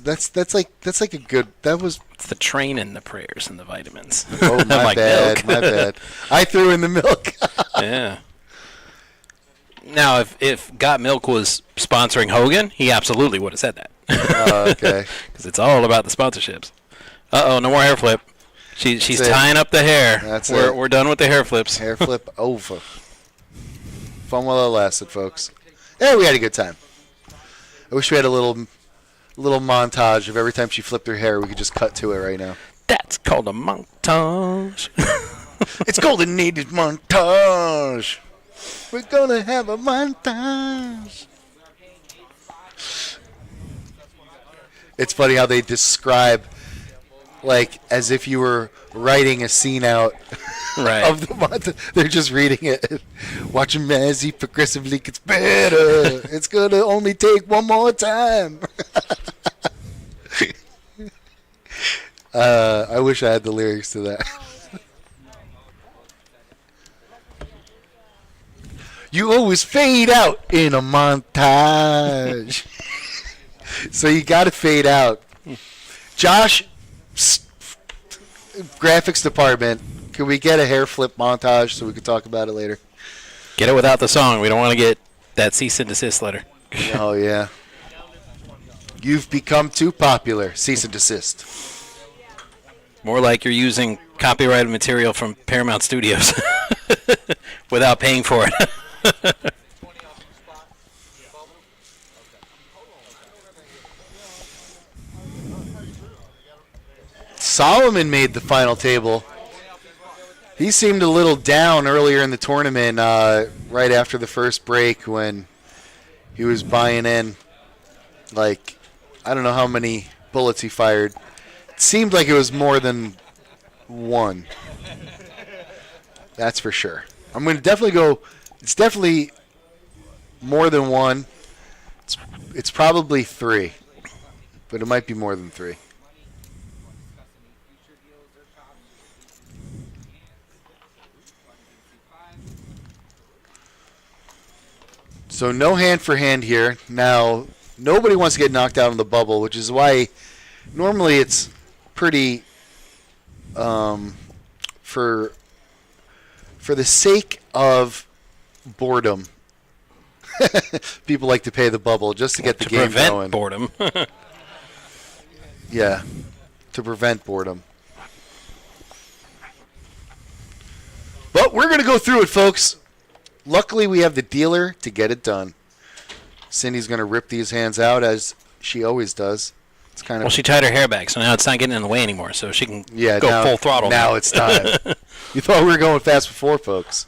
That's like a good. That was. It's the train and the prayers and the vitamins. Oh, my like bad, my bad. I threw in the milk. Yeah. Now, if Got Milk was sponsoring Hogan, he absolutely would have said that. Okay. Because it's all about the sponsorships. Uh-oh, no more hair flip. She's tying up the hair. We're done with the hair flips. Hair flip over. Fun while it lasted, folks. Yeah, we had a good time. I wish we had a little montage of every time she flipped her hair. We could just cut to it right now. That's called a montage. It's called a needed montage. We're gonna have a montage. It's funny how they describe, like, as if you were writing a scene out right. of the montage. They're just reading it. Watch him as he progressively gets better. It's gonna only take one more time. I wish I had the lyrics to that. You always fade out in a montage. So you got to fade out. Josh, graphics department, can we get a hair flip montage so we can talk about it later? Get it without the song. We don't want to get that cease and desist letter. Oh, yeah. You've become too popular. Cease and desist. More like you're using copyrighted material from Paramount Studios without paying for it. Solomon made the final table. He seemed a little down earlier in the tournament, right after the first break when he was buying in. Like, I don't know how many bullets he fired. It seemed like it was more than one. That's for sure. I'm going to definitely go. It's definitely more than one. It's probably 3, but it might be more than 3. So no hand for hand here. Now, nobody wants to get knocked out on the bubble, which is why normally it's pretty for the sake of boredom. People like to pay the bubble just to get the game going. To prevent boredom. Yeah, to prevent boredom. But we're going to go through it, folks. Luckily, we have the dealer to get it done. Cindy's going to rip these hands out as she always does. Well, she tied her hair back, so now it's not getting in the way anymore, so she can go now, full throttle. Now it's time. You thought we were going fast before, folks.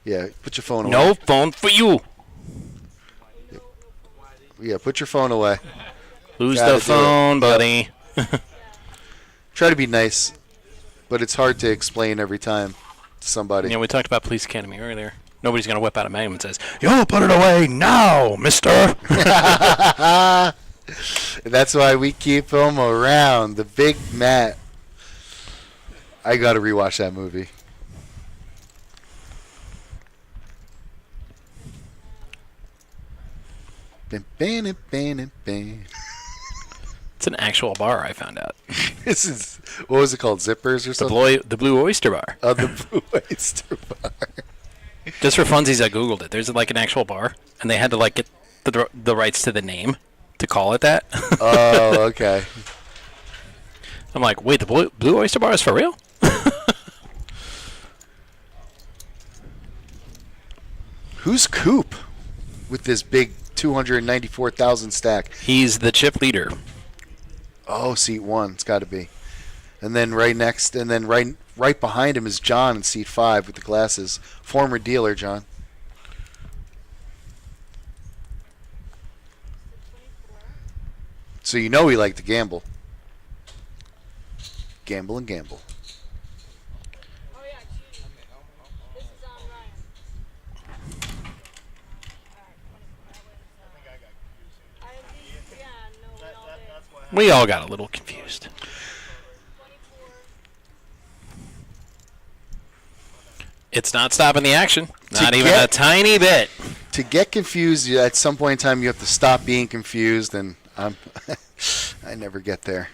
Yeah, put your phone away. No phone for you. Yeah, put your phone away. Lose Gotta the do phone, it. buddy. Try to be nice, but it's hard to explain every time to somebody. Yeah, we talked about Police Academy earlier. Nobody's going to whip out a magnum and says, "Yo, put it away now, mister." That's why we keep him around. The Big Matt. I got to rewatch that movie. It's an actual bar, I found out. This is, what was it called? Zippers or something? The Blue Oyster Bar. Oh, the Blue Oyster Bar. Just for funsies, I googled it. There's like an actual bar, and they had to like get the rights to the name to call it that. Oh, okay. I'm like, wait, the Blue Oyster Bar is for real? Who's Coop with this big 294,000 stack? He's the chip leader. Oh, seat 1. It's got to be. And then right next, and then right behind him is John in seat 5 with the glasses. Former dealer, John. So you know he liked to gamble. Gamble and gamble. Oh yeah, cheating. This is on Ryan. We all got a little confused. It's not stopping the action. Not even a tiny bit. To get confused, at some point in time, you have to stop being confused, and I never get there.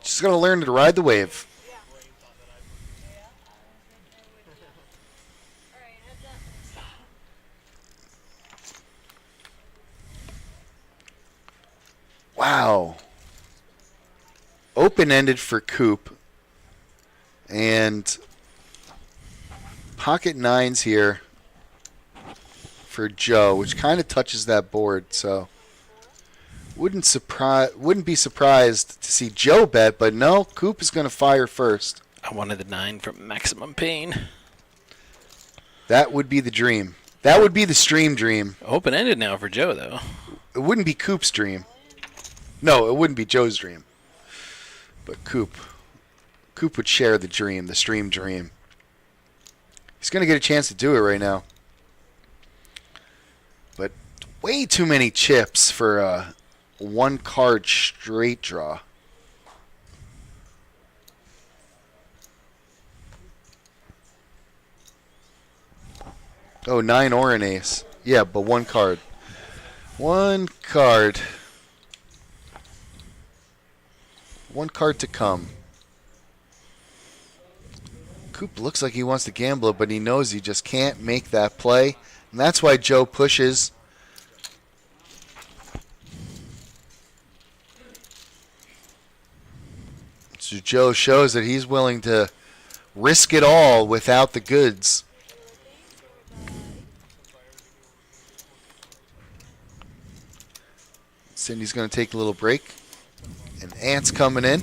Just gotta learn to ride the wave. Wow. Open-ended for Coop. And pocket nines here for Joe, which kind of touches that board. So wouldn't be surprised to see Joe bet, but no, Coop is going to fire first. I wanted the 9 from Maximum Pain. That would be the dream. That would be the stream dream. Open-ended now for Joe, though. It wouldn't be Coop's dream. No, it wouldn't be Joe's dream. But Coop would share the dream, the stream dream. He's going to get a chance to do it right now. But way too many chips for a one-card straight draw. Oh, 9 or an ace. Yeah, but one card. One card. One card to come. Coop looks like he wants to gamble it, but he knows he just can't make that play. And that's why Joe pushes. So Joe shows that he's willing to risk it all without the goods. Cindy's going to take a little break. And Ant's coming in.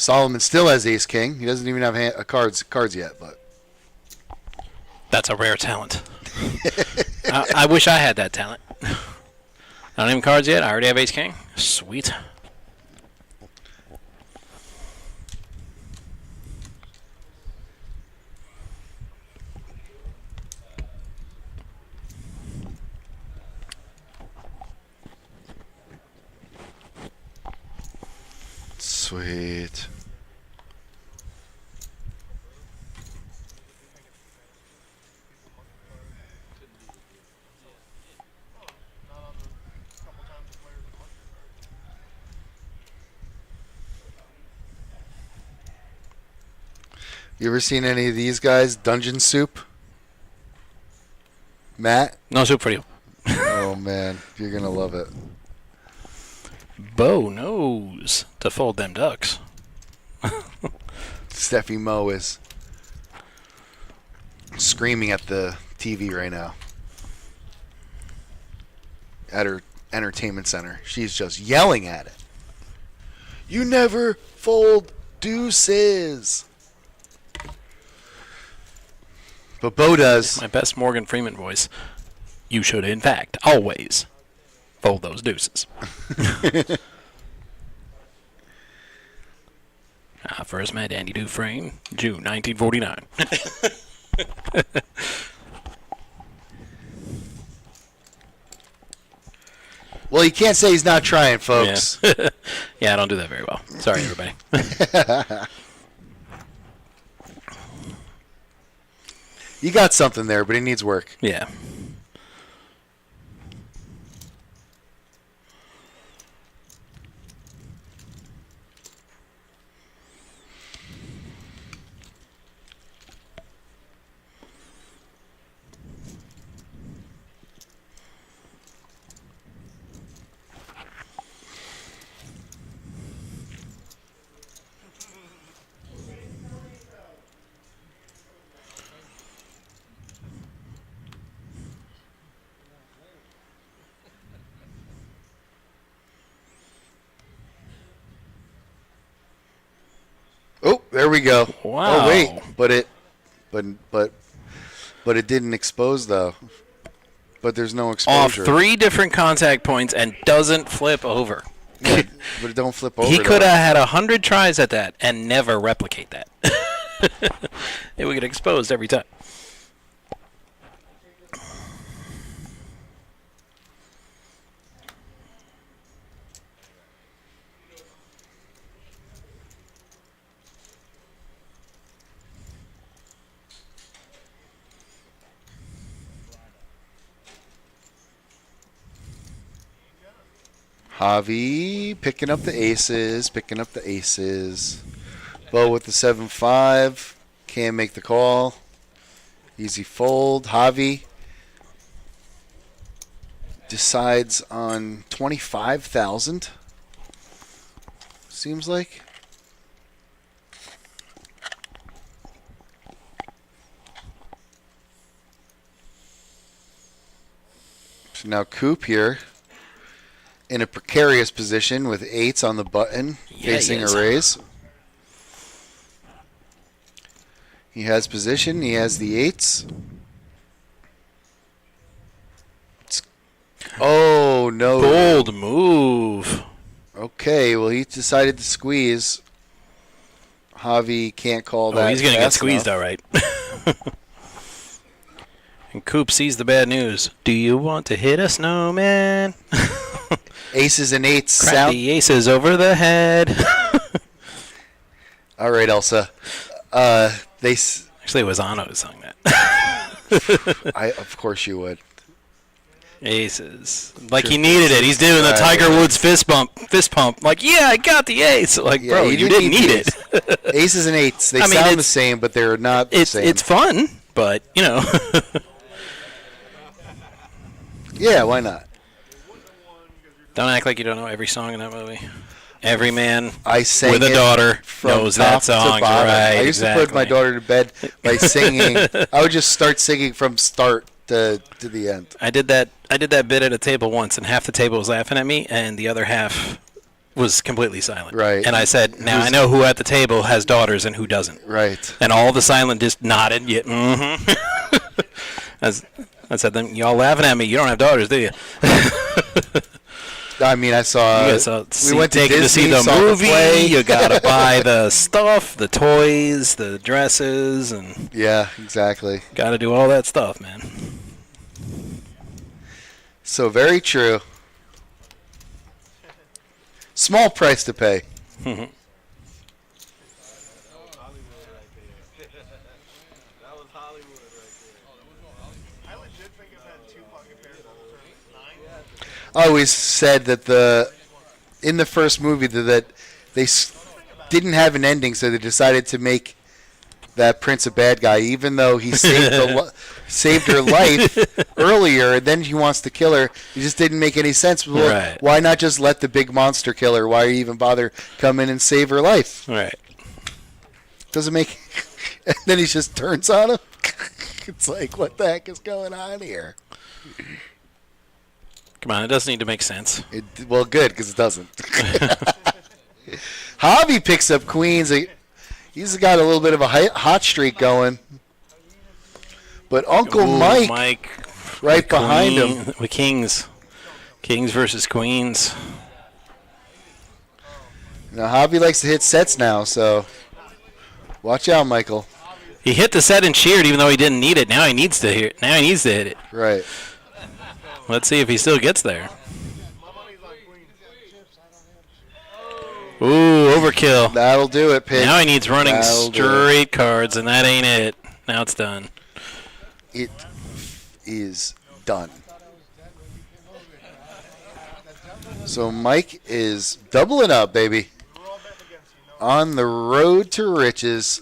Solomon still has ace king. He doesn't even have cards yet, but That's a rare talent. I wish I had that talent. I don't even cards yet. I already have ace king. Sweet. sweet. You ever seen any of these guys? Dungeon Soup? Matt? No soup for you. Oh, man. You're going to love it. Bo knows to fold them ducks. Steffi Mo is screaming at the TV right now. At her entertainment center. She's just yelling at it. You never fold deuces. But Bo does. My best Morgan Freeman voice. You should, in fact, always fold those deuces. I first met Andy Dufresne, June 1949. Well, you can't say he's not trying, folks. Yeah. Yeah, I don't do that very well. Sorry, everybody. You got something there, but it needs work. Yeah. Oh, there we go. Wow. Oh wait, but it didn't expose though. But there's no Off exposure. 3 different contact points and doesn't flip over. But it don't flip over. He could though. have had 100 tries at that and never replicate that. It would get exposed every time. Javi picking up the aces. Bo with the 7-5. Can't make the call. Easy fold. Javi decides on 25,000. Seems like. So now Coop here in a precarious position with 8s on the button, facing a raise. He has position. He has the 8s. Oh, no. Bold move. Okay, well, he decided to squeeze. Javi can't call that. Oh, he's going to get fast squeezed, enough. all right. And Coop sees the bad news. Do you want to hit a snowman? Aces and 8s. Crack the aces over the head. All right, Elsa. Actually, it was Anno who sung that. Of course you would. Aces. Like he needed it. He's doing the Tiger Woods fist pump. Like, yeah, I got the ace. Like, Yeah, bro, you didn't need it. Aces and 8s. They I mean, sound the same, but they're not the same. It's fun, but, you know. Yeah, why not? Don't act like you don't know every song in that movie. Every man I sang with a it daughter from knows top that to song. bottom. Right, I used to put my daughter to bed by singing. I would just start singing from start to the end. I did that bit at a table once, and half the table was laughing at me, and the other half was completely silent. Right. And I said, now I know who at the table has daughters and who doesn't. Right. And all the silent just nodded. Yeah, I said, then y'all laughing at me. You don't have daughters, do you? I mean, I saw. We went to Disney, to see the movie. You gotta buy the stuff, the toys, the dresses, and yeah, exactly. Gotta do all that stuff, man. So very true. Small price to pay. I always said that in the first movie that they didn't have an ending, so they decided to make that Prince a bad guy, even though he saved her life earlier, and then he wants to kill her. It just didn't make any sense. Well, right. Why not just let the big monster kill her? Why even bother come in and save her life? Right. Doesn't make. And then he just turns on him. It's like, what the heck is going on here? Come on, it doesn't need to make sense. Well, good, because it doesn't. Javi picks up queens. He's got a little bit of a hot streak going. But Uncle Mike right behind him. With kings. Kings versus queens. Now, Javi likes to hit sets now, so watch out, Michael. He hit the set and cheered even though he didn't need it. Now he needs to hit it. Right. Let's see if he still gets there. Ooh, overkill. That'll do it, Pig. Now he needs running straight cards, and that ain't it. Now it's done. It is done. So Mike is doubling up, baby. On the road to riches.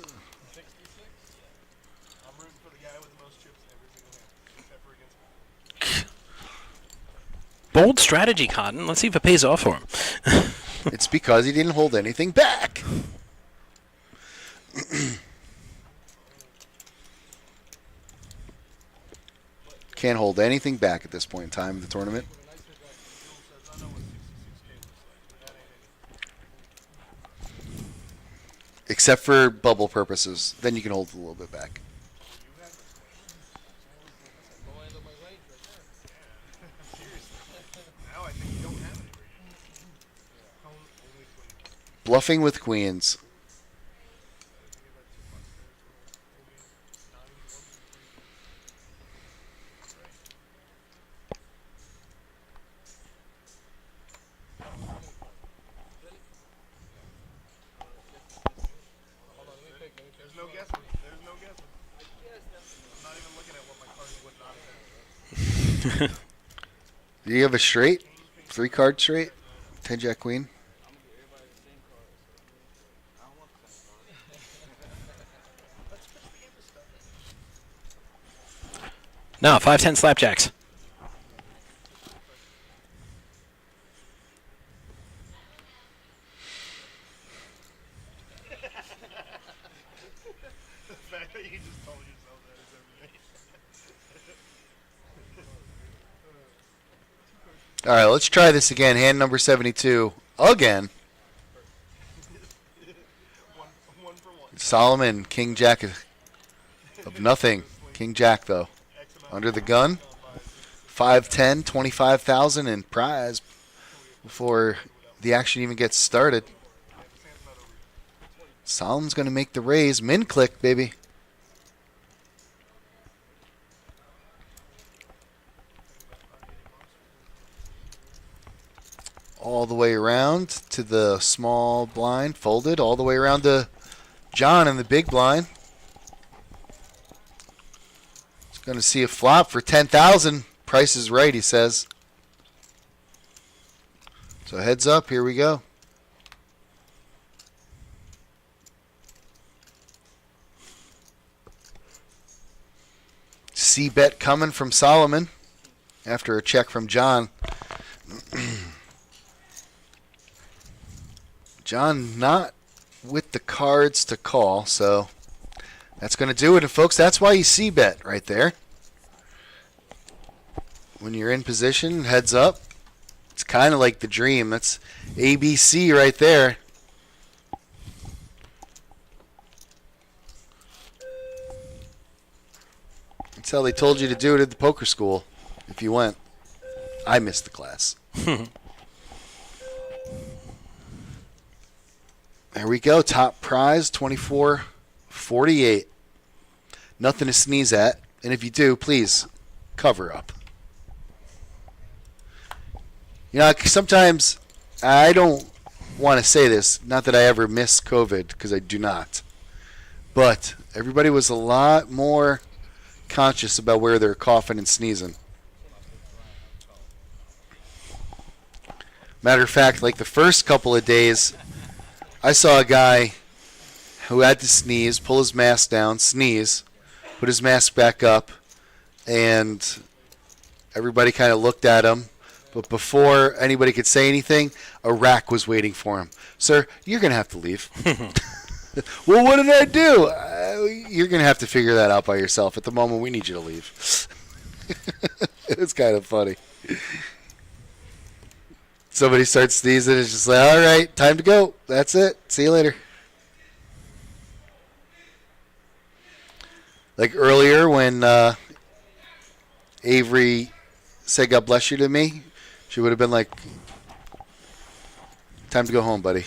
Bold strategy, Cotton. Let's see if it pays off for him. It's because he didn't hold anything back. Can't hold anything back at this point in time in the tournament. Except for bubble purposes. Then you can hold a little bit back. Bluffing with queens. There's no guessing. I'm not even looking at what my cards would not have. Do you have a straight? 3-card straight? 10-jack queen? No, 5-10 slapjacks. The fact that you just told yourself that is everything. All right, let's try this again. Hand number 72 again. One for one. Solomon, King Jack of nothing. King Jack, though. Under the gun. 5-10, 25,000 in prize before the action even gets started. Solomon's going to make the raise. Min click, baby. All the way around to the small blind, folded. All the way around to John in the big blind. Going to see a flop for 10,000. Price is right, he says. So heads up, here we go. C-bet coming from Solomon after a check from John. John not with the cards to call, so that's going to do it. And folks, that's why you C-bet right there. When you're in position, heads up. It's kind of like the dream. That's ABC right there. That's how they told you to do it at the poker school if you went. I missed the class. There we go. Top prize, 24.48. Nothing to sneeze at. And if you do, please cover up. You know, sometimes I don't want to say this. Not that I ever miss COVID, because I do not. But everybody was a lot more conscious about where they're coughing and sneezing. Matter of fact, like the first couple of days, I saw a guy who had to sneeze, pull his mask down, sneeze, put his mask back up, and everybody kind of looked at him. But before anybody could say anything, a rack was waiting for him. Sir, you're going to have to leave. Well, what did I do? You're going to have to figure that out by yourself. At the moment, we need you to leave. It's kind of funny. Somebody starts sneezing. It's just like, all right, time to go. That's it. See you later. Like earlier when Avery said God bless you to me, she would have been like, time to go home, buddy.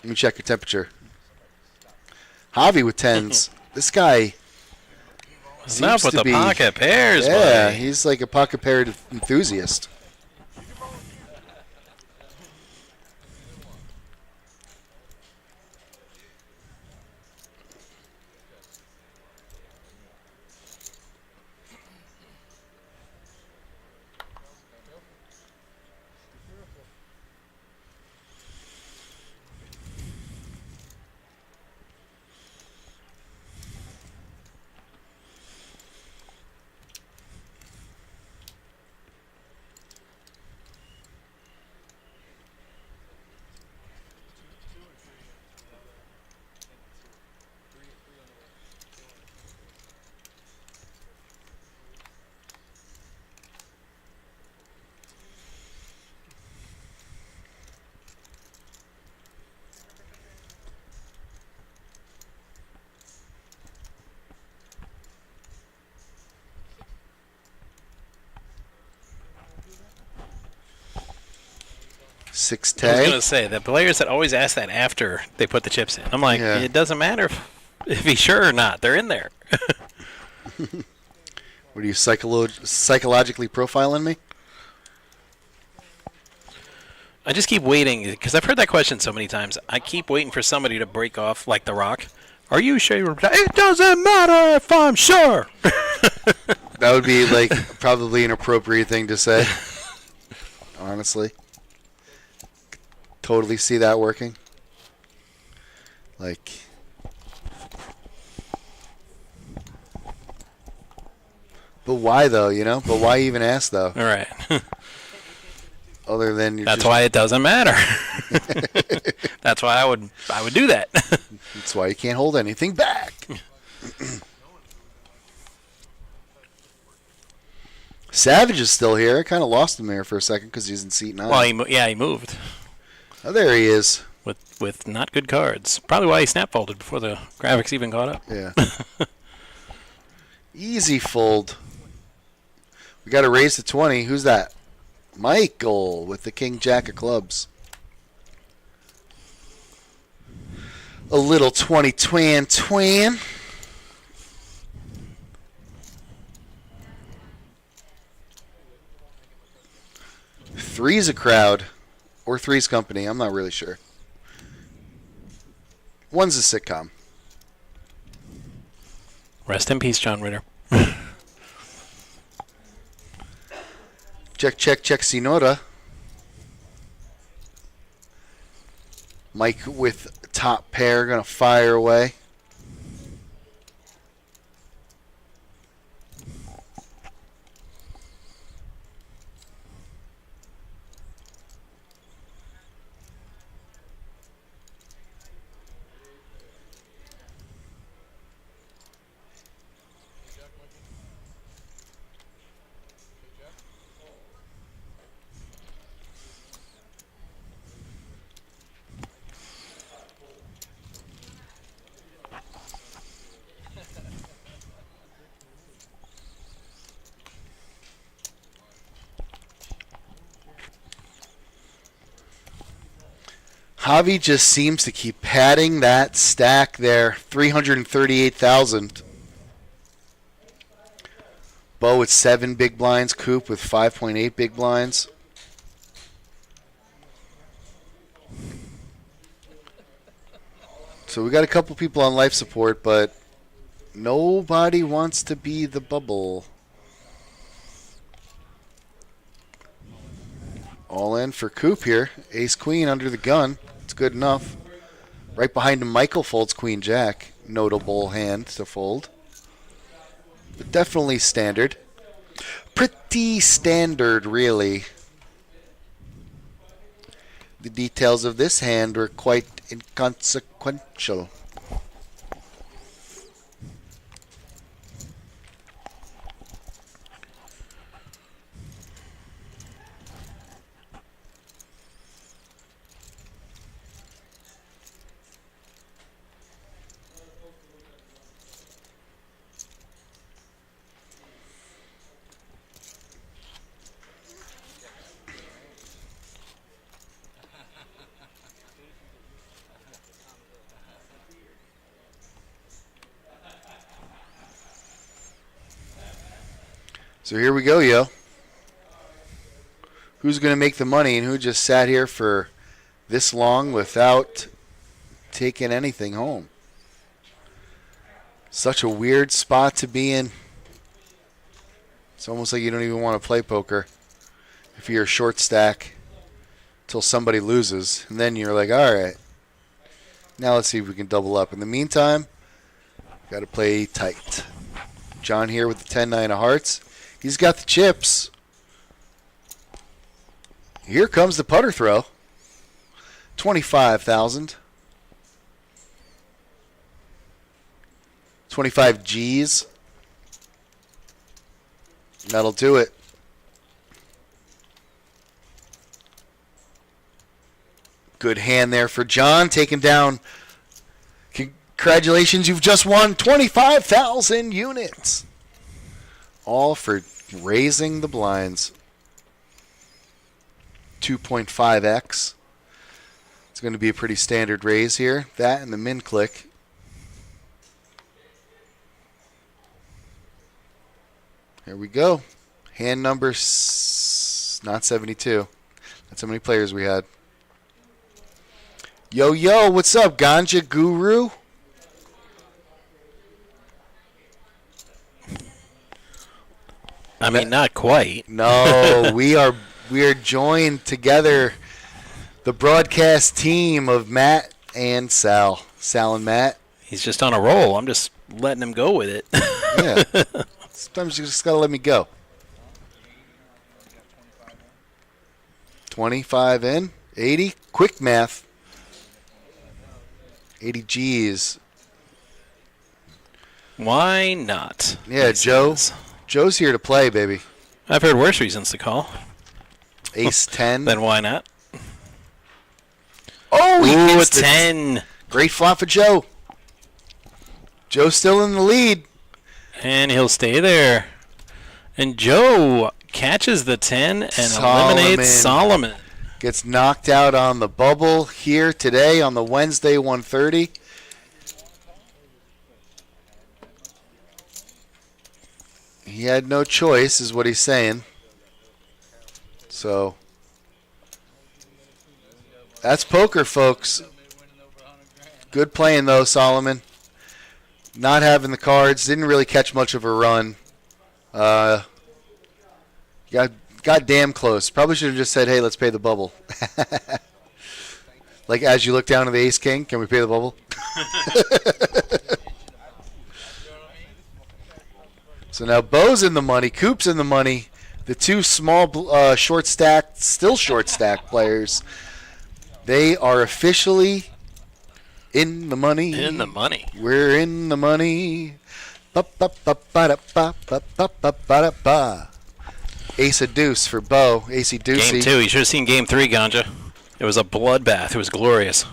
Let me check your temperature. Javi with 10s. This guy Enough with the pocket pairs, yeah, buddy. He's like a pocket pair enthusiast. I was going to say, the players that always ask that after they put the chips in. I'm like, It doesn't matter if he's sure or not. They're in there. What are you psychologically profiling me? I just keep waiting, because I've heard that question so many times. I keep waiting for somebody to break off like The Rock. Are you sure? It doesn't matter if I'm sure. That would be like probably an appropriate thing to say. Honestly. Totally see that working. Like, but why though, you know? But why even ask though? All right. Other than that's why it doesn't matter. That's why I would do that. That's why you can't hold anything back. Savage is still here. I kind of lost him there for a second because he's in seat 9. Well, he moved. Oh, there he is. With not good cards. Probably why he snap folded before the graphics even caught up. Yeah. Easy fold. We got to raise to 20. Who's that? Michael with the King Jack of clubs. A little 20 twan. Three's a crowd. Or Three's company. I'm not really sure. One's a sitcom. Rest in peace, John Ritter. Check, Sinora. Mike with top pair, gonna fire away. Javi just seems to keep padding that stack there. 338,000. Bo with 7 big blinds. Coop with 5.8 big blinds. So we got a couple people on life support, but nobody wants to be the bubble. All in for Coop here. Ace Queen under the gun. It's good enough. Right behind him, Michael folds Queen Jack. Notable hand to fold. But definitely standard. Pretty standard, really. The details of this hand were quite inconsequential. So here we go, yo. Who's going to make the money and who just sat here for this long without taking anything home? Such a weird spot to be in. It's almost like you don't even want to play poker if you're a short stack till somebody loses. And then you're like, all right, now let's see if we can double up. In the meantime, got to play tight. John here with the 10-9 of hearts. He's got the chips. Here comes the putter throw. 25,000. 25 G's. That'll do it. Good hand there for John. Taking down. Congratulations, you've just won 25,000 units. All for raising the blinds. 2.5x. It's going to be a pretty standard raise here. That and the min click. Here we go. Hand number not 72. That's how many players we had. Yo, what's up, Ganja Guru? I mean, not quite. No, we are joined together, the broadcast team of Matt and Sal. Sal and Matt. He's just on a roll. I'm just letting him go with it. Yeah. Sometimes you just got to let me go. 25 in. 80. Quick math. 80 G's. Why not? Yeah, Joe. Joe's here to play, baby. I've heard worse reasons to call. Ace 10. Then why not? Oh, he Ooh, a hits 10. Great flop for Joe. Joe's still in the lead. And he'll stay there. And Joe catches the 10 and eliminates Solomon. Gets knocked out on the bubble here today on the Wednesday 1:30. He had no choice, is what he's saying. So, that's poker, folks. Good playing, though, Solomon. Not having the cards. Didn't really catch much of a run. Got damn close. Probably should have just said, hey, let's pay the bubble. Like, as you look down at the ace-king, can we pay the bubble? So now Bo's in the money. Coop's in the money. The two small short stack, still short stack players, they are officially in the money. In the money. We're in the money. Ace of deuce for Bo. Acey deucey. Game 2. You should have seen Game 3, Ganja. It was a bloodbath. It was glorious.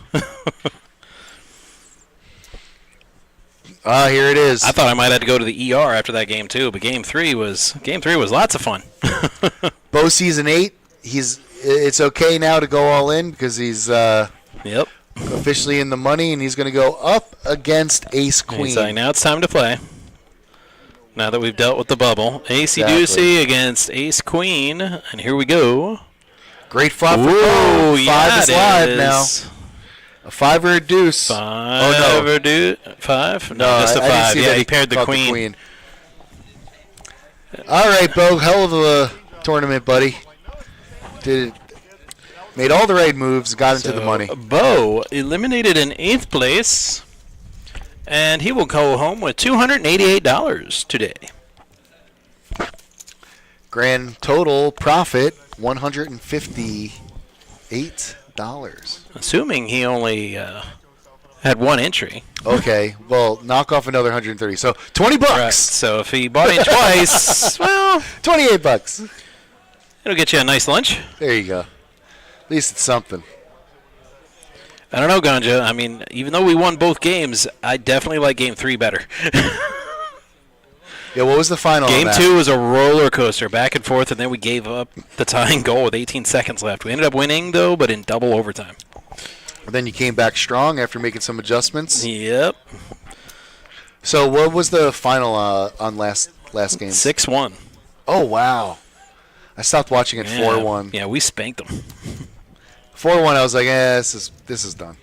Here it is. I thought I might have to go to the ER after that Game 2, but Game 3 was lots of fun. Bo season 8. It's okay now to go all in because he's Yep. Officially in the money, and he's going to go up against Ace Queen. He's like, now it's time to play. Now that we've dealt with the bubble. Acey Exactly. Deucey against Ace Queen, and here we go. Great flop for Ooh, Five yeah, is it live is. now. A 5 or a deuce. 5 or deuce? 5? No, just a 5. I didn't see Yeah, that he paired the caught queen. All right, Bo. Hell of a tournament, buddy. Made all the right moves, got into the money. Bo eliminated in 8th place, and he will go home with $288 today. Grand total profit, $158. Assuming he only had one entry. Okay, well, knock off another 130. So $20. Right. So if he bought in twice, well, $28. It'll get you a nice lunch. There you go. At least it's something. I don't know, Ganja. I mean, even though we won both games, I definitely like Game 3 better. Yeah, what was the final? Game on that? 2 was a roller coaster, back and forth, and then we gave up the tying goal with 18 seconds left. We ended up winning, though, but in double overtime. And then you came back strong after making some adjustments. Yep. So what was the final on last game? 6-1. Oh, wow. I stopped watching at 4-1. Yeah, we spanked them. 4-1, I was like, this is done.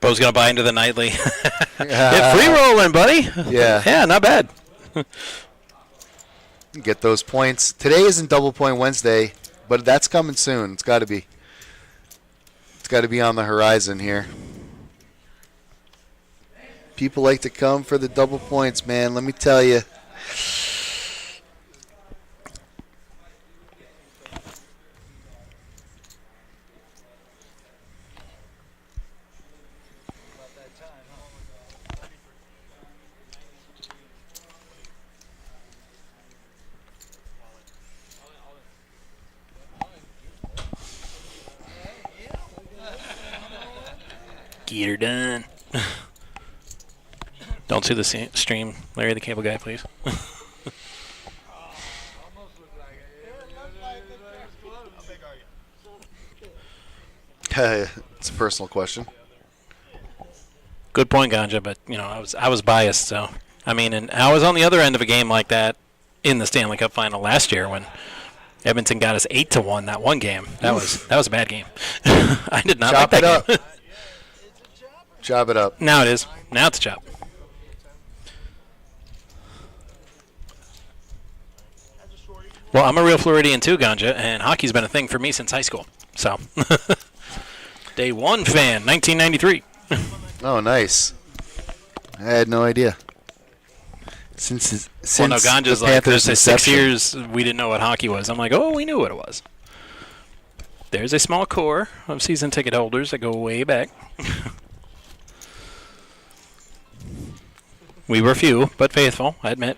Bo's going to buy into the nightly. Get free rolling, buddy. Yeah. Yeah, not bad. Get those points. Today isn't Double Point Wednesday, but that's coming soon. It's got to be. It's got to be on the horizon here. People like to come for the double points, man. Let me tell you. Get her done. Don't sue the stream, Larry the Cable Guy, please. It's a personal question. Good point, Ganja, but I was biased, so I mean, and I was on the other end of a game like that in the Stanley Cup final last year when Edmonton got us 8-1 that one game. That was a bad game. I did not Chop like that it game. up. Chop it up. Now it is. Now it's a chop. Well, I'm a real Floridian too, Ganja, and hockey's been a thing for me since high school. So, day one fan, 1993. Oh, nice. I had no idea. Since Well, no, Ganja's the like, Panthers' there's 6 inception. years we didn't know what hockey was. I'm like, oh, we knew what it was. There's a small core of season ticket holders that go way back. We were few, but faithful, I admit.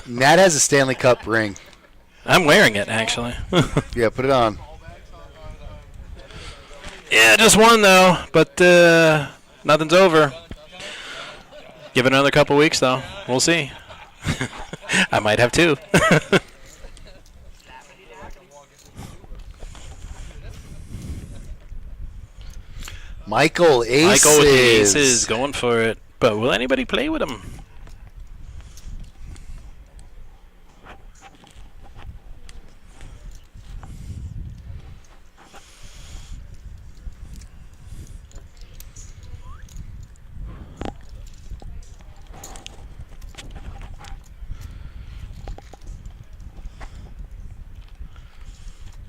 Nat has a Stanley Cup ring. I'm wearing it, actually. Yeah, put it on. Yeah, just one, though, but nothing's over. Give it another couple weeks, though. We'll see. I might have 2. Michael Aces. Michael with the Aces going for it. But will anybody play with him?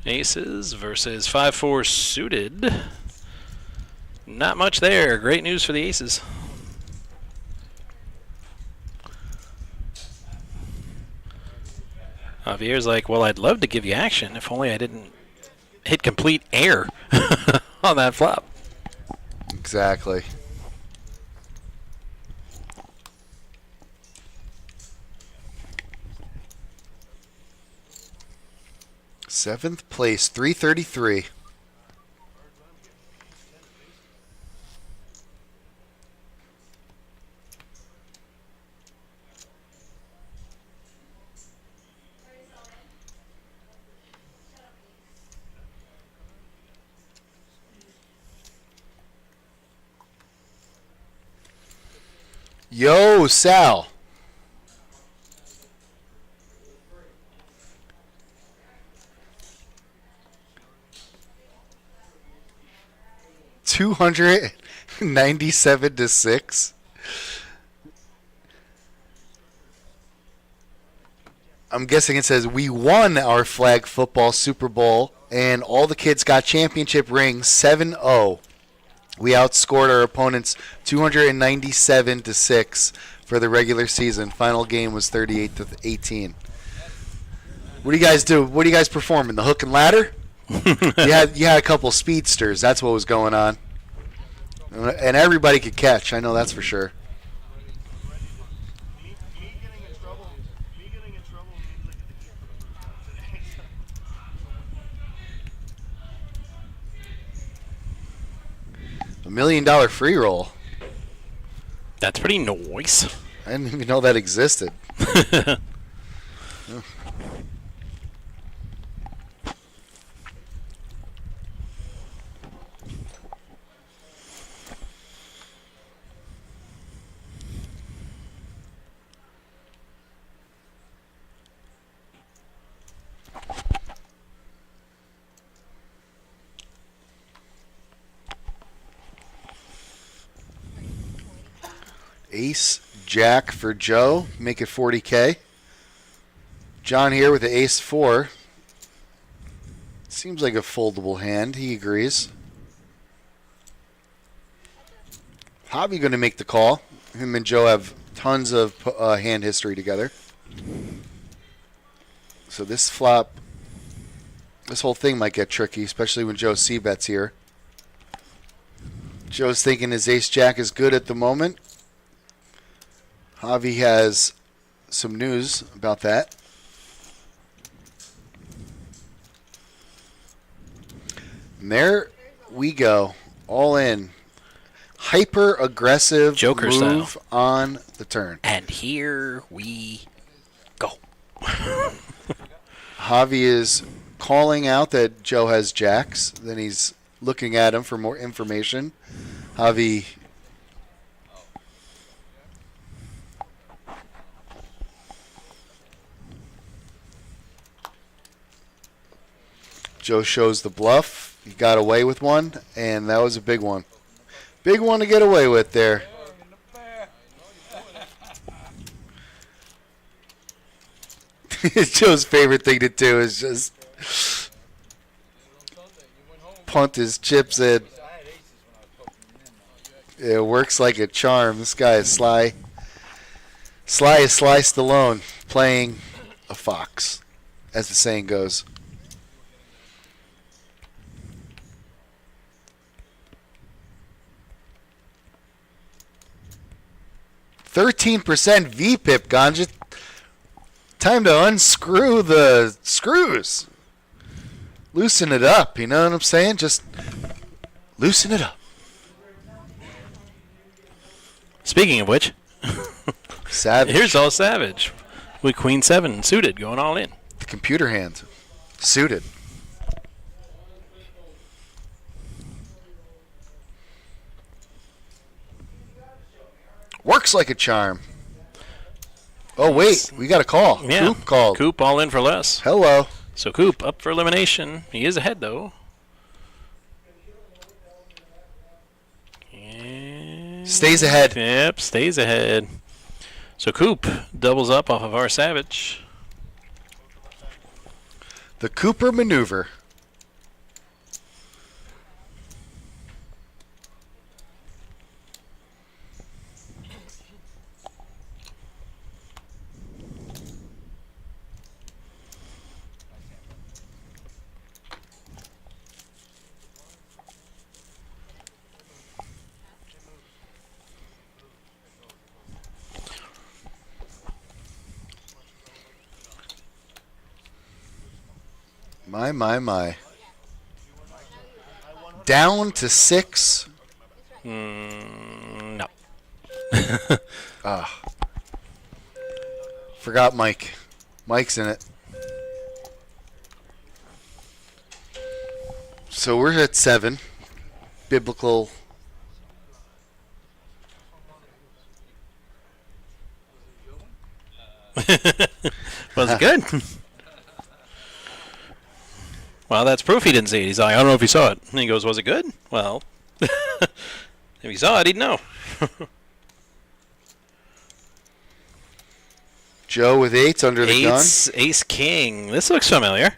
Aces versus 5-4 suited. Not much there. Great news for the Aces. Javier's like, well, I'd love to give you action if only I didn't hit complete air on that flop. Exactly. Seventh place, 333. Yo, Sal. $297-6. I'm guessing it says we won our flag football Super Bowl and all the kids got championship rings 7-0. We outscored our opponents 297-6 for the regular season. Final game was 38-18. What do you guys do? What do you guys perform in the hook and ladder? you had a couple speedsters. That's what was going on, and everybody could catch. I know that's for sure. Me getting in trouble means I get the gift for the first time today. $1 million free roll. That's pretty nice. I didn't even know that existed. Ace, Jack for Joe. Make it 40K. John here with the Ace 4. Seems like a foldable hand. He agrees. Hobby going to make the call. Him and Joe have tons of hand history together. So this flop, this whole thing might get tricky, especially when Joe C-bets here. Joe's thinking his Ace-Jack is good at the moment. Javi has some news about that. And there we go. All in. Hyper-aggressive Joker move style on the turn. And here we go. Javi is calling out that Joe has jacks. Then he's looking at him for more information. Javi... Joe shows the bluff. He got away with one, and that was a big one. Big one to get away with there. Joe's favorite thing to do is just punt his chips in. It works like a charm. This guy is Sly. Sly is Sly Stallone playing a fox, as the saying goes. 13% VPIP, Ganja. Time to unscrew the screws. Loosen it up, you know what I'm saying? Just loosen it up. Speaking of which, Savage. Here's all Savage with Queen 7 suited, going all in. The computer hand. Suited. Works like a charm. Oh, wait. We got a call. Yeah. Coop called. Coop all in for less. Hello. So Coop up for elimination. He is ahead, though. And Stays ahead. Yep, stays ahead. So Coop doubles up off of our Savage. The Cooper maneuver. My. Down to 6. No. Forgot Mike. Mike's in it. So we're at 7. Biblical. Was it good? Well, that's proof he didn't see it. He's like, I don't know if he saw it. And he goes, was it good? Well, if he saw it, he'd know. Joe with 8s under the gun. Ace King. This looks familiar.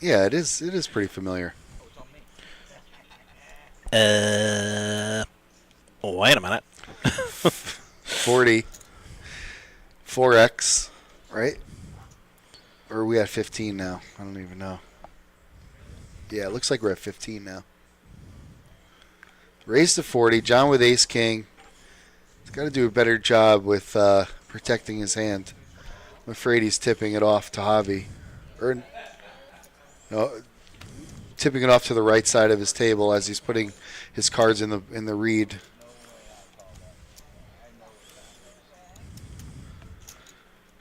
Yeah, it is. It is pretty familiar. Wait a minute. 40. 4X, right? Or are we at 15 now? I don't even know. Yeah, it looks like we're at 15 now. Raise to 40. John with Ace King. He's got to do a better job with protecting his hand. I'm afraid he's tipping it off to Javi. Or no, tipping it off to the right side of his table as he's putting his cards in the read.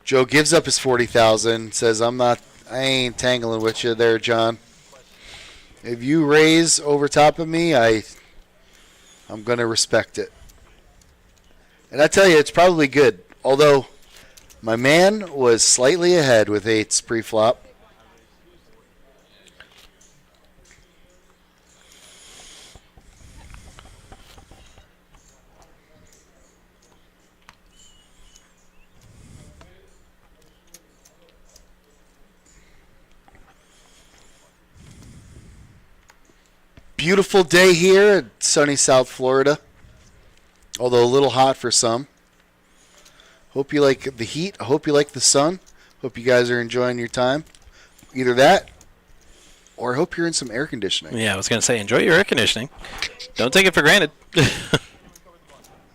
Joe gives up his 40,000. Says, I ain't tangling with you there, John. If you raise over top of me, I'm gonna respect it. And I tell you, it's probably good. Although my man was slightly ahead with 8s pre-flop. Beautiful day here at sunny South Florida, although a little hot for some. Hope you like the heat. I hope you like the sun. Hope you guys are enjoying your time. Either that, or I hope you're in some air conditioning. Yeah, I was going to say, enjoy your air conditioning. Don't take it for granted.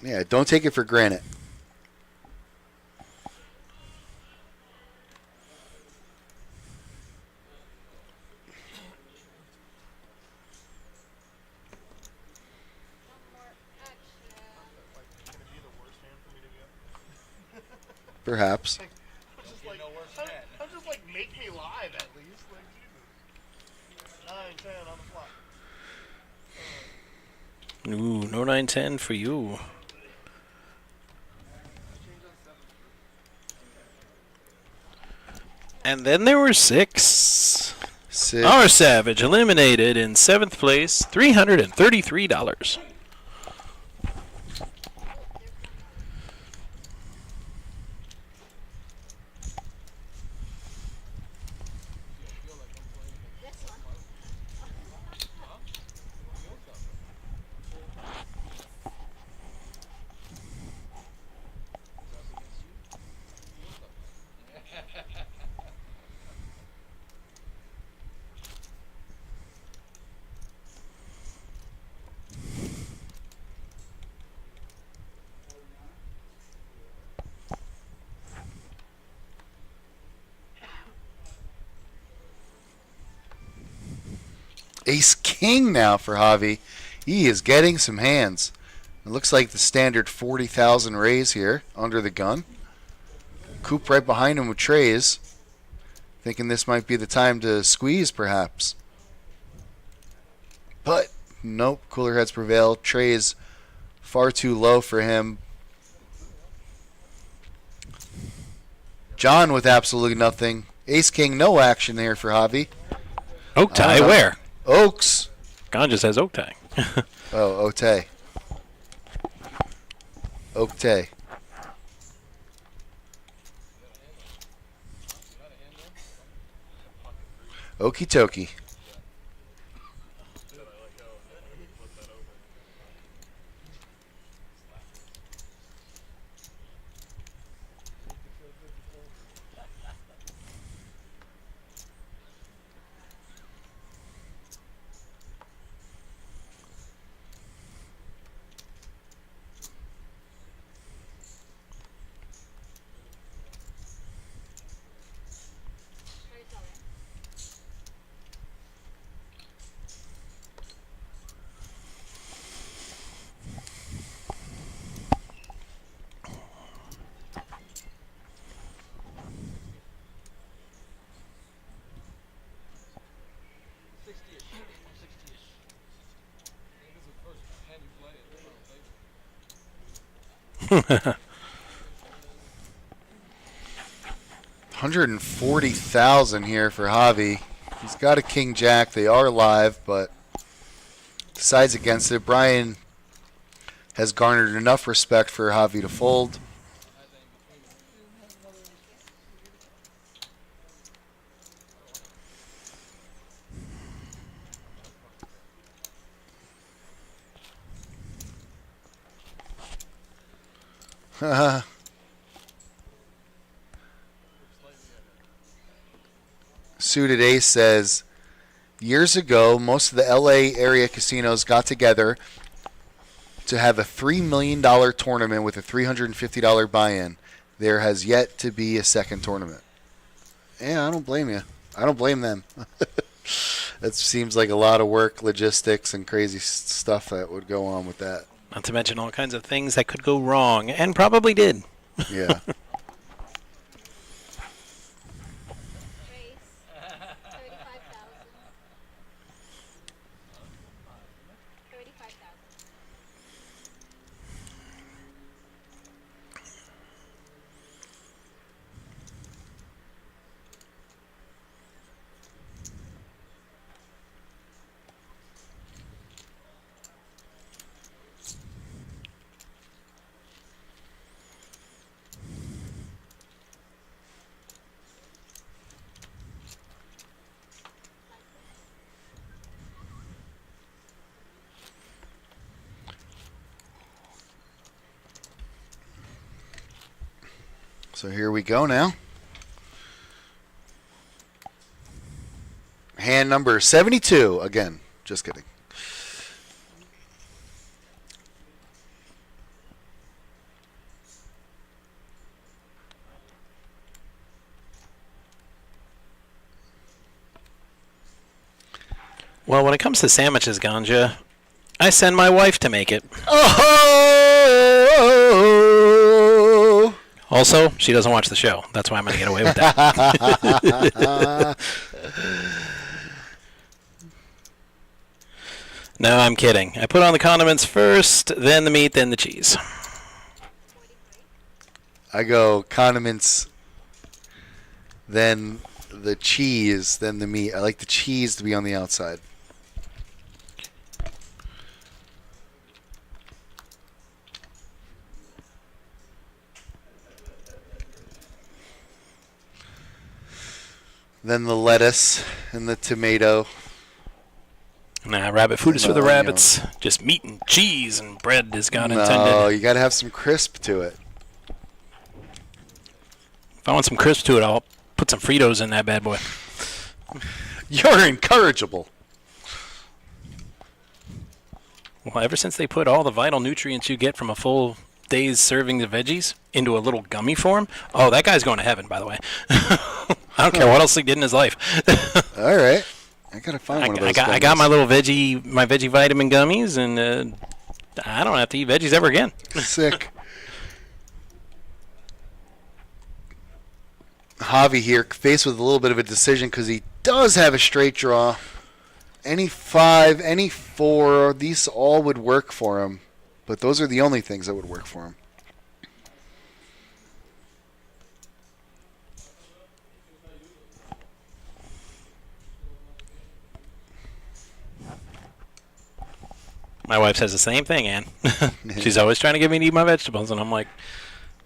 Yeah, don't take it for granted. Perhaps. I'm just like, make me live at least. Like, Jesus. 9, 10 on the flop. Ooh, no 9-10 for you. And then there were 6. Our Savage eliminated in 7th place, $333. Ace King now for Javi. He is getting some hands. It looks like the standard 40,000 raise here under the gun. Coop right behind him with trays. Thinking this might be the time to squeeze, perhaps. But, nope, cooler heads prevail. Trays far too low for him. John with absolutely nothing. Ace King, no action there for Javi. Oak tie, where? Oaks. Gon just has oak tie. Oh, Ote. Oakte. Okie dokie. 140,000 here for Javi. He's got a king jack. They are live, but decides against it. Brian has garnered enough respect for Javi to fold. Suited Ace says, years ago, most of the LA area casinos got together to have a $3 million tournament with a $350 buy-in. There has yet to be a second tournament. Yeah, I don't blame you. I don't blame them. That seems like a lot of work, logistics, and crazy stuff that would go on with that. Not to mention all kinds of things that could go wrong, and probably did. Yeah. So here we go now. Hand number 72 again. Just kidding. Well, when it comes to sandwiches, Ganja, I send my wife to make it. Oh! Also, she doesn't watch the show. That's why I'm going to get away with that. No, I'm kidding. I put on the condiments first, then the meat, then the cheese. I go condiments, then the cheese, then the meat. I like the cheese to be on the outside. Then the lettuce and the tomato. Nah, rabbit food is for the rabbits. Just meat and cheese and bread is God intended. No, you got to have some crisp to it. If I want some crisp to it, I'll put some Fritos in that bad boy. You're incorrigible. Well, ever since they put all the vital nutrients you get from a full day's serving of veggies into a little gummy form, oh, that guy's going to heaven, by the way. I don't care what else he did in his life. All right. I got to find one of those I got my little veggie vitamin gummies, and I don't have to eat veggies ever again. Sick. Javi here, faced with a little bit of a decision because he does have a straight draw. Any 5, any 4, these all would work for him. But those are the only things that would work for him. My wife says the same thing, Ann. She's always trying to get me to eat my vegetables, and I'm like,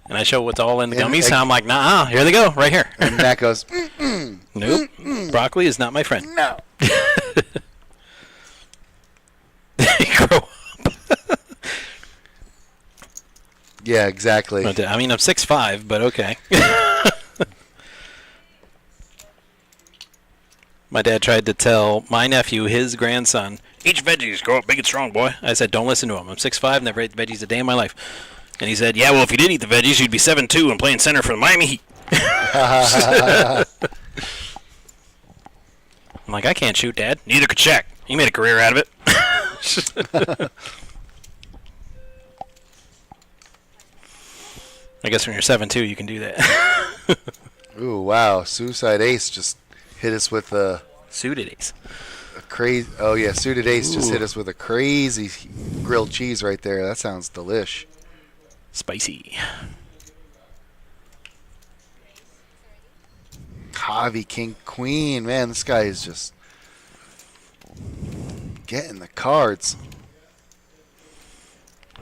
and I show what's all in the gummies, and I'm like, nah, here they go, right here. And Matt goes, nope, broccoli is not my friend. No. Grow up. Yeah, exactly. But, I mean, I'm 6'5", but okay. My dad tried to tell my nephew, his grandson, eat your veggies, grow up big and strong, boy. I said, don't listen to him. I'm 6'5", never ate veggies a day in my life. And he said, yeah, well, if you did eat the veggies, you'd be 7'2" and playing center for the Miami Heat. I'm like, I can't shoot, Dad. Neither could Shaq. He made a career out of it. I guess when you're 7'2", you can do that. Ooh, wow. Suicide Ace just hit us with a... Suited Ace. Crazy. Oh, yeah, Suited Ace just Ooh. hit us with a crazy grilled cheese right there. That sounds delish. Spicy. Javi, king, queen. Man, this guy is just getting the cards.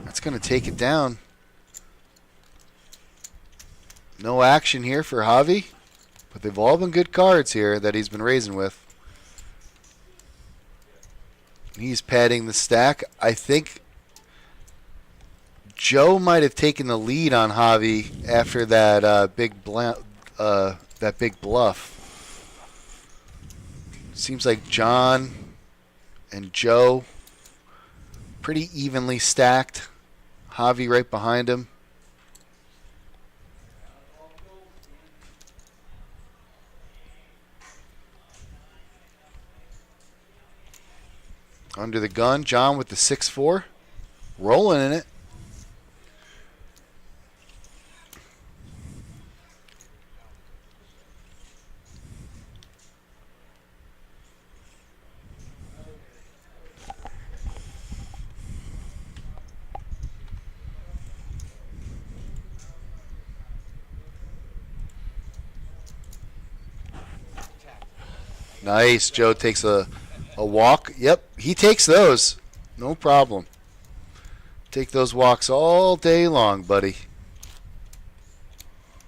That's going to take it down. No action here for Javi, but they've all been good cards here that he's been raising with. He's padding the stack. I think Joe might have taken the lead on Javi after that big bluff. Seems like John and Joe pretty evenly stacked. Javi right behind him. Under the gun, John with the 6-4. Rolling in it. Nice. Joe takes a walk. Yep, he takes those. No problem. Take those walks all day long, buddy.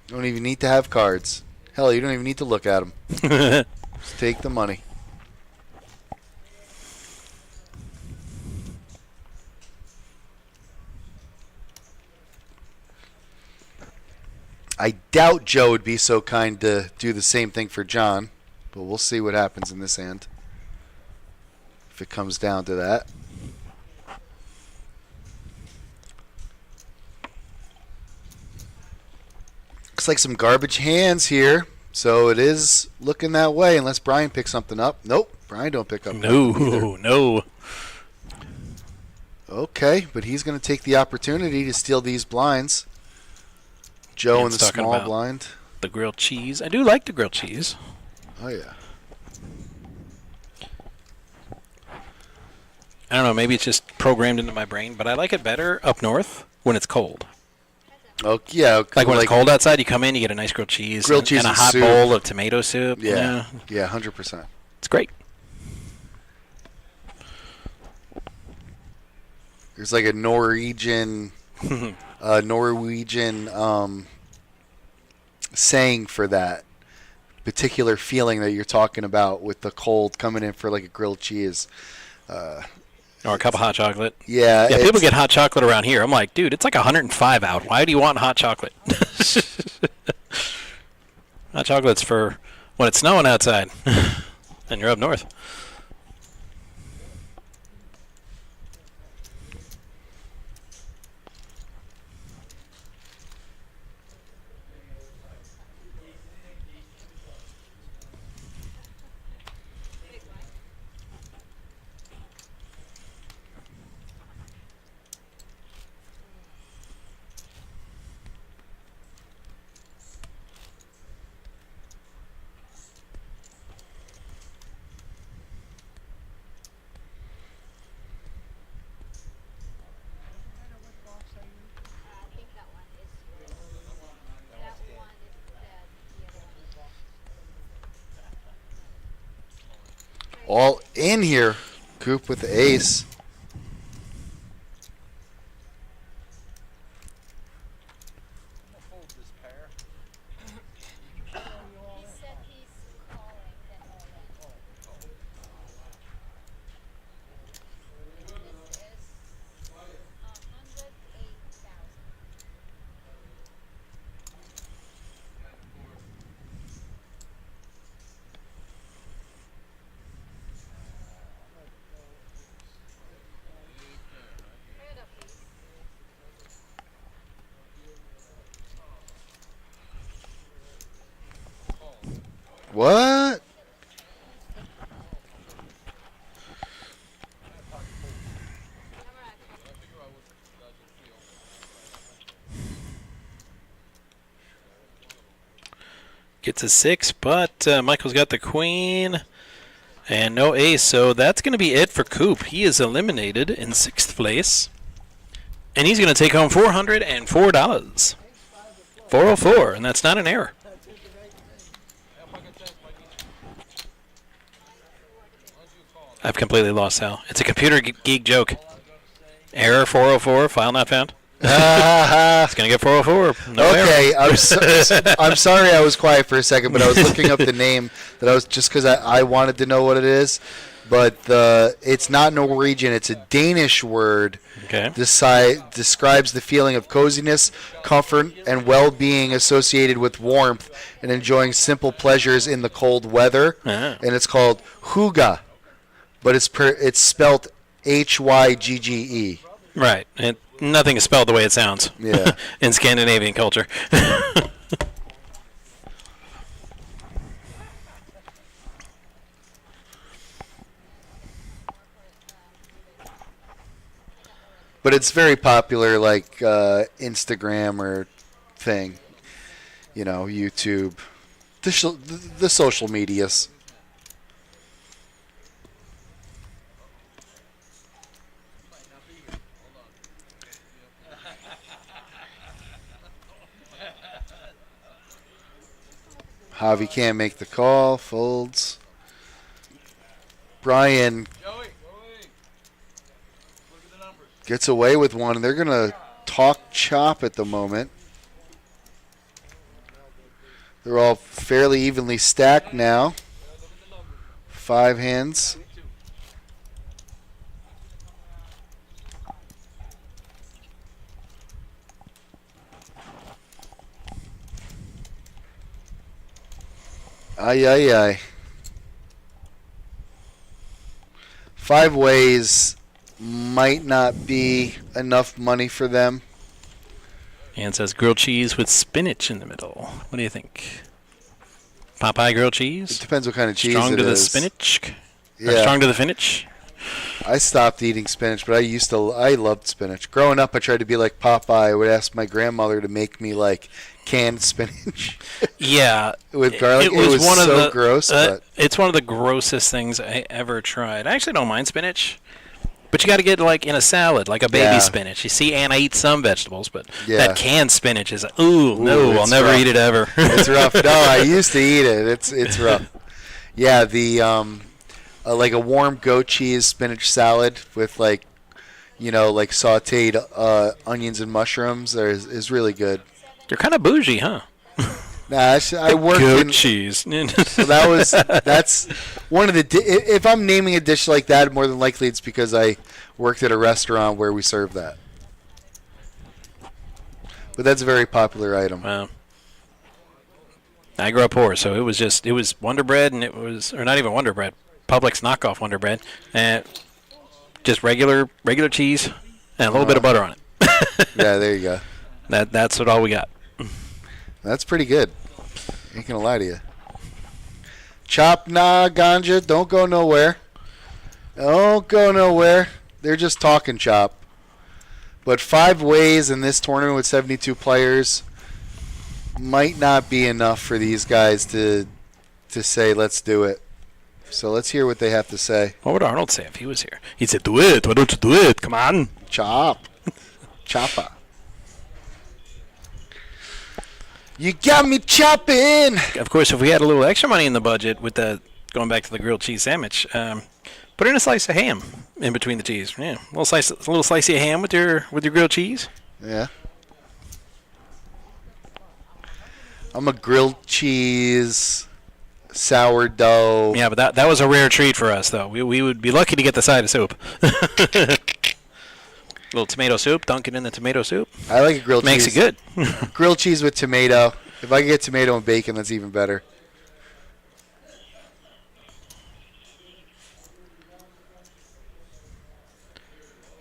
You don't even need to have cards. Hell, you don't even need to look at them. Just take the money. I doubt Joe would be so kind to do the same thing for John, but we'll see what happens in this hand if it comes down to that. Looks like some garbage hands here, so it is looking that way unless Brian picks something up. Nope, Brian don't pick up. No. Okay, but he's going to take the opportunity to steal these blinds. Joe in the small blind. The grilled cheese. I do like the grilled cheese. Oh, yeah. I don't know, maybe it's just programmed into my brain, but I like it better up north when it's cold. Oh, yeah. Like when it's cold outside, you come in, you get a nice grilled cheese, and a hot soup. bowl of tomato soup. Yeah, 100%. It's great. There's like a Norwegian saying for that particular feeling that you're talking about with the cold coming in for like a grilled cheese. Or a cup of hot chocolate. Yeah. Yeah, people get hot chocolate around here. I'm like, dude, it's like 105 out. Why do you want hot chocolate? Hot chocolate's for when it's snowing outside and you're up north. All in here. Coop with the ace. What? Gets a 6, but Michael's got the queen and no ace, so that's going to be it for Coop. He is eliminated in 6th place, and he's going to take home $404. 404, and that's not an error. I've completely lost Sal. It's a computer geek joke. Error 404, file not found. It's going to get 404. No okay, error. I'm sorry I was quiet for a second, but I was looking up the name that I was just because I wanted to know what it is. But it's not Norwegian. It's a Danish word. Okay. Describes the feeling of coziness, comfort, and well-being associated with warmth and enjoying simple pleasures in the cold weather. Ah. And it's called hygge, but it's spelled Hygge. Right. Nothing is spelled the way it sounds. Yeah. In Scandinavian culture. But it's very popular, like Instagram or thing, YouTube, the social medias. Javi can't make the call, folds. Brian gets away with one, and they're going to talk chop at the moment. They're all fairly evenly stacked now. 5 hands. Ay, ay, ay. 5 ways might not be enough money for them. And says grilled cheese with spinach in the middle. What do you think? Popeye grilled cheese? It depends what kind of cheese strong it to the is. spinach? Yeah. Or strong to the finish? I stopped eating spinach, but I loved spinach. Growing up, I tried to be like Popeye. I would ask my grandmother to make me like canned spinach. Yeah. With garlic. It was one so of the gross. But it's one of the grossest things I ever tried. I actually don't mind spinach. But you got to get like in a salad, like a baby spinach. You see, Anna eats some vegetables, but that canned spinach is no, I'll never eat it ever. It's rough. No, I used to eat it. It's rough. Yeah, the like a warm goat cheese spinach salad with like sautéed onions and mushrooms is really good. You're kind of bougie, huh? Nah, I worked goat cheese. So that's one of the. If I'm naming a dish like that, more than likely it's because I worked at a restaurant where we serve that. But that's a very popular item. Wow. I grew up poor, so it was Wonder Bread, and or not even Wonder Bread, Publix knockoff Wonder Bread, and just regular cheese and a little bit of butter on it. Yeah, there you go. That's all we got. That's pretty good. Ain't gonna lie to you. Chop, nah, ganja, don't go nowhere. Don't go nowhere. They're just talking chop. But 5 ways in this tournament with 72 players might not be enough for these guys to say, let's do it. So let's hear what they have to say. What would Arnold say if he was here? He'd say, do it. Why don't you do it? Come on. Chop. Choppa. You got me chopping. Of course, if we had a little extra money in the budget with going back to the grilled cheese sandwich, put in a slice of ham in between the cheese. Yeah, a little slice of ham with your grilled cheese. Yeah. I'm a grilled cheese, sourdough. Yeah, but that was a rare treat for us, though. We would be lucky to get the side of soup. Little tomato soup, dunk it in the tomato soup. I like a grilled cheese. Makes it good. Grilled cheese with tomato. If I can get tomato and bacon, that's even better.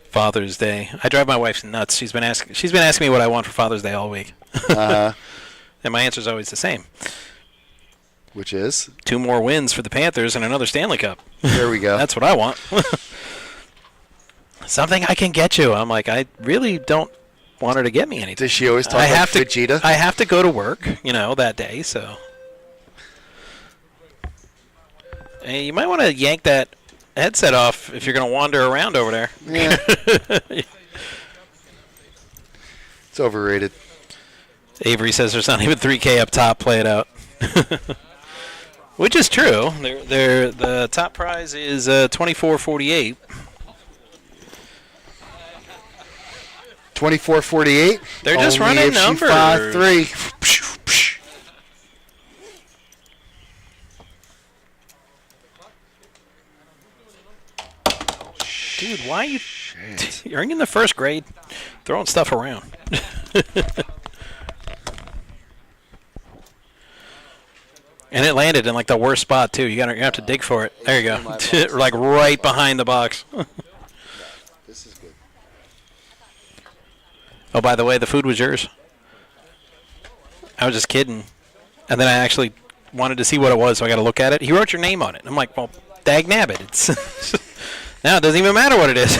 Father's Day. I drive my wife nuts. She's been asking me what I want for Father's Day all week. Uh-huh. And my answer is always the same. Which is? 2 more wins for the Panthers and another Stanley Cup. There we go. That's what I want. Something I can get you. I'm like, I really don't want her to get me anything. Does she always talk like Vegeta? I have to go to work, that day, so. Hey, you might want to yank that headset off if you're going to wander around over there. Yeah. It's overrated. Avery says there's not even 3K up top. Play it out. Which is true. The top prize is $24.48. 24.48. They're just Only running if she numbers. 5'3". Dude, why are you? You're in the first grade, throwing stuff around. And it landed in like the worst spot too. You have to dig for it. There you go. Like right behind the box. This is good. Oh, by the way, the food was yours. I was just kidding. And then I actually wanted to see what it was, so I got to look at it. He wrote your name on it. I'm like, well, dag nabbit. It's now it doesn't even matter what it is.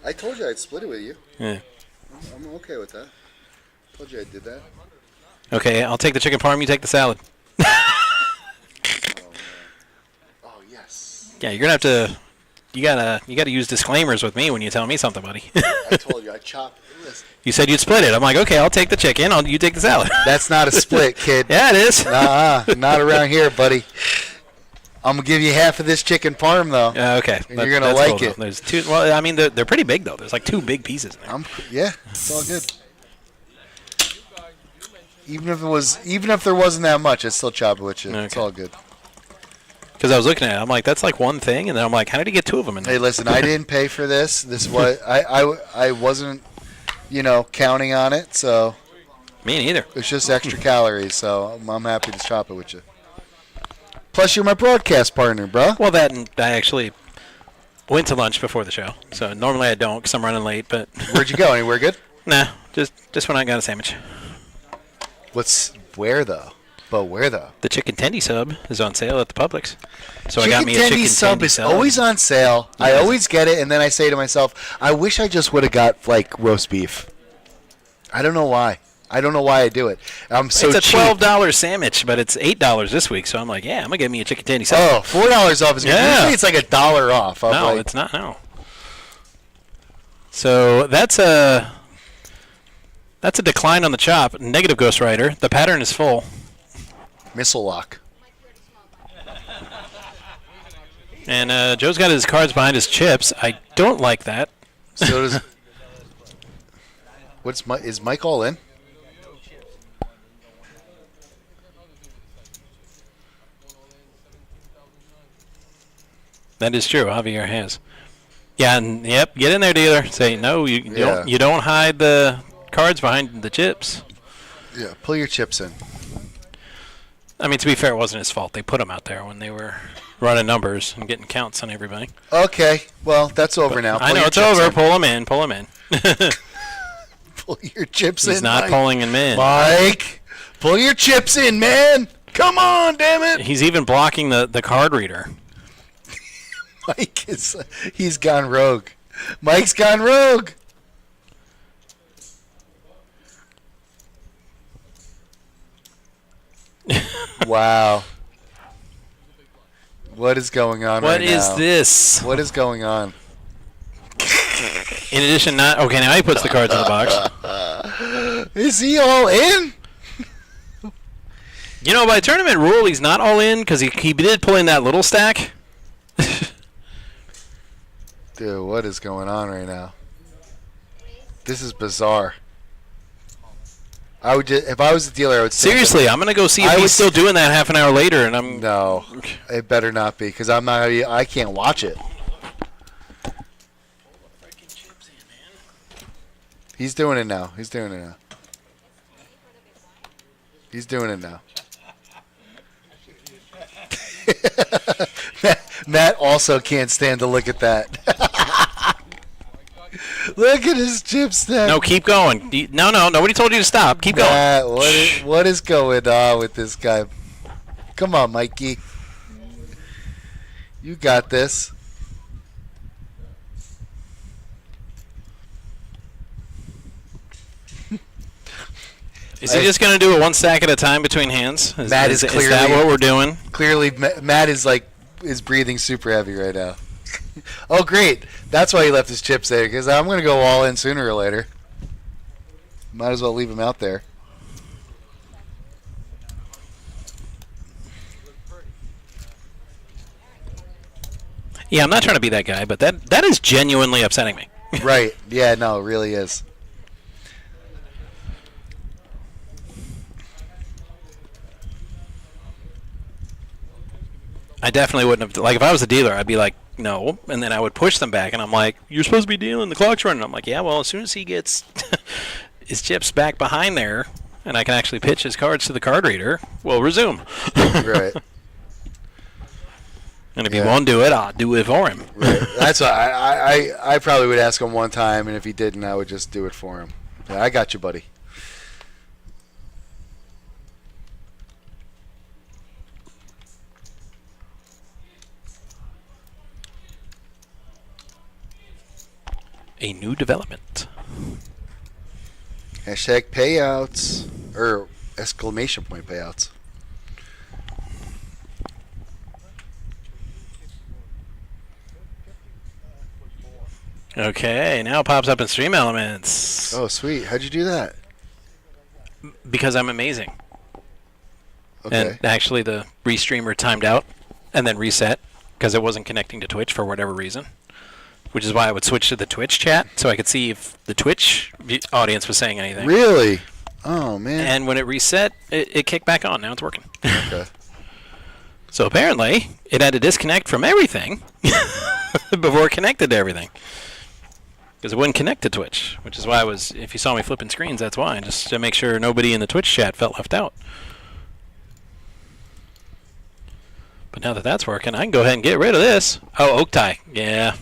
I told you I'd split it with you. Yeah. I'm okay with that. Told you I did that. Okay, I'll take the chicken parm. You take the salad. Oh yes. Yeah, you're gonna have to. You gotta use disclaimers with me when you tell me something, buddy. I told you I chopped. Listen. You said you'd split it. I'm like, okay, I'll take the chicken. You take the salad. That's not a split, kid. Yeah, it is. Not around here, buddy. I'm gonna give you half of this chicken parm though. Okay, and you're gonna like it. There's two. Well, I mean, they're pretty big though. There's like two big pieces in there. Yeah, it's all good. Even if there wasn't that much, I'd still chop it with you. Okay. It's all good. Because I was looking at it, I'm like, that's like one thing, and then I'm like, how did he get two of them in there? Hey, listen, I didn't pay for this. This is what I wasn't, counting on it. So me neither. It's just extra calories, so I'm happy to chop it with you. Plus, you're my broadcast partner, bro. Well, that and I actually went to lunch before the show, so normally I don't because I'm running late. But where'd you go? Anywhere good? Nah, just when I got a sandwich. Where though? But where though? The chicken tendy sub is on sale at the Publix. So chicken I got me a chicken tendy sub is sub. always on sale. Yeah. I always get it, and then I say to myself, I wish I just would have got like roast beef. I don't know why. I don't know why I do it. I'm so cheap. It's a $12 sandwich, but it's $8 this week. So I'm like, yeah, I'm gonna get me a chicken tendy sub. Oh, $4 off is good. Yeah. Usually it's like $1 off. No, it's not. No. So that's a decline on the chop. Negative Ghost Rider. The pattern is full. Missile lock. And Joe's got his cards behind his chips. I don't like that. So does. Is Mike all in? That is true. Javier has. Yeah, and yep. Get in there, dealer. Say no. You don't hide the cards behind the chips. Yeah, pull your chips in. I mean, to be fair, it wasn't his fault. They put them out there when they were running numbers and getting counts on everybody. Okay, well, that's over now. I know it's over. In. Pull them in. Pull them in. Pull your chips in. He's not Mike. pulling them in. Mike, pull your chips in, man. Come on, damn it. He's even blocking the card reader. Mike he's gone rogue. Mike's gone rogue. Wow. What is going on right now? What is this? What is going on? In addition, now he puts the cards in the box. Is he all in? By tournament rule, he's not all in because he did pull in that little stack. Dude, what is going on right now? This is bizarre. I would just, if I was the dealer, I would seriously. I'm gonna go see if he's still doing that half an hour later, and I'm no. It better not be because I'm not. I can't watch it. He's doing it now. He's doing it now. He's doing it now. Matt also can't stand to look at that. Look at his chip stack. No, keep going. No, nobody told you to stop. Keep going. What is going on with this guy? Come on, Mikey. You got this. Is he just going to do it one stack at a time between hands? Is that what we're doing? Clearly, Matt is breathing super heavy right now. Oh, great. That's why he left his chips there, because I'm going to go all in sooner or later. Might as well leave him out there. Yeah, I'm not trying to be that guy, but that is genuinely upsetting me. Right. Yeah, no, it really is. I definitely wouldn't have. Like, if I was a dealer, I'd be like, no. And then I would push them back, and I'm like, you're supposed to be dealing. The clock's running. I'm like, yeah, well, as soon as he gets his chips back behind there, and I can actually pitch his cards to the card reader, we'll resume. Right. And if he won't do it, I'll do it for him. Right. That's why I probably would ask him one time, and if he didn't, I would just do it for him. Yeah, I got you, buddy. A new development. Hashtag payouts. Or exclamation point payouts. Okay, now it pops up in Stream Elements. Oh, sweet. How'd you do that? Because I'm amazing. Okay. And actually, the restreamer timed out and then reset because it wasn't connecting to Twitch for whatever reason. Which is why I would switch to the Twitch chat so I could see if the Twitch audience was saying anything. Really? Oh, man. And when it reset, it kicked back on. Now it's working. Okay. So apparently, it had to disconnect from everything before it connected to everything. Because it wouldn't connect to Twitch, which is why I was, if you saw me flipping screens, that's why, just to make sure nobody in the Twitch chat felt left out. But now that that's working, I can go ahead and get rid of this. Oh, Oak Tie. Yeah.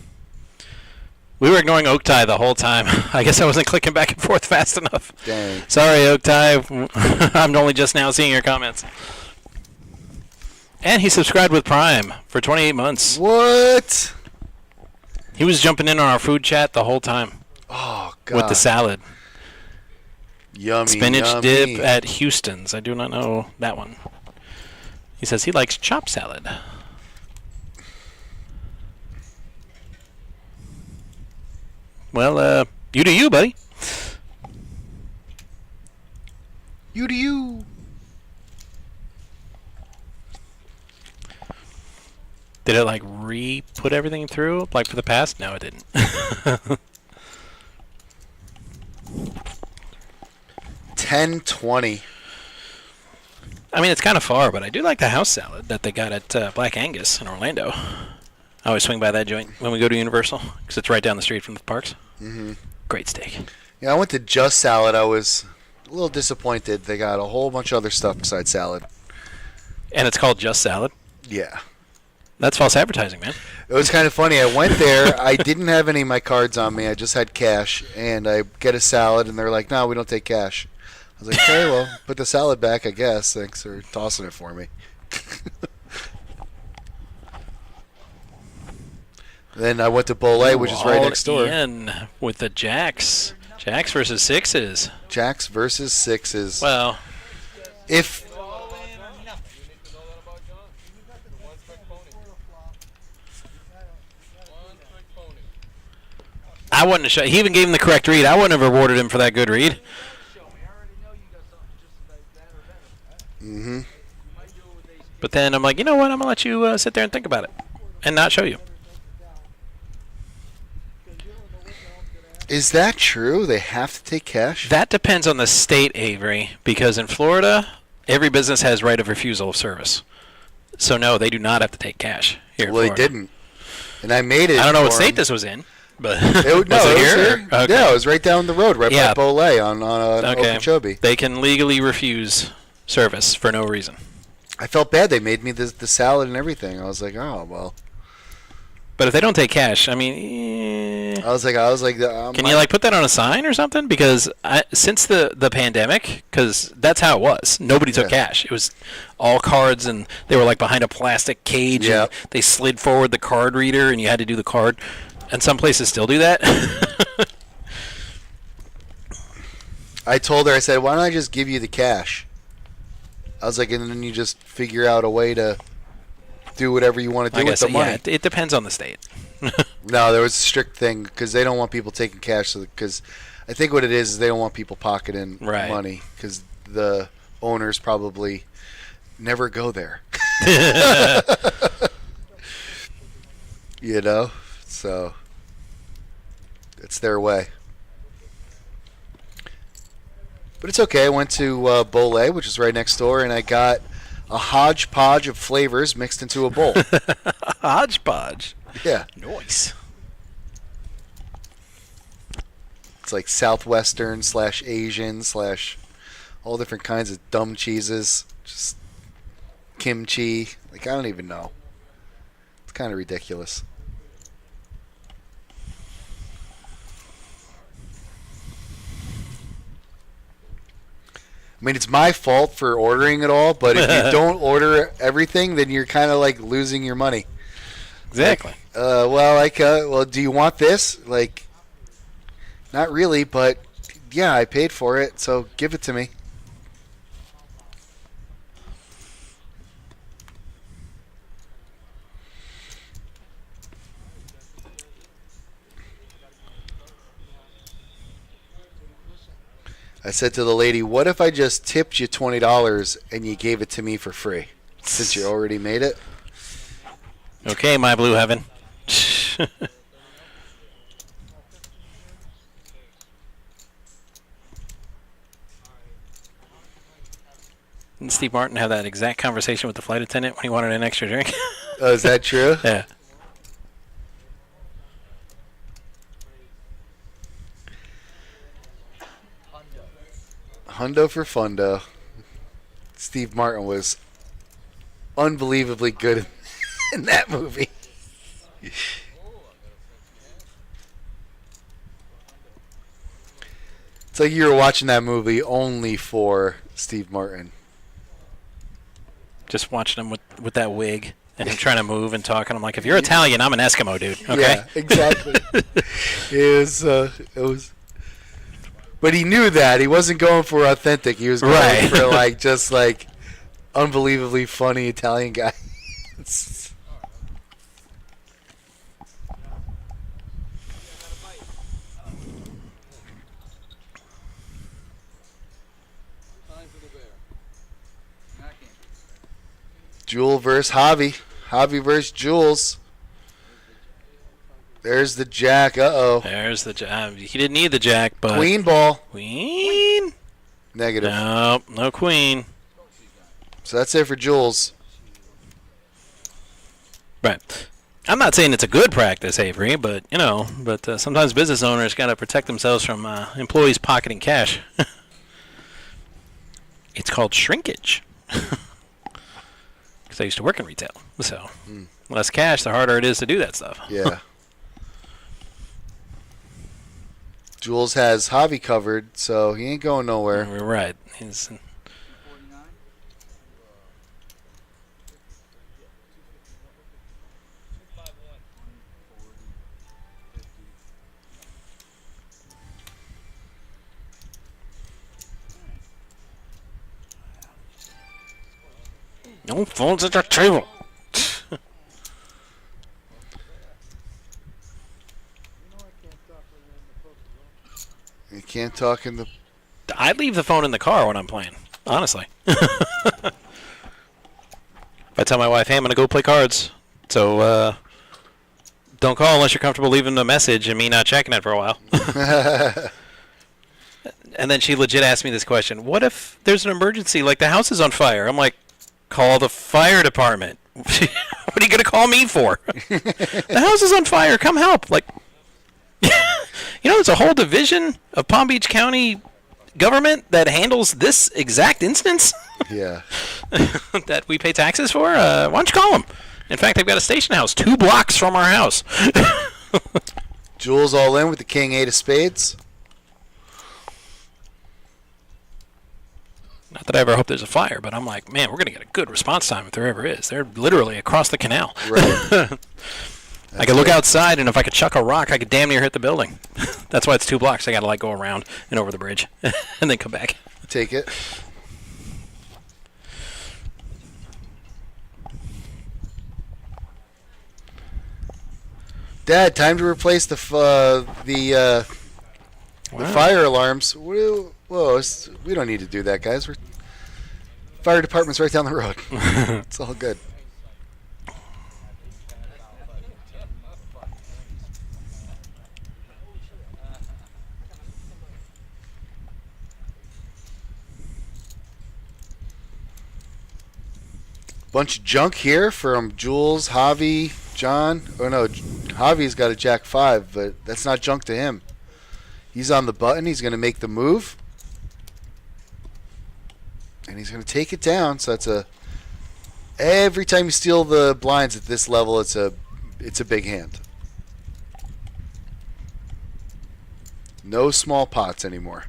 We were ignoring Oak Tie the whole time. I guess I wasn't clicking back and forth fast enough. Dang. Sorry, Oak Tie. I'm only just now seeing your comments. And he subscribed with Prime for 28 months. What? He was jumping in on our food chat the whole time. Oh, God. With the salad. Yummy, Spinach yummy. dip at Houston's. I do not know that one. He says he likes chopped salad. Well, you do you, buddy. You do you. Did it, like, re-put everything through, like, for the past? No, it didn't. 10-20. I mean, it's kind of far, but I do like the house salad that they got at Black Angus in Orlando. I always swing by that joint when we go to Universal, because it's right down the street from the parks. Mm-hmm. Great steak. Yeah, I went to Just Salad. I was a little disappointed. They got a whole bunch of other stuff besides salad. And it's called Just Salad? Yeah. That's false advertising, man. It was kind of funny. I went there. I didn't have any of my cards on me. I just had cash. And I get a salad, and they're like, no, we don't take cash. I was like, okay, well, put the salad back, I guess. Thanks for tossing it for me. Then I went to Bolay, which is right next door. In with the Jacks. Jacks versus Sixes. Jacks versus Sixes. Well, if I wouldn't have he even gave him the correct read. I wouldn't have rewarded him for that good read. Mm-hmm. But then I'm like, you know what? I'm going to let you sit there and think about it and not show you. Is that true? They have to take cash? That depends on the state, Avery, because in Florida, every business has right of refusal of service. So, no, they do not have to take cash here in Well, they Florida. didn't. And I made it. I don't know what for state 'em. this was in, but No, was it was here? Okay. Yeah, it was right down the road, right by Bolay on Okeechobee. They can legally refuse service for no reason. I felt bad. They made me the salad and everything. I was like, oh, well. But if they don't take cash, I mean, I was like, can you like put that on a sign or something? Because since the pandemic, because that's how it was. Nobody took cash. It was all cards, and they were like behind a plastic cage. Yeah. And they slid forward the card reader, and you had to do the card. And some places still do that. I told her, I said, why don't I just give you the cash? I was like, and then you just figure out a way to do whatever you want to do with the money. Yeah, it depends on the state. No, there was a strict thing because they don't want people taking cash. Because I think what it is they don't want people pocketing money because the owners probably never go there. You know, so it's their way. But it's okay. I went to Bolé, which is right next door, and I got a hodgepodge of flavors mixed into a bowl. Hodgepodge. Yeah. Nice. It's like Southwestern / Asian / all different kinds of dumb cheeses. Just kimchi. Like, I don't even know. It's kind of ridiculous. I mean, it's my fault for ordering it all, but if you don't order everything, then you're kind of like losing your money. Exactly. Well, do you want this? Like, not really, but yeah, I paid for it, so give it to me. I said to the lady, what if I just tipped you $20 and you gave it to me for free since you already made it? Okay, my blue heaven. Didn't Steve Martin have that exact conversation with the flight attendant when he wanted an extra drink? Oh, is that true? Yeah. Hundo for Fundo. Steve Martin was unbelievably good in that movie. It's like you were watching that movie only for Steve Martin. Just watching him with that wig and him trying to move and talk, and I'm like, if you're Italian, I'm an Eskimo, dude. Okay. Yeah, exactly. It was. But he knew that. He wasn't going for authentic. He was going for just unbelievably funny Italian guy. Jewel versus Javi. Javi versus Jules. There's the jack. Uh-oh. There's the jack. He didn't need the jack, but... Queen ball. Queen? Negative. No queen. So that's it for Jules. Right. I'm not saying it's a good practice, Avery, but, sometimes business owners got to protect themselves from employees pocketing cash. It's called shrinkage. Because I used to work in retail. So, less cash, the harder it is to do that stuff. Yeah. Jules has Javi covered, so he ain't going nowhere. Right. He's... No phones at the table. You can't talk in the... I leave the phone in the car when I'm playing, honestly. I tell my wife, hey, I'm going to go play cards. So don't call unless you're comfortable leaving a message and me not checking it for a while. And then she legit asked me this question. What if there's an emergency, like the house is on fire? I'm like, call the fire department. What are you going to call me for? The house is on fire. Come help. Like, there's a whole division of Palm Beach County government that handles this exact instance. Yeah. That we pay taxes for. Why don't you call them? In fact, they've got a station house 2 blocks from our house. Jules all in with the king 8 of spades. Not that I ever hope there's a fire, but I'm like, man, we're going to get a good response time if there ever is. They're literally across the canal. Right. I could look outside, and if I could chuck a rock, I could damn near hit the building. That's why it's 2 blocks. I got to go around and over the bridge and then come back. Take it. Dad, time to replace the fire alarms. Whoa, we don't need to do that, guys. Fire department's right down the road. It's all good. Bunch of junk here from Jules, Javi, John. Oh no, Javi's got a Jack 5, but that's not junk to him. He's on the button. He's going to make the move. And he's going to take it down. So that's a... Every time you steal the blinds at this level, it's a big hand. No small pots anymore.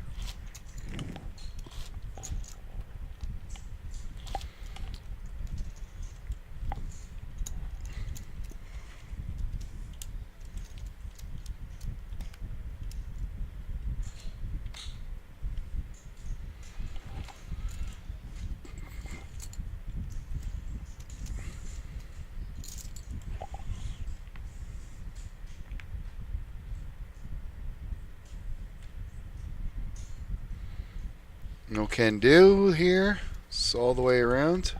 No can do here. It's all the way around.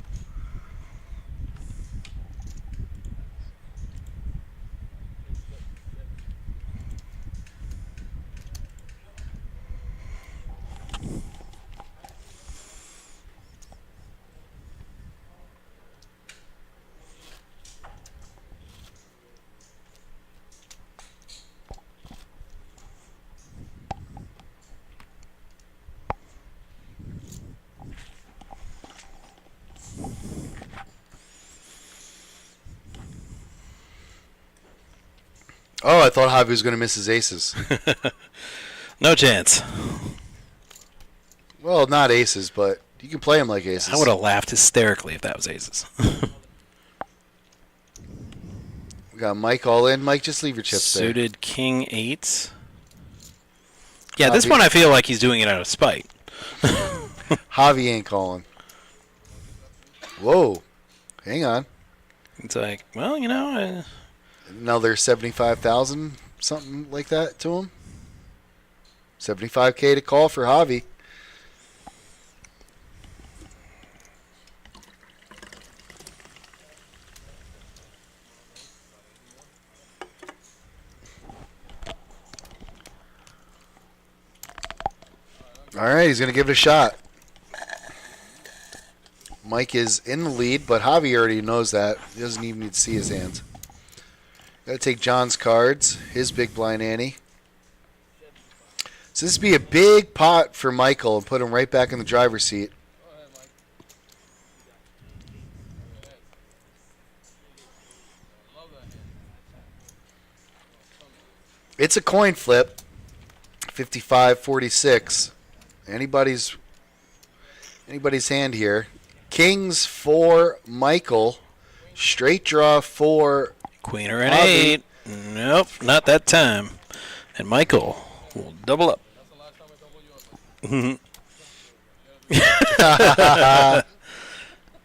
Oh, I thought Javi was going to miss his aces. No chance. Well, not aces, but you can play them like aces. I would have laughed hysterically if that was aces. We got Mike all in. Mike, just leave your chips Suited king 8. Yeah, this one I feel like he's doing it out of spite. Javi ain't calling. Whoa. Hang on. It's like, well, you know... Another 75,000, something like that to him. 75K to call for Javi. All right, he's going to give it a shot. Mike is in the lead, but Javi already knows that. He doesn't even need to see his hands. Got to take John's cards, his big blind ante. So this would be a big pot for Michael and put him right back in the driver's seat. It's a coin flip. 55-46. Anybody's hand here. Kings for Michael. Straight draw for Queen or an 8. Nope, not that time. And Michael will double up.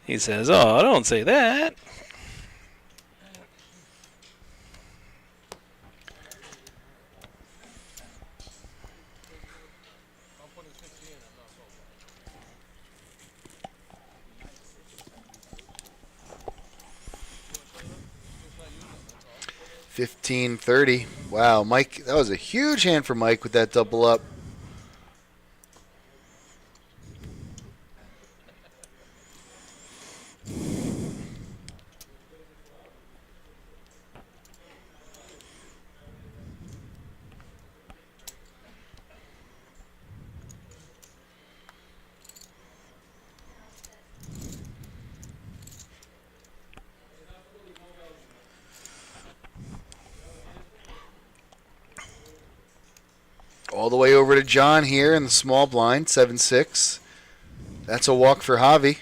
He says, oh, don't say that. $15.30. Wow, Mike, that was a huge hand for Mike with that double up. All the way over to John here in the small blind, 7-6. That's a walk for Javi.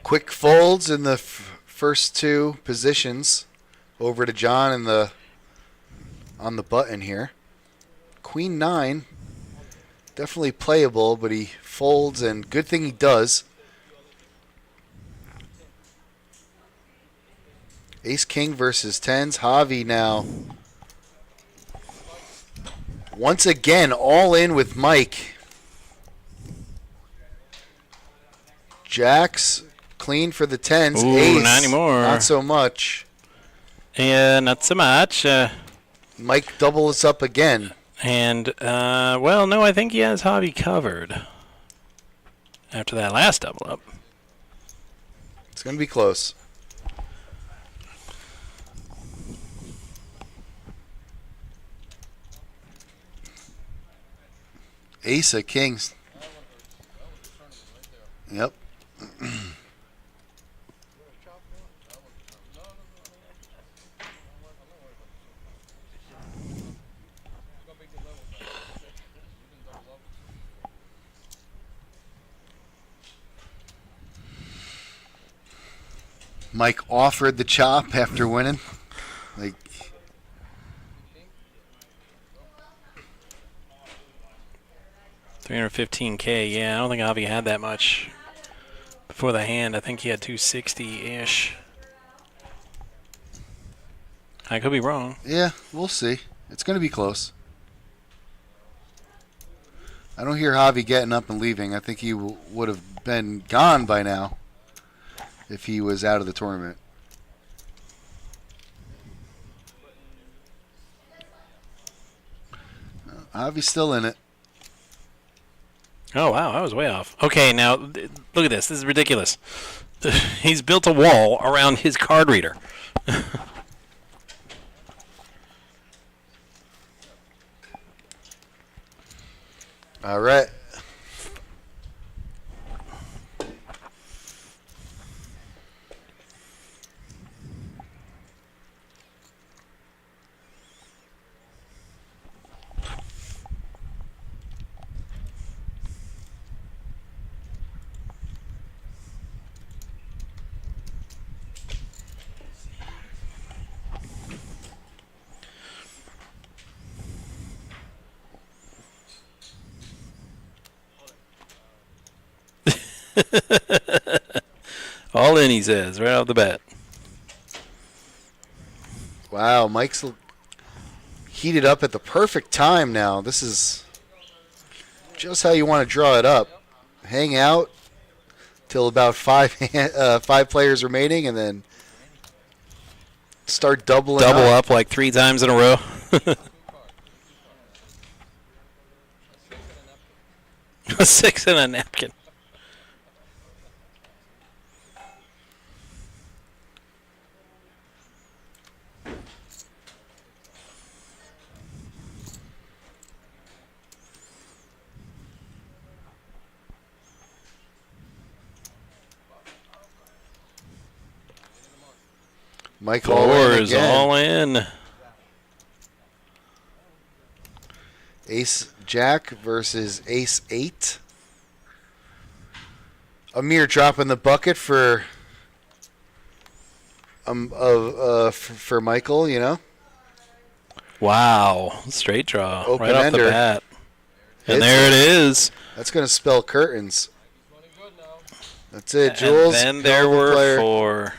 Quick folds in the first two positions. Over to John on the button here. Queen 9. Definitely playable, but he folds, and good thing he does. Ace-King versus tens. Javi now. Once again, all in with Mike. Jacks, clean for the tens. Ooh, Ace, not anymore. not so much. Yeah, not so much. Mike doubles up again. And, well, no, I think he has Javi covered after that last double up. It's going to be close. Ace of kings. Yep. Mike offered the chop after winning. Like, $315K. Yeah, I don't think Javi had that much before the hand. I think he had 260-ish. I could be wrong. yeah, we'll see. It's going to be close. I don't hear Javi getting up and leaving. I think he would have been gone by now if he was out of the tournament. Javi's still in it. Oh, wow, I was way off. Okay, now, look at this. This is ridiculous. He's built a wall around his card reader. All right. All in, he says, right off the bat. Wow, Mike's heated up at the perfect time now. This is just how you want to draw it up. Hang out till about five players remaining, and then start doubling Double up like 3 times in a row. A 6 and a napkin. Mike all in Fours again. all in. Ace Jack versus Ace 8. Amir dropping the bucket for Michael, you know. Wow, straight draw Open right off ender. the bat. And there it is. That's going to spell curtains. That's it, Jules. And then there hell of a were player. 4.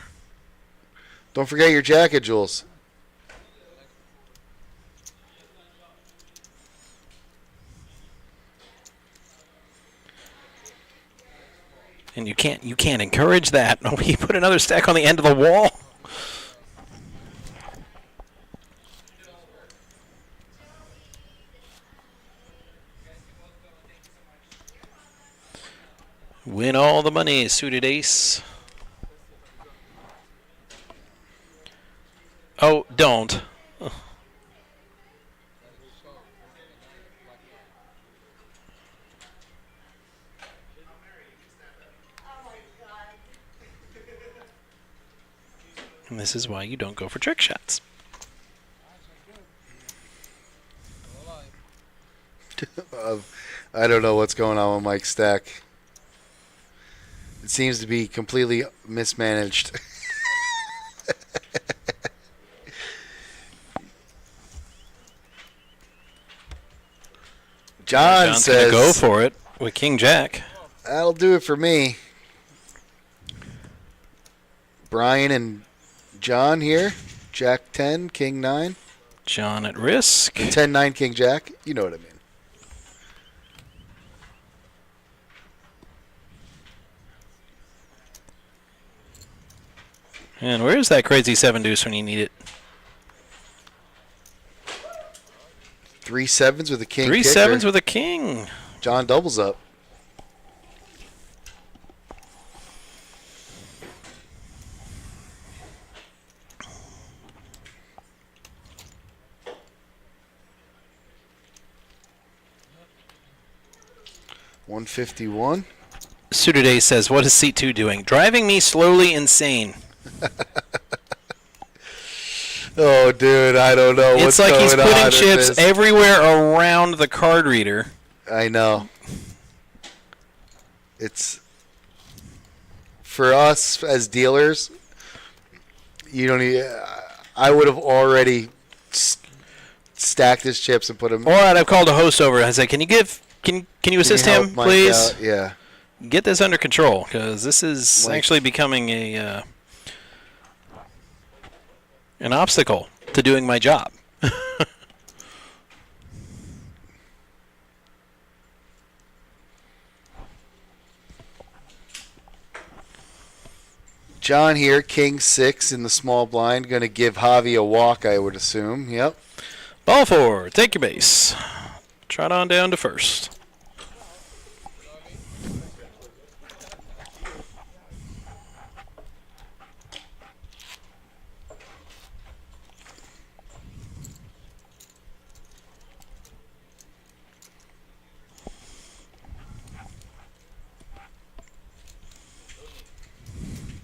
Don't forget your jacket, Jules. And you can't encourage that. No, you put another stack on the end of the wall. Win all the money, suited ace. Oh, don't. And this is why you don't go for trick shots. I don't know what's going on with Mike's stack. It seems to be completely mismanaged. John John's says, gonna go for it with King Jack. that'll do it for me. Brian and John here. Jack 10, King 9. John at risk. 10-9, King Jack. You know what I mean. And where's that crazy 7 deuce when you need it? 3 sevens with a king. 3 kicker. sevens with a king. John doubles up. $151. Suited Ace says, what is seat 2 doing? Driving me slowly insane. Oh, dude, I don't know It's what's like going he's on putting with chips this. everywhere around the card reader. I know. It's for us as dealers. You don't need. I would have already stacked his chips and put them. All right, I've called a host over. I said, can you assist him, please? Yeah. Get this under control, because this is Like- actually becoming an obstacle to doing my job. John here, King 6 in the small blind, going to give Javi a walk, I would assume. Yep. Ball 4, take your base. Trot on down to first.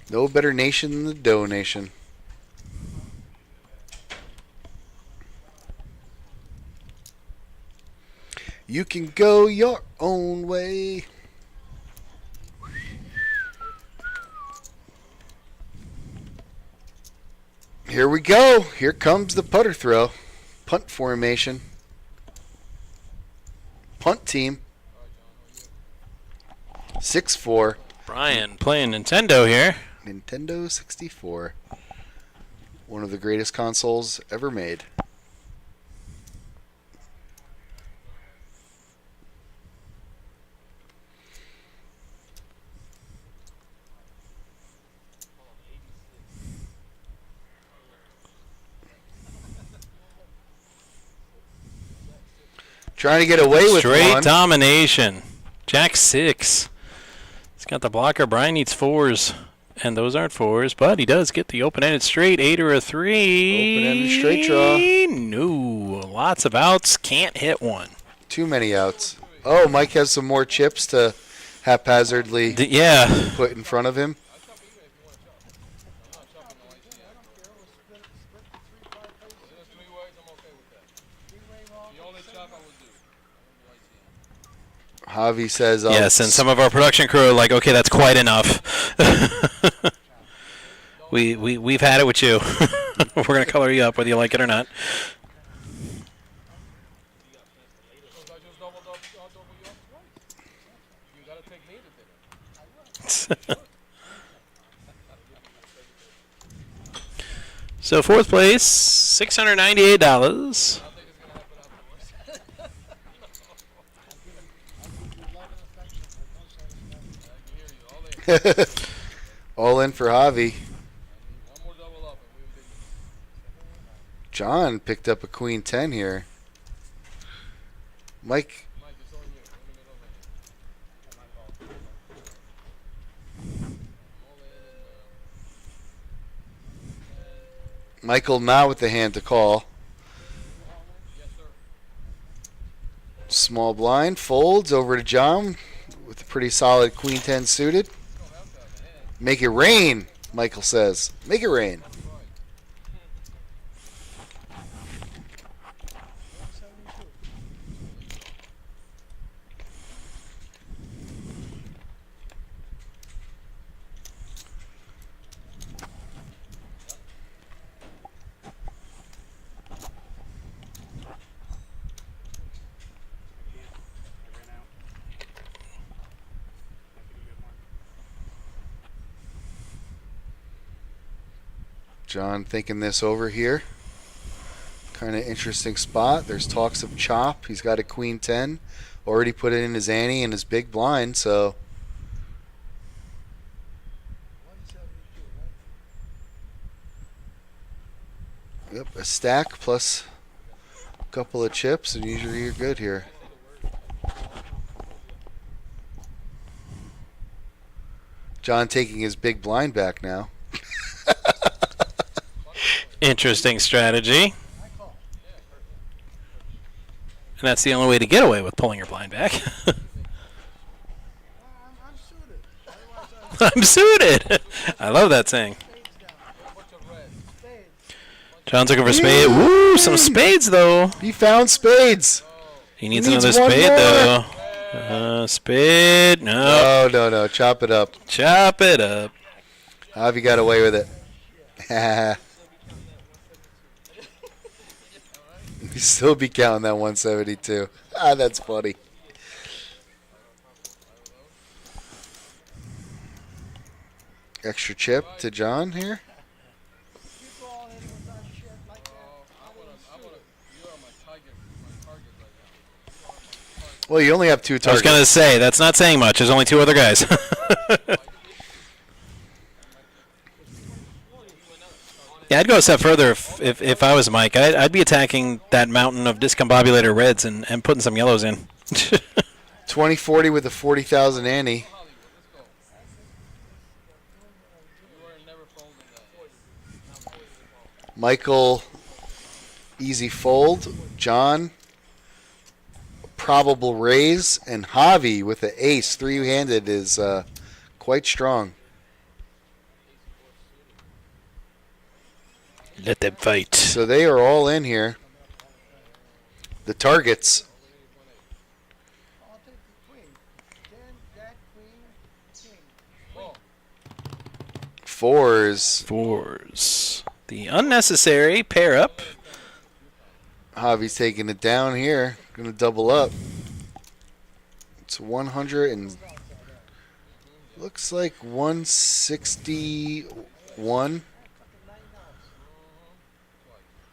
No better nation than the Dough Nation. You can go your own way. Here we go. Here comes the putter throw. Punt formation. Punt team. 6-4. Brian playing Nintendo here. Nintendo 64. One of the greatest consoles ever made. Trying to get away with Straight one. domination. Jack 6. He's got the blocker. Brian needs 4s. And those aren't 4s, but he does get the open-ended straight. 8 or a 3. Open-ended straight draw. No. Lots of outs. Can't hit one. Too many outs. Oh, Mike has some more chips to haphazardly Yeah. put in front of him. Javi says, Yes, and some of our production crew are like, okay, that's quite enough. We've had it with you. We're going to color you up whether you like it or not. So fourth place, $698. all in for Javi. John picked up a queen 10 here. Mike. Michael now with the hand to call. Small blind folds over to John with a pretty solid queen 10 suited. Make it rain, Michael says. Make it rain. John thinking this over here. Kind of interesting spot. There's talks of chop. He's got a queen 10. Already put it in his ante and his big blind, so. Yep, a stack plus a couple of chips, and usually you're good here. John taking his big blind back now. Interesting strategy. And that's the only way to get away with pulling your blind back. I'm suited. I love that saying. John's looking for spades. Ooh, some spades though. He found spades. He needs another spade though. Spade. No. No. Chop it up. Chop it up. How have you got away with it? You still be counting that 172. Ah, that's funny. Extra chip to John here. Well, you only have 2 targets. I was going to say, that's not saying much. There's only 2 other guys. Yeah, I'd go a step further if I was Mike. I'd be attacking that mountain of discombobulator reds and putting some yellows in. 2040 with a 40,000 ante. Michael, easy fold. John, probable raise. And Javi with the ace, 3-handed, is quite strong. Let them fight. So they are all in here. The targets. Fours. The unnecessary pair up. Javi's taking it down here. Going to double up. It's 100 and looks like 161.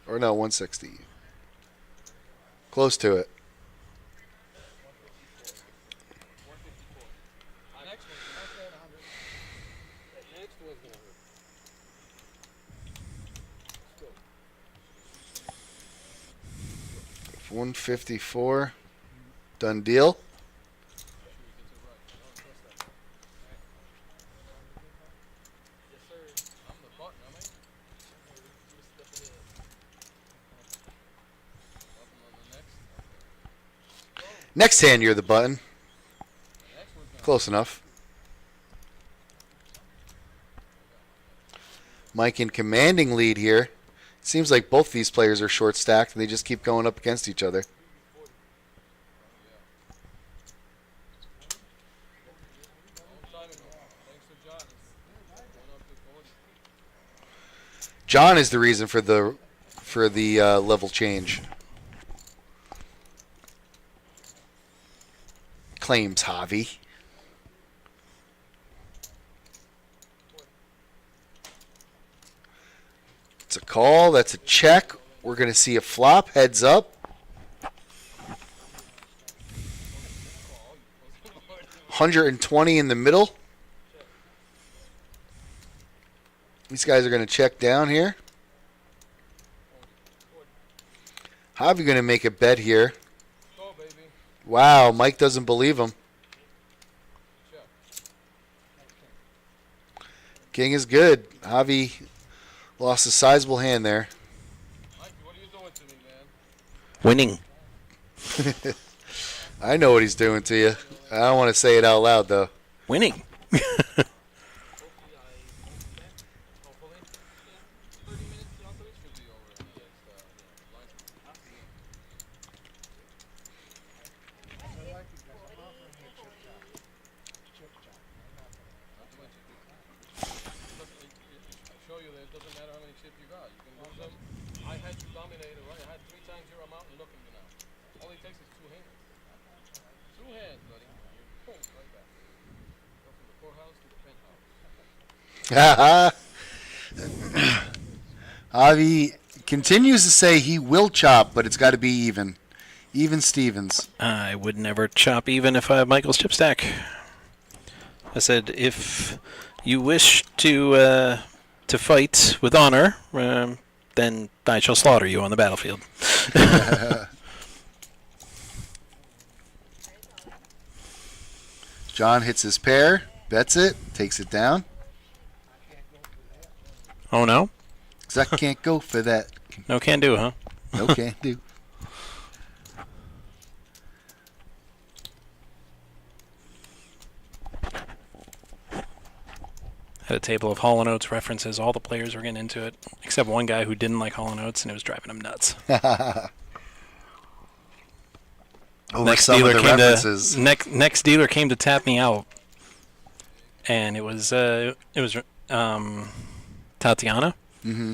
Or no, 160. Close to it. $154. Done deal. Next hand, you're the button. Close enough. Mike in commanding lead here. Seems like both these players are short stacked and they just keep going up against each other. John is the reason for the level change. Claims Javi. It's a call. That's a check. We're going to see a flop. Heads up. 120 in the middle. These guys are going to check down here. Javi going to make a bet here. Wow, Mike doesn't believe him. King is good. Javi lost a sizable hand there. Winning. I know what he's doing to you. I don't want to say it out loud, though. Winning. Avi continues to say he will chop, but it's got to be even. Even Stevens. I would never chop even if I have Michael's chip stack. I said if you wish to fight with honor, then I shall slaughter you on the battlefield. John hits his pair, bets it, takes it down. Oh no? Zuck can't go for that. No can do, huh? No can do. Had a table of Hall & Oates references. All the players were getting into it, except one guy who didn't like Hall & Oates, and it was driving him nuts. Next dealer came to tap me out, and it was Tatiana. Mm-hmm.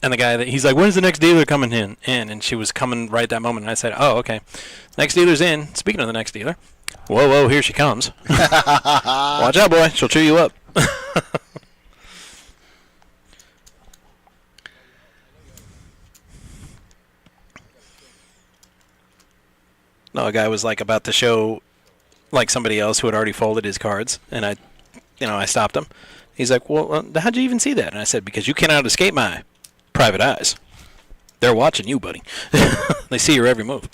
And the guy he's like, when's the next dealer coming in? And she was coming right that moment. And I said, oh, okay. Next dealer's in. Speaking of the next dealer, whoa, here she comes. Watch out, boy. She'll chew you up. No, a guy was like about to show like somebody else who had already folded his cards, and I stopped him. He's like, well, how'd you even see that? And I said, because you cannot escape my private eyes. They're watching you, buddy. They see your every move.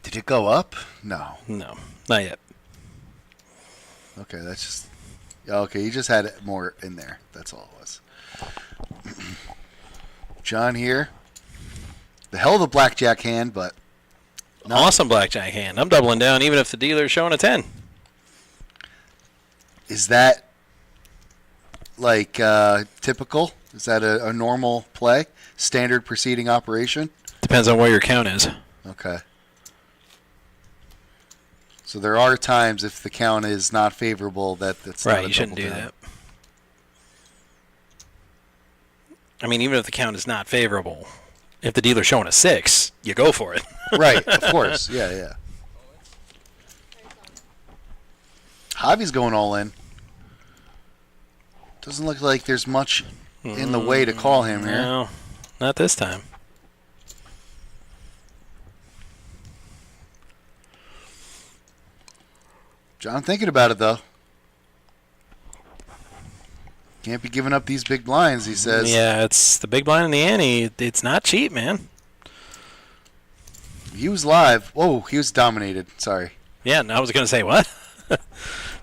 Did it go up? No. No, not yet. Okay, that's just... Okay, you just had more in there. That's all it was. John here. The hell of a blackjack hand, but... No. Awesome blackjack hand. I'm doubling down even if the dealer's showing a 10. Is that, like, typical? Is that a normal play? Standard proceeding operation? Depends on where your count is. Okay. So there are times if the count is not favorable that's right. Not a You shouldn't do down. that. I mean, even if the count is not favorable, if the dealer's showing a 6, you go for it. Right. Of course. Yeah. Javi's going all in. Doesn't look like there's much in the way to call him here. No, not this time. John thinking about it, though. Can't be giving up these big blinds, he says. Yeah, it's the big blind in the ante. It's not cheap, man. He was live. Whoa, he was dominated. Sorry. Yeah, and I was going to say, what?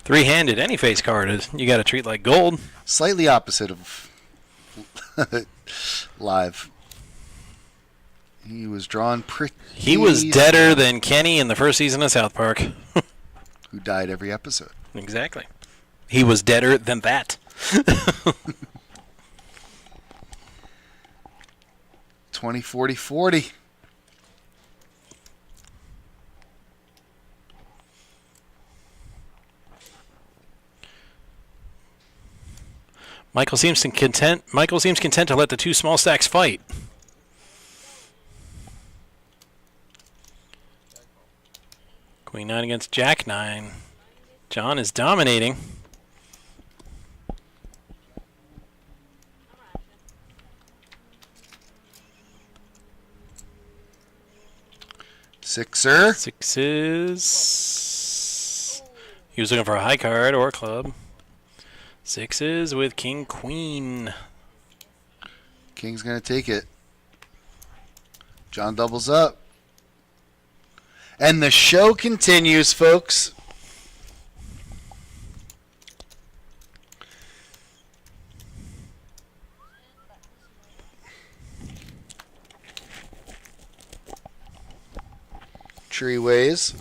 Three-handed, any face card, you got to treat like gold. Slightly opposite of live. He was drawn pretty... He was deader than Kenny in the first season of South Park. Who died every episode. Exactly. He was deader than that. 20, 40, 40. Michael seems content to let the two small stacks fight. Queen 9 against Jack 9. John is dominating. Sixer. Sixes. He was looking for a high card or a club. Sixes with King Queen. King's going to take it. John doubles up. And the show continues, folks. Tree ways.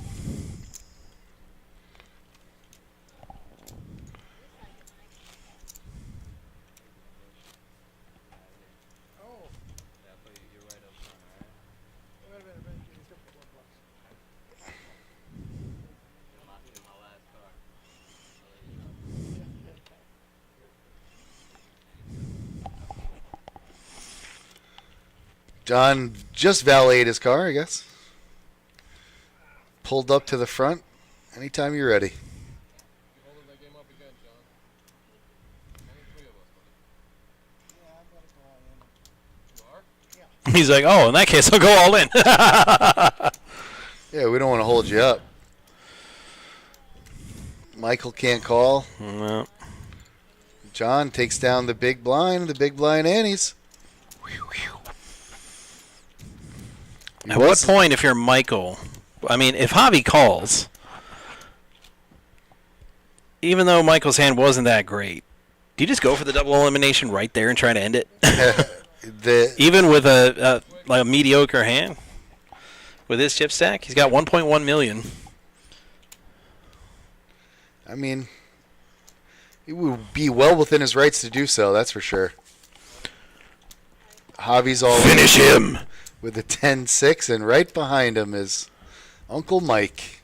John just valeted his car, I guess. pulled up to the front. Anytime you're ready. He's like, oh, in that case, I'll go all in. Yeah, we don't want to hold you up. Michael can't call. No. John takes down the big blind Annies. At what point, if you're Michael, I mean, if Javi calls, even though Michael's hand wasn't that great, do you just go for the double elimination right there and try to end it? Even with a mediocre hand? With his chip stack? He's got 1.1 million. I mean, he would be well within his rights to do so, that's for sure. Javi's all finish him with a 10-6, and right behind him is Uncle Mike.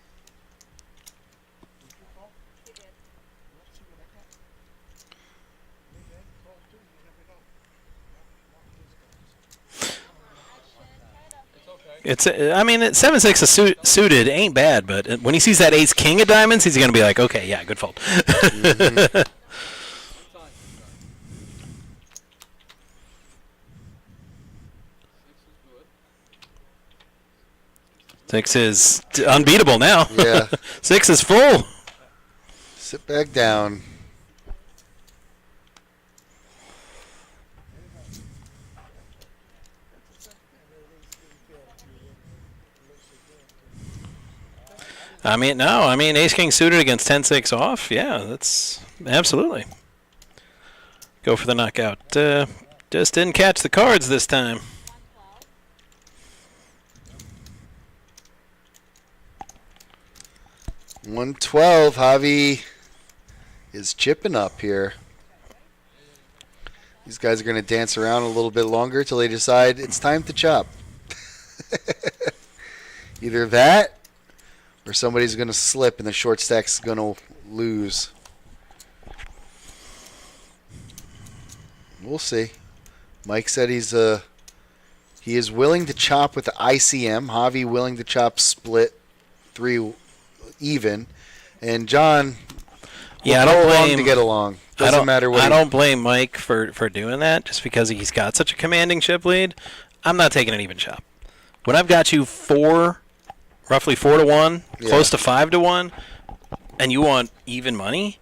I mean, 7-6 is suited ain't bad, but when he sees that ace king of diamonds, he's going to be like, okay, yeah, good fold. Mm-hmm. 6 is unbeatable now. Yeah. 6 is full. Sit back down. I mean, no. I mean, ace king suited against 10-6 off. Yeah, that's absolutely. Go for the knockout. Just didn't catch the cards this time. $112. Javi is chipping up here. These guys are going to dance around a little bit longer till they decide it's time to chop. Either that, or somebody's going to slip and the short stack's going to lose. We'll see. Mike said he is willing to chop with the ICM. Javi willing to chop split 3 even. And John, yeah, I don't blame to get along. Doesn't matter what. I don't blame Mike for doing that just because he's got such a commanding chip lead. I'm not taking an even chop. When I've got you roughly 4-1, close to 5-1, and you want even money?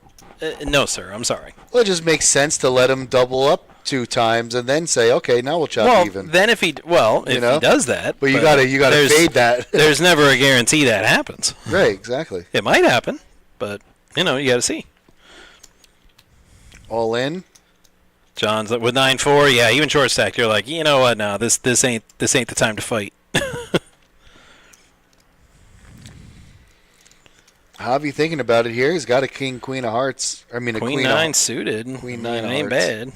No, sir. I'm sorry. Well, it just makes sense to let him double up 2 times and then say, okay, now we'll chop even. Then if he does that, but you gotta fade that. There's never a guarantee that happens. Right, exactly. It might happen, but you got to see. All in. John's with 9-4. Yeah, even short stack. You're like, you know what? No, this ain't the time to fight. Javi thinking about it here. He's got a king, queen of hearts. I mean, a queen 9 suited. Queen 9 of ain't hearts. bad.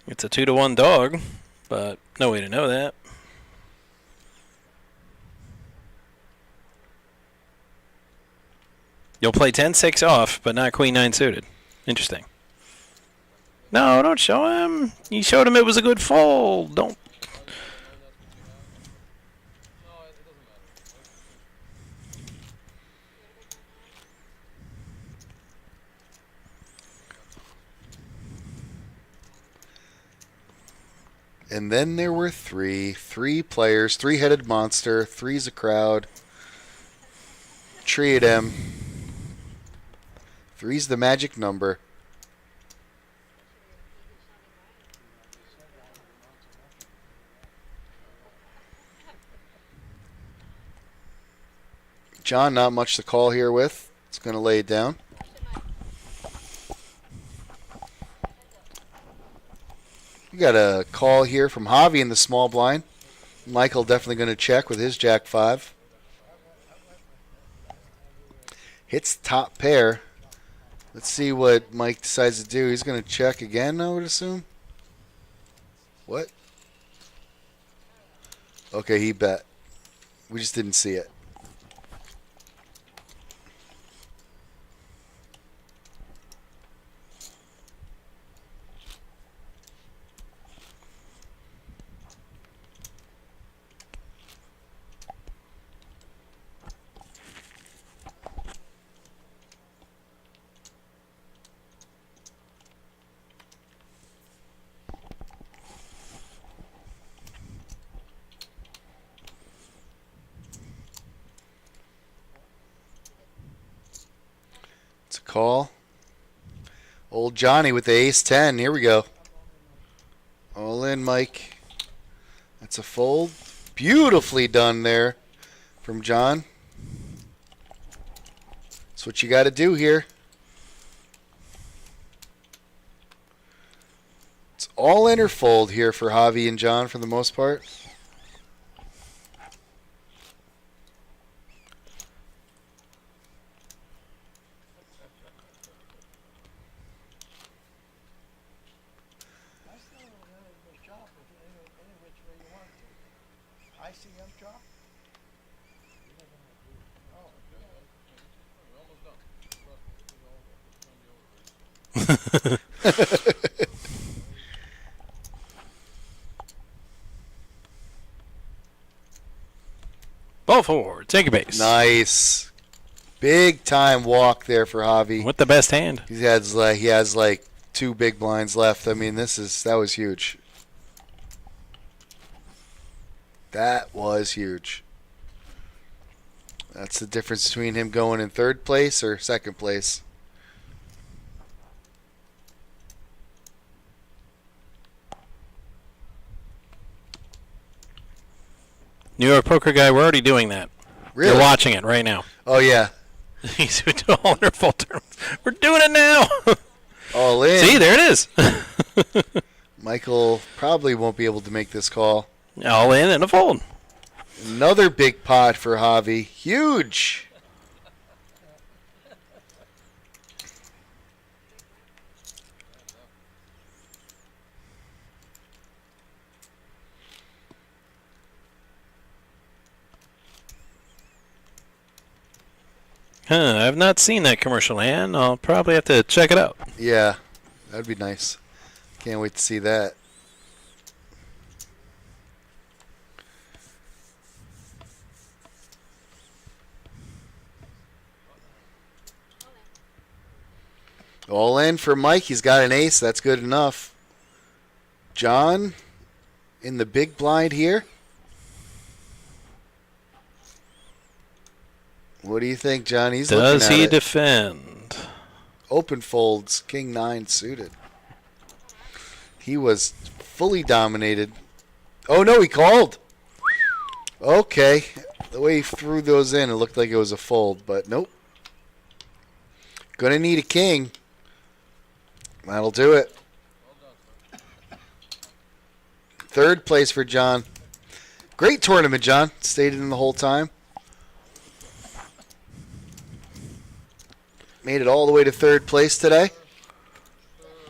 It's a 2-1 dog, but no way to know that. You'll play 10-6 off, but not queen 9 suited. Interesting. No, don't show him. You showed him it was a good fold. Don't. And then there were three players, 3-headed monster, 3's a crowd. Tree of them. 3's the magic number. John, not much to call here with. It's going to lay it down. We got a call here from Javi in the small blind. Michael definitely going to check with his Jack 5. Hits top pair. Let's see what Mike decides to do. He's going to check again, I would assume. What? Okay, he bet. We just didn't see it. call. Old Johnny with the ace-10. Here we go. All in, Mike. That's a fold. Beautifully done there from John. That's what you got to do here. It's all in or fold here for Javi and John for the most part. ICM drop? Ball four. Take a base. Nice. Big time walk there for Javi. With the best hand. He has like 2 big blinds left. I mean, that was huge. That was huge. That's the difference between him going in 3rd place or 2nd place. New York Poker Guy, we're already doing that. Really? You're watching it right now. Oh, yeah. He's doing all in full tournaments. We're doing it now. All in. See, there it is. Michael probably won't be able to make this call. All in and a fold. Another big pot for Javi. Huge. I've not seen that commercial, and I'll probably have to check it out. Yeah, that'd be nice. Can't wait to see that. All in for Mike. He's got an ace. That's good enough. John in the big blind here. What do you think, John? He's looking Does at he it. defend? Open folds, King 9 suited. He was fully dominated. Oh, no, he called. Okay. The way he threw those in, it looked like it was a fold, but nope. Gonna need a king. That'll do it. 3rd place for John. Great tournament, John. Stayed in the whole time. Made it all the way to 3rd place today.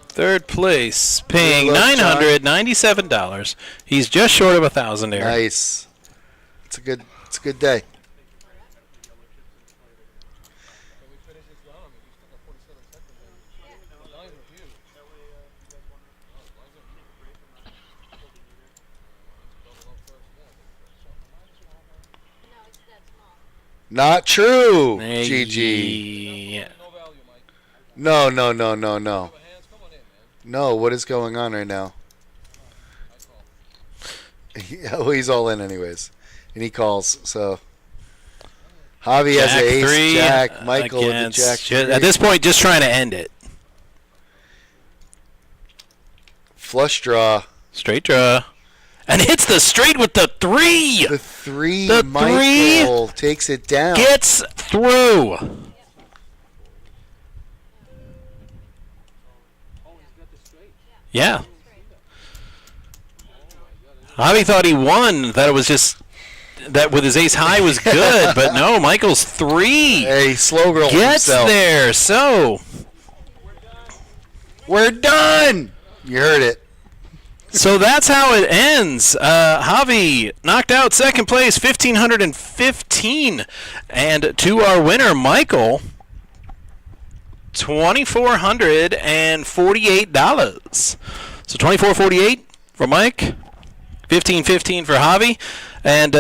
3rd place, paying Good luck, John. $997. He's just short of 1,000 there. Nice. It's a good day. Not true, GG. No. No, what is going on right now? Well, he's all in anyways. And he calls, so. Javi has an ace, 3 Jack, Michael with the against- Jack 3. At this point, just trying to end it. Flush draw. Straight draw. And hits the straight with the 3. The 3, The Michael takes it down. Gets through. Yeah. Javi thought he won. That it was just that with his ace high was good, but no, Michael's 3. Hey, slow roll gets himself. there. So we're done. You heard it. So that's how it ends. Javi knocked out 2nd place, 1,515. And to our winner, Michael, $2,448. So $2,448 for Mike, $1,515 for Javi. And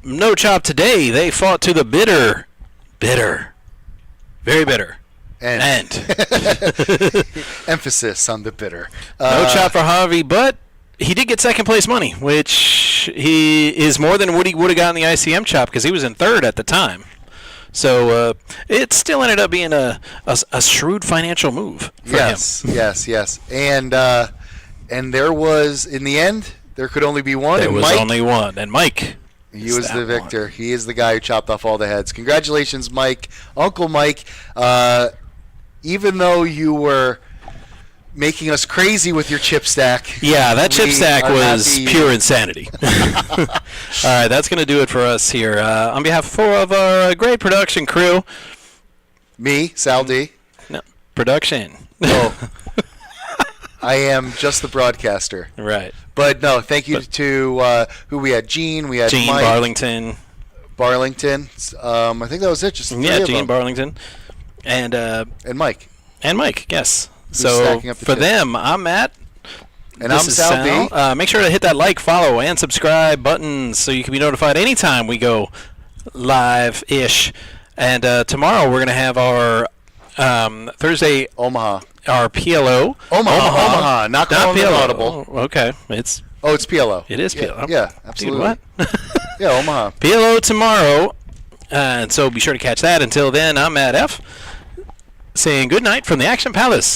no chop today. They fought to the bitter, very bitter. End. Emphasis on the bitter. No chop for Javi, but he did get 2nd place money, which he is more than what he would have gotten the ICM chop because he was in 3rd at the time. So it still ended up being a shrewd financial move for him. Yes. And there was, in the end, there could only be one. There and was Mike, only one. And Mike. He was the victor. One. He is the guy who chopped off all the heads. Congratulations, Mike. Uncle Mike. Even though you were making us crazy with your chip stack. Yeah, that chip stack was pure insanity. All right, that's going to do it for us here. On behalf of our great production crew. Me, Sal D. No, production. Oh. I am just the broadcaster. Right. But no, thank you to who we had. Gene, we had Gene Mike. Barlington. I think that was it. Just Gene Barlington. And Mike. And Mike, yes. So for them, I'm Matt. And I'm Sal B. Make sure to hit that like, follow, and subscribe buttons so you can be notified anytime we go live-ish. And tomorrow we're going to have our Thursday Omaha. Our PLO. Omaha. Not PLO. Audible. Oh, okay. It's PLO. It is PLO. Yeah, absolutely. Dude, what? Yeah, Omaha. PLO tomorrow. And so be sure to catch that. Until then, I'm Matt F. saying good night from the Action Palace.